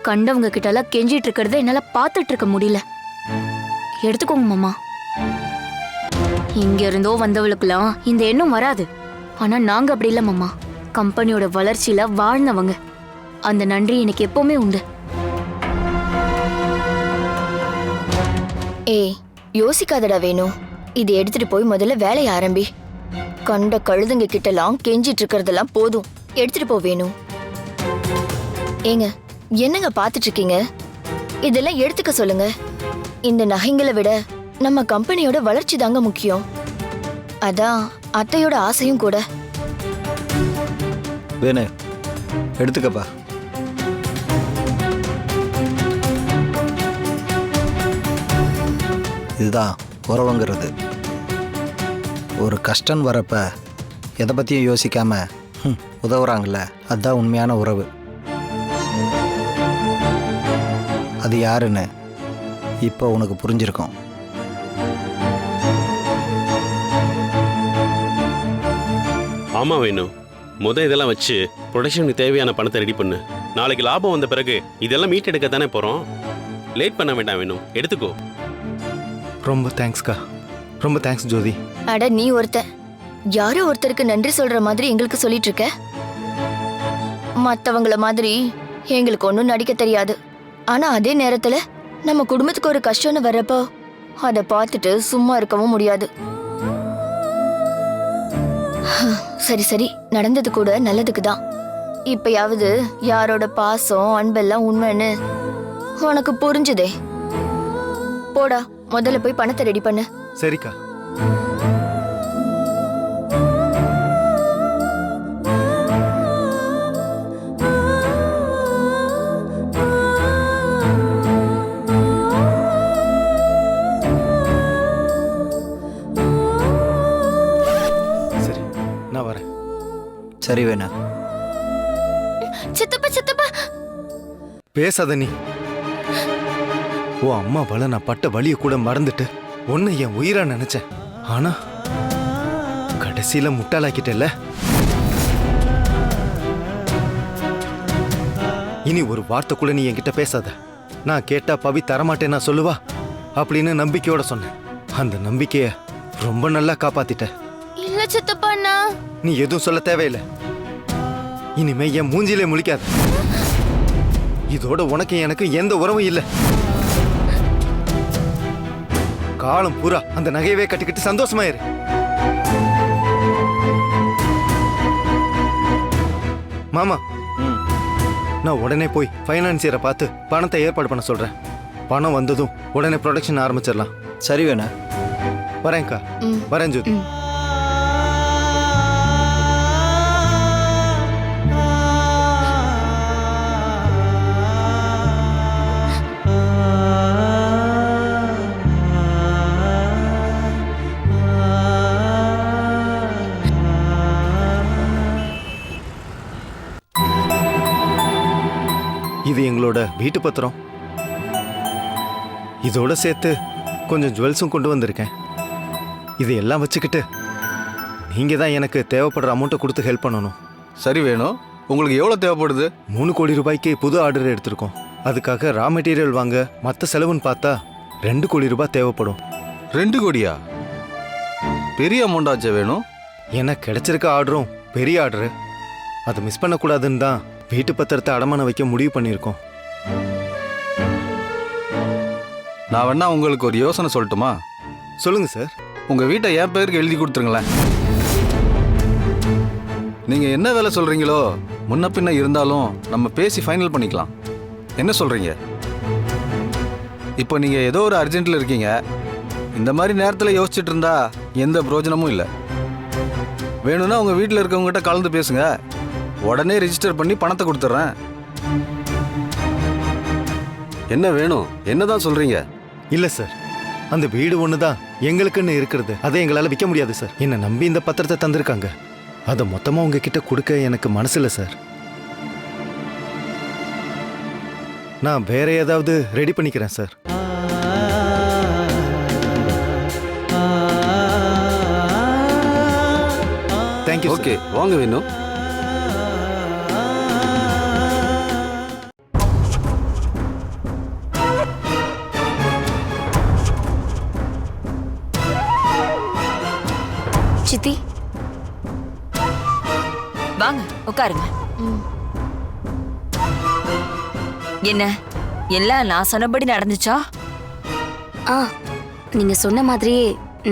கண்டவங்க கிட்ட எல்லாம் கெஞ்சிட்டு இருக்கிறத என்னால பாத்துட்டு இருக்க முடியல. எடுத்துக்கோங்க மாமா. இங்க இருந்தோ வந்தவளுக்குலாம் இந்த எண்ணம் வராது. ஆனா நாங்க அப்படி இல்ல மாமா. கம்பெனியோட வளர்ச்சியில வாழ்ந்தவங்க. அந்த நன்றி எனக்கு எப்பவுமே உண்டு. ஏய், யோசிக்காதடா வேணும். இதை எடுத்துட்டு போய் முதல்ல வேலையை ஆரம்பி. கண்ட கழுதுங்க கிட்டலாம் கெஞ்சிட்டு இருக்கிறதெல்லாம் போதும். எடுத்துட்டு போ வேணும். ஏங்க, என்னங்க பாத்துட்டு இருக்கீங்க? இதெல்லாம் எடுத்துக்க சொல்லுங்க. இந்த நகைங்களை விட நம்ம கம்பெனியோட வளர்ச்சி தாங்க முக்கியம். அதான் அத்தையோட ஆசையும் கூட. வேணு, எடுத்துக்கப்பா. இதுதான் உறவுங்கிறது. ஒரு கஷ்டம் வரப்ப எதை பற்றியும் யோசிக்காம உதவுறாங்கல்ல, அதுதான் உண்மையான உறவு. அது யாருன்னு இப்போ உனக்கு புரிஞ்சிருக்கும். ஆமா வேணும், இதெல்லாம் வச்சு ப்ரொடக்ஷனுக்கு தேவையான பணத்தை ரெடி பண்ணு. நாளைக்கு லாபம் வந்த பிறகு இதெல்லாம் மீட் எடுக்க தானே போறோம். லேட் பண்ண வேண்டாம் வேணும், எடுத்துக்கோ. ரொம்ப தேங்க்ஸ்க்கா. ரொம்ப தேங்க்ஸ் ஜோதி. அட, நீ ஒருத்த யாரோ ஒருத்தருக்கு நன்றி சொல்ற மாதிரி எங்களுக்கு சொல்லிட்டு இருக்க. மத்தவங்கள மாதிரி எங்களுக்கு ஒன்றும் நடிக்க தெரியாது. ஆனா அதே நேரத்துல நம்ம குடும்பத்துக்கு ஒரு கஷ்டம்னு வர்றப்போ அதை பார்த்துட்டு சும்மா இருக்கவும் முடியாது. சரி சரி, நடந்தது கூட நல்லதுக்கு தான். இப்பயாவது யாரோட பாசம் அன்பெல்லாம் உண்மைன்னு உனக்கு புரிஞ்சுதே. போடா, முதல்ல போய் பணத்தை ரெடி பண்ணு. சரிக்கா. சரி, நான் வரேன். சரி வேணா. சித்தப்பா சித்தப்பா, பேசாத நீ. ஓ அம்மா பல நான் பட்ட வலிய கூட மறந்துட்டு உன்னை என் உயிரா நினைச்சேன். ஆனா கடைசியில முட்டாளாக்கிட்டல. இனி ஒரு வார்த்தை கூட நீ என்கிட்ட பேசாத. நான் கேட்டா பவி தரமாட்டேன் நான் சொல்லுவா அப்படின்னு நம்பிக்கையோட சொன்னேன். அந்த நம்பிக்கைய ரொம்ப நல்லா காப்பாத்திட்ட. இல்ல சித்தப்பா, நான் நீ எதுவும் சொல்ல தேவையில்லை. இனிமே என் மூஞ்சிலே முழிக்காத. இதோட உனக்கு எனக்கு எந்த உறவும் இல்லை. காலம் பூரா அந்த நகையவே கட்டிக்கிட்டு சந்தோஷமாயிரு. மாமா, நான் உடனே போய் ஃபைனான்சியரை பார்த்து பணத்தை ஏற்பாடு பண்ண சொல்றேன். பணம் வந்ததும் உடனே ப்ரொடக்ஷன் ஆரம்பிச்சிடலாம். சரி வேணா. வரேன்க்கா. வரேன் ஜோதி. இது எங்களோட வீட்டு பத்திரம். இதோட சேர்த்து கொஞ்சம் ஜுவல்ஸும் கொண்டு வந்திருக்கேன். இதையெல்லாம் வச்சுக்கிட்டு நீங்க தான் எனக்கு தேவைப்படுற அமௌண்ட்டை கொடுத்து ஹெல்ப் பண்ணணும். சரி வேணும். உங்களுக்கு எவ்வளோ தேவைப்படுது? 3 கோடி ரூபாய்க்கு புது ஆர்டர் எடுத்திருக்கோம். அதுக்காக ரா மெட்டீரியல் வாங்க மற்ற செலவுன்னு பார்த்தா 2 கோடி ரூபாய் தேவைப்படும். 2 கோடியா? பெரிய அமௌண்ட் ஆச்சே வேணும். எனக்கு கிடைச்சிருக்க ஆர்டரும் பெரிய ஆர்டரு. அதை மிஸ் பண்ணக்கூடாதுன்னு தான் வீட்டு பத்திரத்தை அடமானம் வைக்க முடிவு பண்ணியிருக்கோம். நான் வேணா உங்களுக்கு ஒரு யோசனை சொல்லட்டுமா? சொல்லுங்க சார். உங்க வீட்டை என் பேருக்கு எழுதி கொடுத்துருங்களேன். நீங்க என்ன வேலை சொல்றீங்களோ முன்ன பின்ன இருந்தாலும் நம்ம பேசி ஃபைனல் பண்ணிக்கலாம். என்ன சொல்றீங்க? இப்போ நீங்க ஏதோ ஒரு அர்ஜென்ட்ல இருக்கீங்க. இந்த மாதிரி நேரத்தில் யோசிச்சுட்டு இருந்தா எந்த பிரயோஜனமும் இல்லை. வேணும்னா உங்க வீட்டில் இருக்கவங்ககிட்ட கலந்து பேசுங்க. உடனே ரெஜிஸ்டர் பண்ணி பணத்தை கொடுத்துட்றேன். என்ன வேணும்? என்னதான் சொல்றீங்க? இல்ல சார், அந்த வீடு ஒண்ணுதான் எங்களுக்குன்னு இருக்கிறது. அதை எங்களால விற்க முடியாது சார். என்னை நம்பி இந்த பத்திரத்தை தந்திருக்காங்க. அதை மொத்தமா உங்ககிட்ட கொடுக்க எனக்கு மனசு இல்லை சார். நான் வேற ஏதாவது ரெடி பண்ணிக்கிறேன் சார். தேங்க்யூ. ஓகே, வாங்க வேணும். சித்தி வாங்க உட்காருங்க. என்ன எல்லாம் நான் சொன்னபடி நடந்துச்சா? ஆ, நீங்க சொன்ன மாதிரியே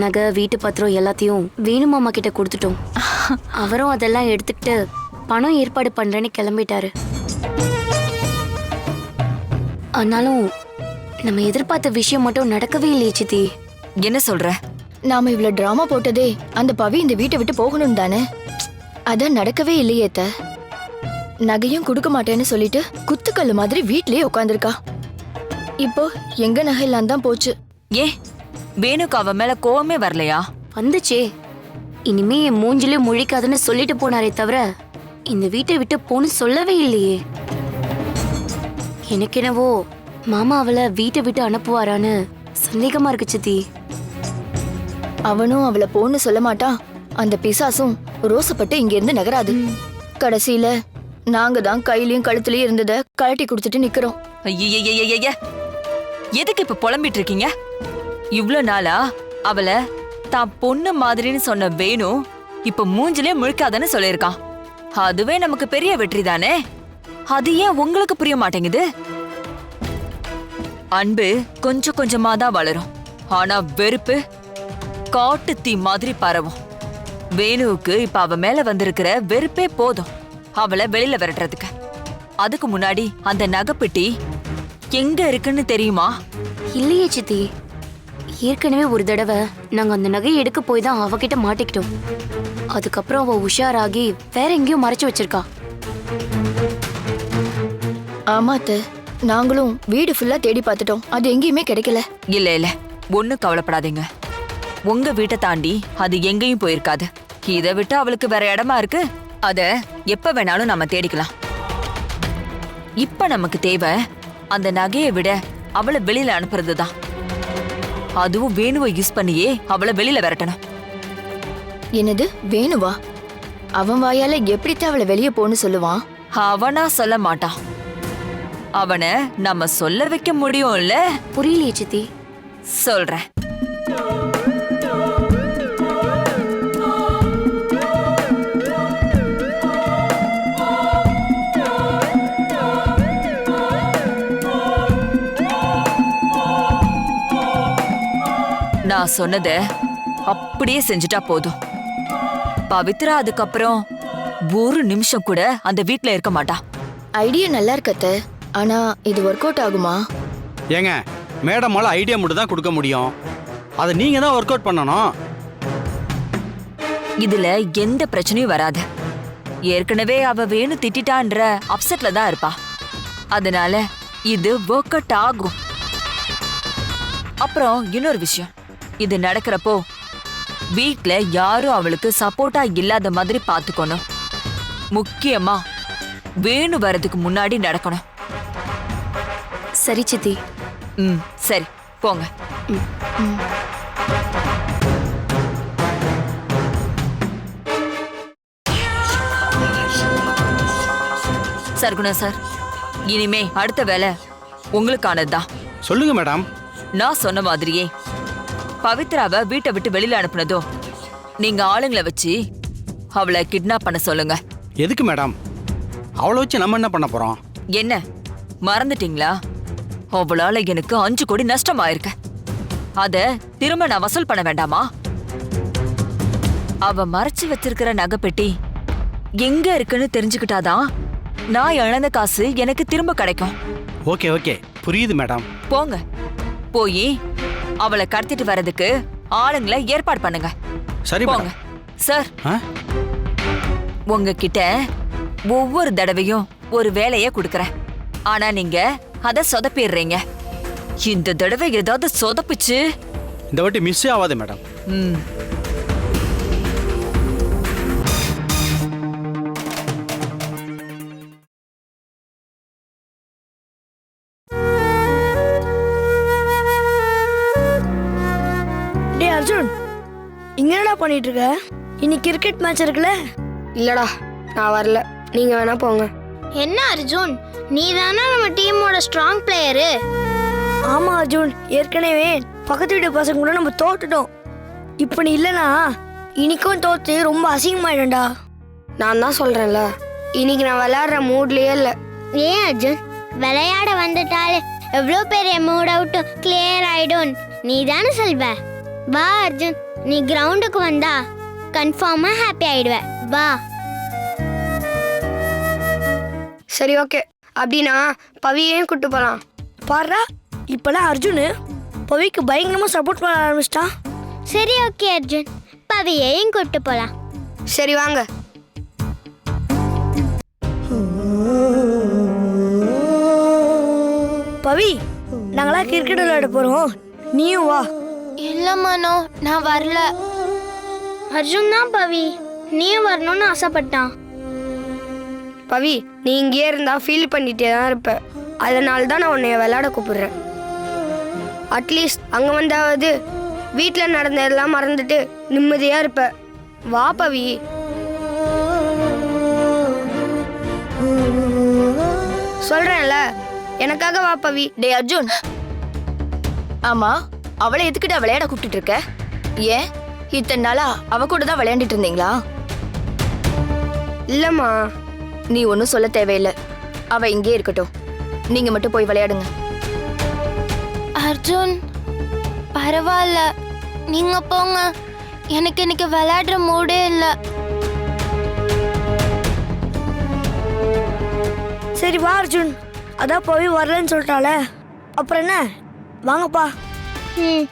நகை வீட்டு பத்திரம் எல்லாத்தையும் வேணு மாமா கிட்ட கொடுத்துட்டோம். அவரும் அதெல்லாம் எடுத்துக்கிட்டு பணம் ஏற்பாடு பண்றேன்னு கிளம்பிட்டாரு. ஆனாலும் நம்ம எதிர்பார்த்த விஷயம் மட்டும் நடக்கவே இல்லையே சித்தி. என்ன சொல்ற? நாம இவ்வளவு டிராமா போட்டதே அந்த பவி இந்த வீட்டை விட்டு போகணும் தானே. அதான் நடக்கவே இல்லையே. நகையும் கொடுக்க மாட்டேன்னு சொல்லிட்டு குத்துக்கல்லு மாதிரி வீட்லயே உட்காந்துருக்கா. இப்போ எங்க நகையெல்லாம் தான் போச்சு. ஏன் வேணுக்கு அவ மேல கோவமே வரலையா? வந்துச்சே. இனிமே என் மூஞ்சிலே முழிக்காதுன்னு சொல்லிட்டு போனாரே தவிர இந்த வீட்டை விட்டு போன்னு சொல்லவே இல்லையே. எனக்கு என்னவோ மாமா அவளை வீட்டை விட்டு அனுப்புவாரான்னு சந்தேகமா இருக்கு சித்தி. அவனும் அவளை போன்னு சொல்ல மாட்டான். அந்த பிசாசும் ரோசப்பட்டு இங்க இருந்து நகராது. கடைசியில நாங்க தான் கையிலயும் கழுத்துலயும் இருந்ததை கழட்டி கொடுத்துட்டு நிக்கிறோம். ஐயய்யய்யய்ய, எதுக்கு இப்ப புலம்பிட்டு இருக்கீங்க? இவ்ளோ நாளா அவளை தான் பொண்ணு மாதிரின்னு சொன்ன வேணு இப்ப மூஞ்சிலே முழிக்காதன்னு சொல்லியிருக்கான். அதுவே நமக்கு பெரிய வெற்றி தானே. அது ஏன் உங்களுக்கு புரிய மாட்டேங்குது? அன்பு கொஞ்சம் கொஞ்சமா தான் வளரும், ஆனா வெறுப்பு காட்டு தீ மாதிரி பரவும். வேணுவுக்கு இப்ப அவ மேல வந்திருக்கிற வெறுப்பே போதும் அவளை வெளியில விரட்டுறதுக்கு. அதுக்கு முன்னாடி அந்த நகைப்பெட்டி எங்க இருக்குன்னு தெரியுமா? இல்லையே சித்தி, ஏற்கனவே ஒரு தடவை நாங்க அந்த நகையை எடுக்க போய் தான் அவகிட்ட மாட்டிக்கிட்டோம். அதுக்கப்புறம் அவ உஷாராகி வேற எங்கேயோ மறைச்சு வச்சிருக்கா. ஆமாத்த, நாங்களும் வீடு ஃபுல்லா தேடி பார்த்துட்டோம், அது எங்கேயுமே கிடைக்கல. இல்ல இல்ல, ஒண்ணும் கவலைப்படாதீங்க. உங்க வீட்டை தாண்டி அது எங்கேயும் போயிருக்காது. இதை விட்டு அவளுக்கு வேற இடமா இருக்கு, அத எப்ப வேணாலும் நம்ம தேடிக்கலாம். இப்ப நமக்கு தேவை அந்த நகையை விட அவளை வெளியில அனுப்புறதுதான். அதுவும் வேணுவை யூஸ் பண்ணியே அவளை வெளியில விரட்டணும். என்னது வேணுவா? அவன் வாயால எப்படித்தான் அவளை வெளியே போன்னு சொல்லுவான்? அவனா சொல்ல மாட்டான், அவனை நம்ம சொல்ல வைக்க முடியும்ல. புரியலையே சித்தி. சொல்றேன். நான் சொன்னத அப்படியே செஞ்சுட்டா போதும். பவித்ரா அதுக்கப்புறம் ஒரு நிமிஷம் கூட அந்த வீட்ல இருக்க மாட்டா. ஐடியா நல்லா இருக்கத்த, ஆனா இது ஒர்க் அவுட் ஆகுமா? ஏங்க, மேடமால ஐடியா மட்டும் தான் கொடுக்க முடியும், அதை நீங்க தான் ஒர்க் அவுட் பண்ணணும். இதுல எந்த பிரச்சனையும் வராது. ஏற்கனவே அவ வேணு திட்டான்ற அப்செட்ல தான் இருப்பா. அதனால இது ஒர்க் அவுட் ஆகும். அப்புறம் இன்னொரு விஷயம், இது நடக்கிறப்போ வீட்ல யாரும் அவளுக்கு சப்போர்ட்டா இல்லாத மாதிரி பாத்துக்கணும். முக்கியமா வேணு வரதுக்கு முன்னாடி நடக்கணும். சரி சித்தி. சரி, போங்க. சர்க்குணா சார், இனிமே அடுத்த வேலை உங்களுக்கானதுதான். சொல்லுங்க மேடம். நான் சொன்ன மாதிரியே பவித்ராவை வீட்டை விட்டு வெளியில அனுப்புனதோ நீங்க ஆளுங்களை வச்சு அவளை கிட்னாப் பண்ண சொல்லுங்க. எதுக்கு மேடம்? அவளை வச்சு நம்ம என்ன பண்ண போறோம்? என்ன மறந்துட்டீங்களா? அவளால எனக்கு 5 கோடி நஷ்டம் ஆயிருக்கு. அத திரும்ப நான் வசூல் பண்ண வேண்டாமா? அவ மறைச்சு வச்சிருக்கிற நகைப்பெட்டி எங்க இருக்குன்னு தெரிஞ்சுக்கிட்டாதான் நான் இழந்த காசு எனக்கு திரும்ப கிடைக்கும். ஓகே ஓகே, புரியுது மேடம். போங்க, போய் அவளை கடத்திட்டு வர்றதுக்கு ஆளுங்களை ஏற்பாடு பண்ணுங்க. சரி போங்க சார். உங்ககிட்ட ஒவ்வொரு தடவையும் ஒரு வேலைய கொடுக்கறேன், ஆனா நீங்க அத சொதப்பிடுறீங்க. இந்த தடவை ஏதாவது சொதப்பிச்சு இந்த வாட்டி மிஸ் ஆகாது மேடம். அர்ஜுன், இங்க என்னடா பண்ணிட்டு இருக்க? இன்னைக்கு கிரிக்கெட் மேட்ச் இருக்குல்ல? இல்லடா, நான் வரல, நீங்க வேணா போங்க. என்ன அர்ஜுன், நீ தானே நம்ம டீமோட ஸ்ட்ராங் பிளேயரு. ஆமா அர்ஜுன், ஏற்கனவே பக்கத்து வீட்டு பசங்க கூட நம்ம தோத்துட்டோம். இப்போ நீ இல்லனா இன்னைக்கும் தோத்து ரொம்ப அசிங்கமாயிடும்டா. நான் தான் சொல்றேன்ல, இன்னைக்கு நான் விளையாடுற மூட்லயே இல்ல. ஏன் அர்ஜுன், விளையாட வந்துட்டாலே எவ்வளோ பெரிய மூட் அவுட் கிளியர் ஆயிடும் நீ தானே சொல்வ. வா அர்ஜுன், நீ கிரவுண்டுக்கு வந்தா கன்ஃபார்மா ஹாப்பி ஆயிடுவ. வா. சரி ஓகே, அப்படின்னா பவியையும் கூட்டு போலாம். பாரு, இப்பெல்லாம் அர்ஜுன் பவிக்கு பயங்கரமா சப்போர்ட் பண்ண ஆரம்பிச்சிட்டான். சரி ஓகே அர்ஜுன், பவியையும் கூட்டு போலாம். சரி வாங்க. பவி, நாங்களா கிரிக்கெட் விளையாட போறோம், நீயும் வா. இல்ல மனோ, நான் வரல. அர்ஜுன் தான் பவி நீயும் வரணும்னு ஆசைப்பட்டான். பவி, நீ இங்கேயே இருந்தா ஃபீல் பண்ணிட்டே தான் இருப்ப, அதனால தான் நான் உன்னை விளையாட கூப்பிடுறேன். அட்லீஸ்ட் அங்க வந்தாவது வீட்டில் நடந்ததெல்லாம் மறந்துட்டு நிம்மதியா இருப்ப. வா பவி. சொல்றேன்ல, எனக்காக வா பவி. டே அர்ஜுன், ஆமா அவளை எதுக்கிட்ட விளையாட கூப்பிட்டு இருக்க? ஏன் இத்தனை நாளா அவ கூட தான் விளையாண்டுட்டு இருந்தீங்களா? இல்லம்மா. நீ ஒன்றும் சொல்ல தேவையில்லை. அவ இங்கே இருக்கட்டும். நீங்க மட்டும் போய் விளையாடுங்க. அர்ஜுன் பரவாயில்ல, நீங்க போங்க. எனக்கு இன்னைக்கு விளையாடுற மூடே இல்லை. சரி வா அர்ஜுன், அதான் போய் வரலன்னு சொல்லிட்டால, அப்புறம் என்ன, வாங்கப்பா. ம்.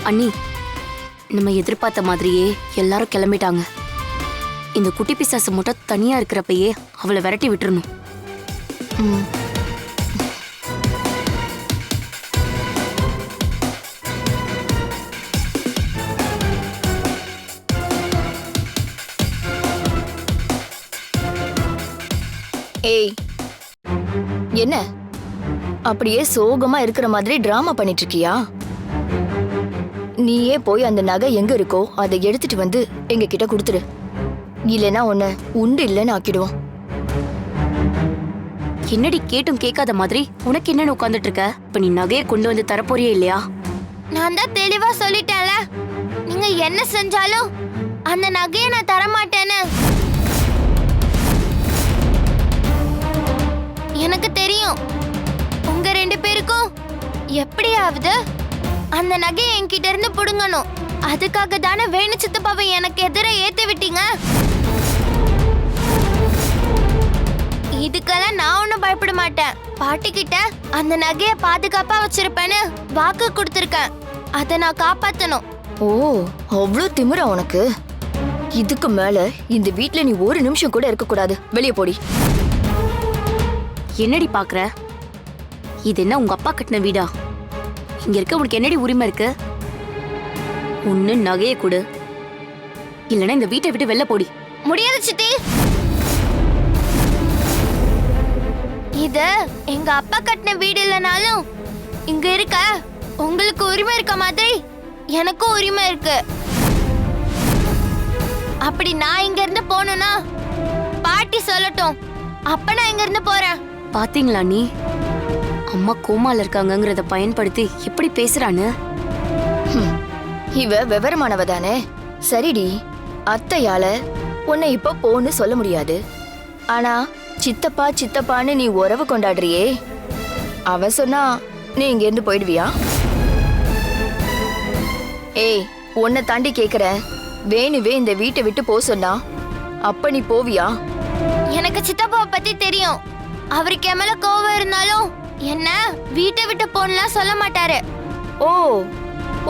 அண்ணி, நம்ம எதிர்பார்த்த மாதிரியே எல்லாரும் கிளம்பிட்டாங்க. இந்த குட்டி பிசாசு மட்டும் தனியா இருக்கிறப்பயே அவளை விரட்டி விட்டுறணும். ஏய், என்ன அப்படியே சோகமா இருக்கிற மாதிரி டிராமா பண்ணிட்டு இருக்கியா? நீயே போய் அந்த நகை எங்க இருக்கோ அதை எடுத்துட்டு வந்து எங்க கிட்ட கொடுத்துரு. இல்லைன்னா உன்னை உண்டு இல்லைன்னு ஆக்கிடுவோம். என்னடி கேட்டும் கேட்காத மாதிரி உனக்கு என்னன்னு உட்காந்துட்டு இருக்க? இப்ப நீ நகையை கொண்டு வந்து தரப்போறியே இல்லையா? நான் தான் தெளிவா சொல்லிட்டேன்ல, நீங்க என்ன செஞ்சாலும் அந்த நகையை நான் தரமாட்டேன்னு. எனக்கு தெரியும் உங்க 2 பேருக்கும் எப்படியாவது அந்த நகையை என்கிட்ட இருந்து புடுங்கணும். அதுக்காக தானே வேணு சித்தப்பாவை எனக்கு எதிர ஏத்தி விட்டீங்க. இதுக்கெல்லாம் நான் ஒன்னும் பயப்பட மாட்டேன். பாட்டி கிட்ட அந்த நகையை பாதுகாப்பா வச்சிருப்பேன்னு வாக்கு கொடுத்திருக்கேன். அதை நான் காப்பாத்தணும். ஓ, அவ்வளோ திமிரா உனக்கு? இதுக்கு மேல இந்த வீட்ல நீ ஒரு நிமிஷம் கூட இருக்க கூடாது. வெளியே போடி. என்னடி பாக்குற? இது என்ன உங்க அப்பா கட்டின வீடா? இங்க இருக்க உனக்கு என்னடி உரிமை இருக்கு? ஒண்ணு நகையை கொடு, இல்லைன்னா இந்த வீட்டை விட்டு வெளில போடி. முடியாது சித்தி. இது எங்க அப்பா கட்டின வீடு இல்லைனாலும் இங்க இருக்க உங்களுக்கு உரிமை இருக்க மாதிரி எனக்கும் உரிமை இருக்கு. அப்படி நான் இங்க இருந்து போகணும்னா பாட்டி சொல்லட்டும், அப்ப நான் இங்க இருந்து போறேன். பாத்தீங்களா நீ அம்மா கோமால இருக்காங்கங்கறத பயன்படுத்தி எப்படி பேசுறான்னு? இவ விவரமானவ தானே. சரிடி, அத்தையால உன்னை இப்ப போன்னு சொல்ல முடியாது. ஆனா சித்தப்பா சித்தப்பான்னு நீ உறவு கொண்டாடுறியே, அவ சொன்னா நீ இங்க இருந்து போயிடுவியா? ஏய், உன்னை தாண்டி கேக்குறேன். வேணுவே இந்த வீட்டை விட்டு போ சொன்னா அப்ப நீ போவியா? எனக்கு சித்தப்பாவை பத்தி தெரியும். அவருக்கு என் மேல கோவம் இருந்தாலும் என்ன வீட்டை விட்டு போன்லாம் சொல்ல மாட்டாரு. ஓ,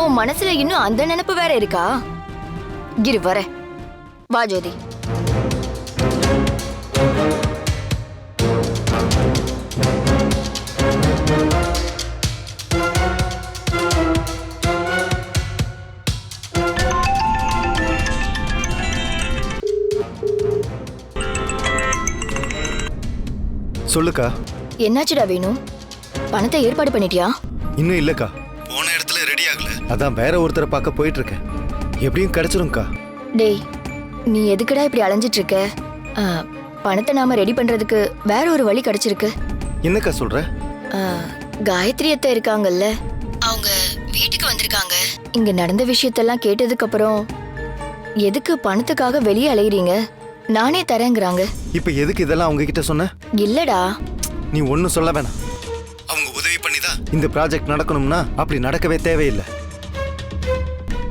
உன் மனசுல இன்னும் அந்த நினைப்பு வேற இருக்கா? இரு வர. வா ஜோதி. சொல்லுக்கா. என்னாச்சுடா வேணும்? பணத்தை ஏற்பாடு பண்ணிட்டியா? இன்னும் இல்லக்கா, போன இடத்துல ரெடி ஆகல. அதான் வேற ஒருத்தரை பார்க்க போயிட்டு இருக்கேன். எப்படியும் கிடைச்சிரும்க்கா. டேய், நீ எதுக்குடா இப்படி அலைஞ்சிட்டு இருக்க? பணத்தை நாம ரெடி பண்றதுக்கு வேற ஒரு வழி கிடைச்சிருக்கு. என்னக்கா சொல்ற? காயத்ரி அத்தை இருக்காங்கல்ல, அவங்க வீட்டுக்கு வந்திருக்காங்க. இங்க நடந்த விஷயத்தெல்லாம் கேட்டதுக்கு அப்புறம் எதுக்கு பணத்துக்காக வெளியே அலையறீங்க, நானே தரேங்கிறாங்க. இப்ப எதுக்கு இதெல்லாம் அவங்க கிட்ட சொன்ன? இல்லடா, நீ ஒன்னும் சொல்ல வேணாம். அவங்க உதவி பண்ணிதான் இந்த ப்ராஜெக்ட் நடக்கணும்னா அப்படி நடக்கவே தேவையில்லை.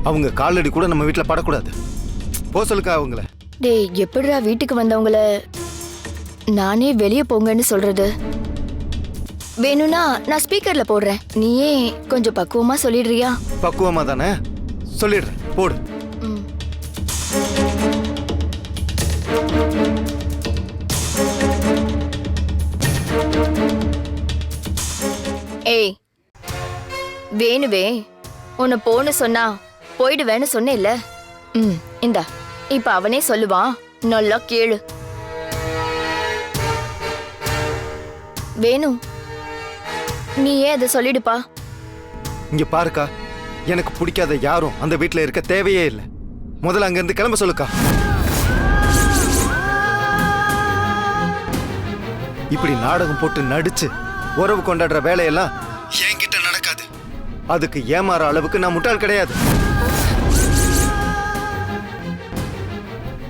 அவங்க காலடி கூட நம்ம வீட்டுல படக்கூடாது. போ சொல்லுக்கா அவங்கள. டேய், எப்படிடா வீட்டுக்கு வந்தவங்கள நானே வெளியே போங்கன்னு சொல்றது? வேணும்னா நான் ஸ்பீக்கர்ல போடுறேன், நீயே கொஞ்சம் பக்குவமா சொல்லிடுறியா? பக்குவமா தானே சொல்லிடுறேன், போடு. ஏய் வேணுவே, உன்னை போன்னு சொன்னா போயிடுவேன்னு சொன்னேல்ல. இந்தா, இப்ப அவனே சொல்லுவான், நல்லா கேளு. வேணு, நீயே அதை சொல்லிடுப்பா. இங்க பாருக்கா, எனக்கு பிடிக்காத யாரும் அந்த வீட்டுல இருக்க தேவையே இல்லை. முதல்ல அங்க இருந்து கிளம்ப சொல்லுக்கா. இப்படி நாடகம் போட்டு நடிச்சு உறவு கொண்டாடுற வேலையெல்லாம் என்கிட்ட நடக்காது. அதுக்கு ஏமாற அளவுக்கு நான் முட்டாள் கிடையாது.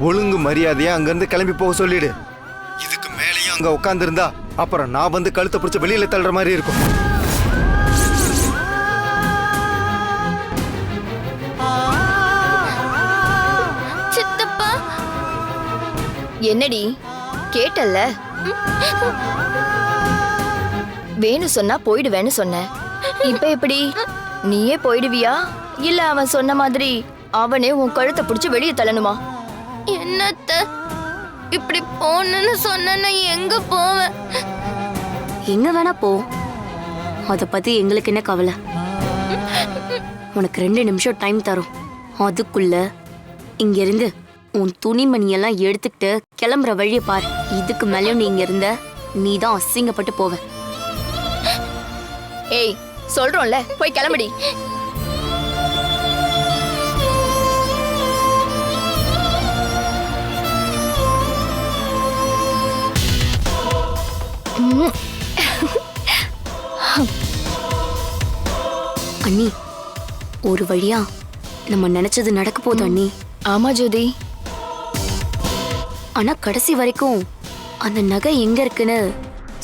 ஒழுங்கு மரியாதையா அங்கிருந்து கிளம்பி போக சொல்லிடு. இதுக்கு மேலேயும் அங்க உட்கார்ந்து இருந்தா அப்புறம் நான் வந்து கழுத்தை பிடிச்ச வெளியில தள்ளுற மாதிரி இருக்கும். சித்தப்பா என்னடி கேட்டல்ல? வேணு சொன்னா போயிடுவேன்னு சொன்ன. இப்ப எப்படி? நீயே போயிடுவியா இல்ல அவன் சொன்ன மாதிரி அவனே உன் கழுத்தை பிடிச்சு வெளியே தள்ளணுமா? என்னத்த இப்படி போன்னு சொன்ன எங்க போவேன்? எங்க வேணா போ, அத பத்தி எங்களுக்கு என்ன கவலை. உனக்கு 2 நிமிஷம் டைம் தரும். அதுக்குள்ள இங்க இருந்து உன் துணிமணியெல்லாம் எடுத்துக்கிட்டு கிளம்புற வழியை பாரு. இதுக்கு மேலேயும் நீ இங்க இருந்த நீ தான் அசிங்கப்பட்டு போவ. ஏய் சொல்றோம்ல, போய் கிளம்புடி. அண்ணி, ஒரு வழியா நம்ம நினைச்சது நடக்க போகுது அண்ணி. ஆமா ஜோதி. ஆனா கடைசி வரைக்கும் அந்த நகை எங்க இருக்குன்னு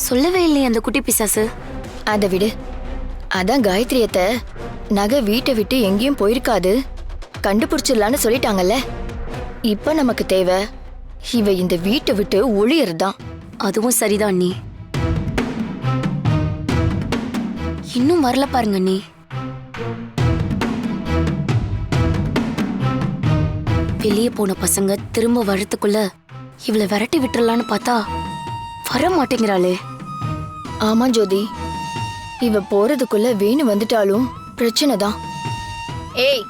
சொல்லவே இல்லையே அந்த குட்டி பிசாசு. அதை விடு. அதான் காயத்ரியத்தை நகை வீட்டை விட்டு எங்கேயும் போயிருக்காது, கண்டுபிடிச்சிடலான்னு சொல்லிட்டாங்கல்ல. இப்ப நமக்கு தேவை இவ இந்த வீட்டை விட்டு ஒளியறதுதான். அதுவும் சரிதான் அண்ணி. இன்னும் வரல பாருங்க அண்ணி. வெளியே போன பசங்க திரும்ப வரத்துக்குள்ள இவளை விரட்டி விட்டுறலான்னு பார்த்தா வர மாட்டேங்கிறாளே. ஆமா ஜோதி, இவ போறதுக்குள்ள வேணு வந்துட்டாலும் பிரச்சனை தான். ஏய்,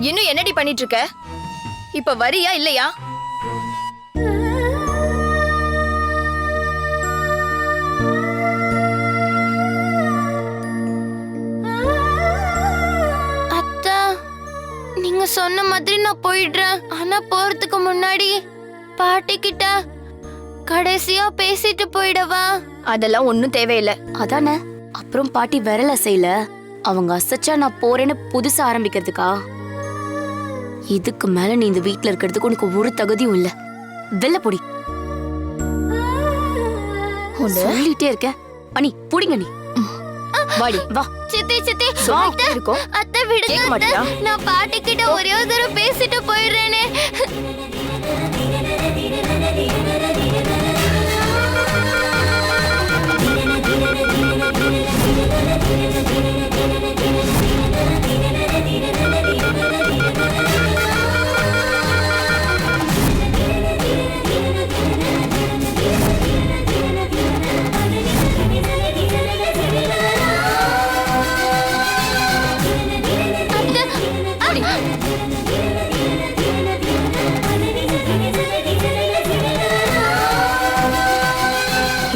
இன்னும் என்னடி பண்ணிட்டு இருக்க? இப்ப வரியா இல்லையா? அத்தா, நீங்க சொன்ன மாதிரி நான் போயிடுறேன். ஆனா போறதுக்கு முன்னாடி பாட்டி கிட்ட கடைசியா பேசிட்டு போயிடவா? அதெல்லாம் ஒன்னும் தேவையில்லை. அதானே, அப்புறம் பாட்டி விரல செய்யல. அவங்க அசச்சா நான் போறேன்னு புதுசா ஆரம்பிக்கிறதுக்கா? இதுக்கு மேல நீ இந்த வீட்ல இருக்கிறதுக்கு உனக்கு ஒரு தகுதியும் இல்ல. வெள்ள பொடி. சொல்லிட்டே இருக்க அனி, புடிங்க நீ. வாடி வா. சித்தி சித்தி, சொல்லிட்டே இருக்கோம். அத்தை விடுங்க கேட்க அத்தை. மாட்டியா? நான் பாட்டி கிட்ட ஒரே ஒரு தடவை பேசிட்டு போயிடுறேனே.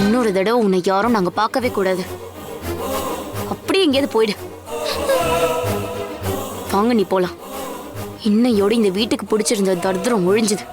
இன்னொரு தடவை உன்னை யாரும் நாங்க பார்க்கவே கூடாது. அப்படி எங்கேயாவது போயிடு. வாங்க நீ போலாம். இன்னையோட இந்த வீட்டுக்கு பிடிச்சிருந்த தர்தரம் ஒழிஞ்சுது.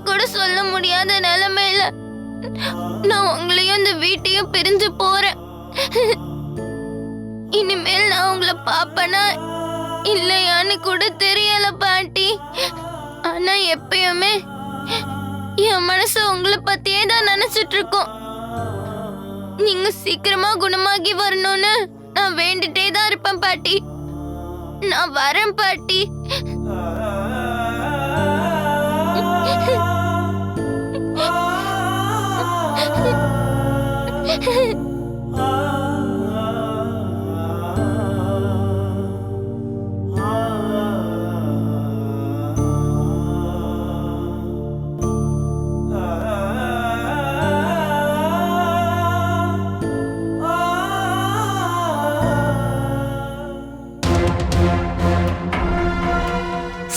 கூட சொல்ல முடியாத நிலைமையில நான் உங்களையும் இந்த வீட்டையும் பிரிஞ்சு போறேன். இனிமேல் நான் உங்களை பாப்பனா இல்லையான்னு கூட தெரியல பாட்டி. ஆனா எப்பயுமே என் மனசு உங்களை பத்தியே தான் நினைச்சிட்டு இருக்கோம். நீங்க சீக்கிரமா குணமாகி வரணும்னு நான் வேண்டிட்டே தான் இருப்பேன் பாட்டி. நான் வரேன் பாட்டி.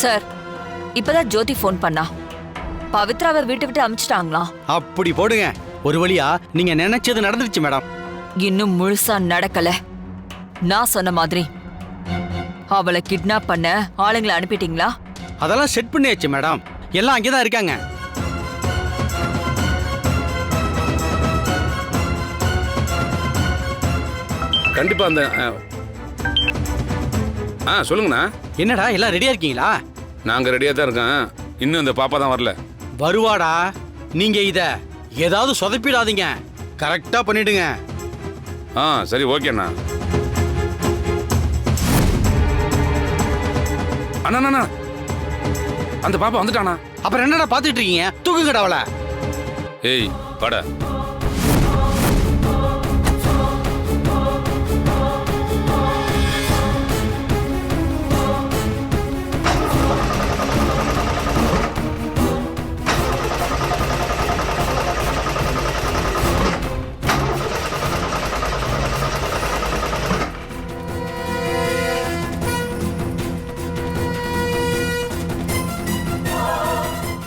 சார், இப்பதான் ஜோதி ஃபோன் பண்ணா. பவித்ராவை வீட்டை விட்டு அமிச்சிட்டாங்களா? அப்படி போடுங்க. ஒரு வழியா நீங்க நினைச்சது நடந்துருச்சு மேடம். இன்னும் முழுசா நடக்கல. நான் சொன்ன மாதிரி அவளை கிட்னாப் பண்ண ஆளுங்களை அனுப்பிட்டீங்களா? அதெல்லாம் செட் பண்ணியாச்சு மேடம். எல்லாம் அங்கேதான் இருக்காங்க. கண்டிப்பா அந்த சொல்லுங்கண்ணா. என்னடா எல்லாம் ரெடியா இருக்கீங்களா? நாங்க ரெடியா தான் இருக்கோம். இன்னும் இந்த பாப்பா தான் வரல. வருவாடா. நீங்க இத ஏதாவது சொதப்பிடாதீங்க. கரெக்டா பண்ணிடுங்க. சரி ஓகேண்ணா. அண்ணா அந்த பாப்பா வந்துட்டானா? அப்புறம் என்னடா பாத்துட்டு இருக்கீங்க? தூக்குங்கடா அவளை. ஏய் வாடா.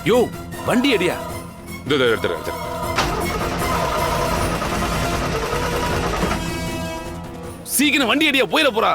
யோ வண்டி அடியா. எடுத்துரு. சீக்கிரம் வண்டி அடியா, போயிட போறா.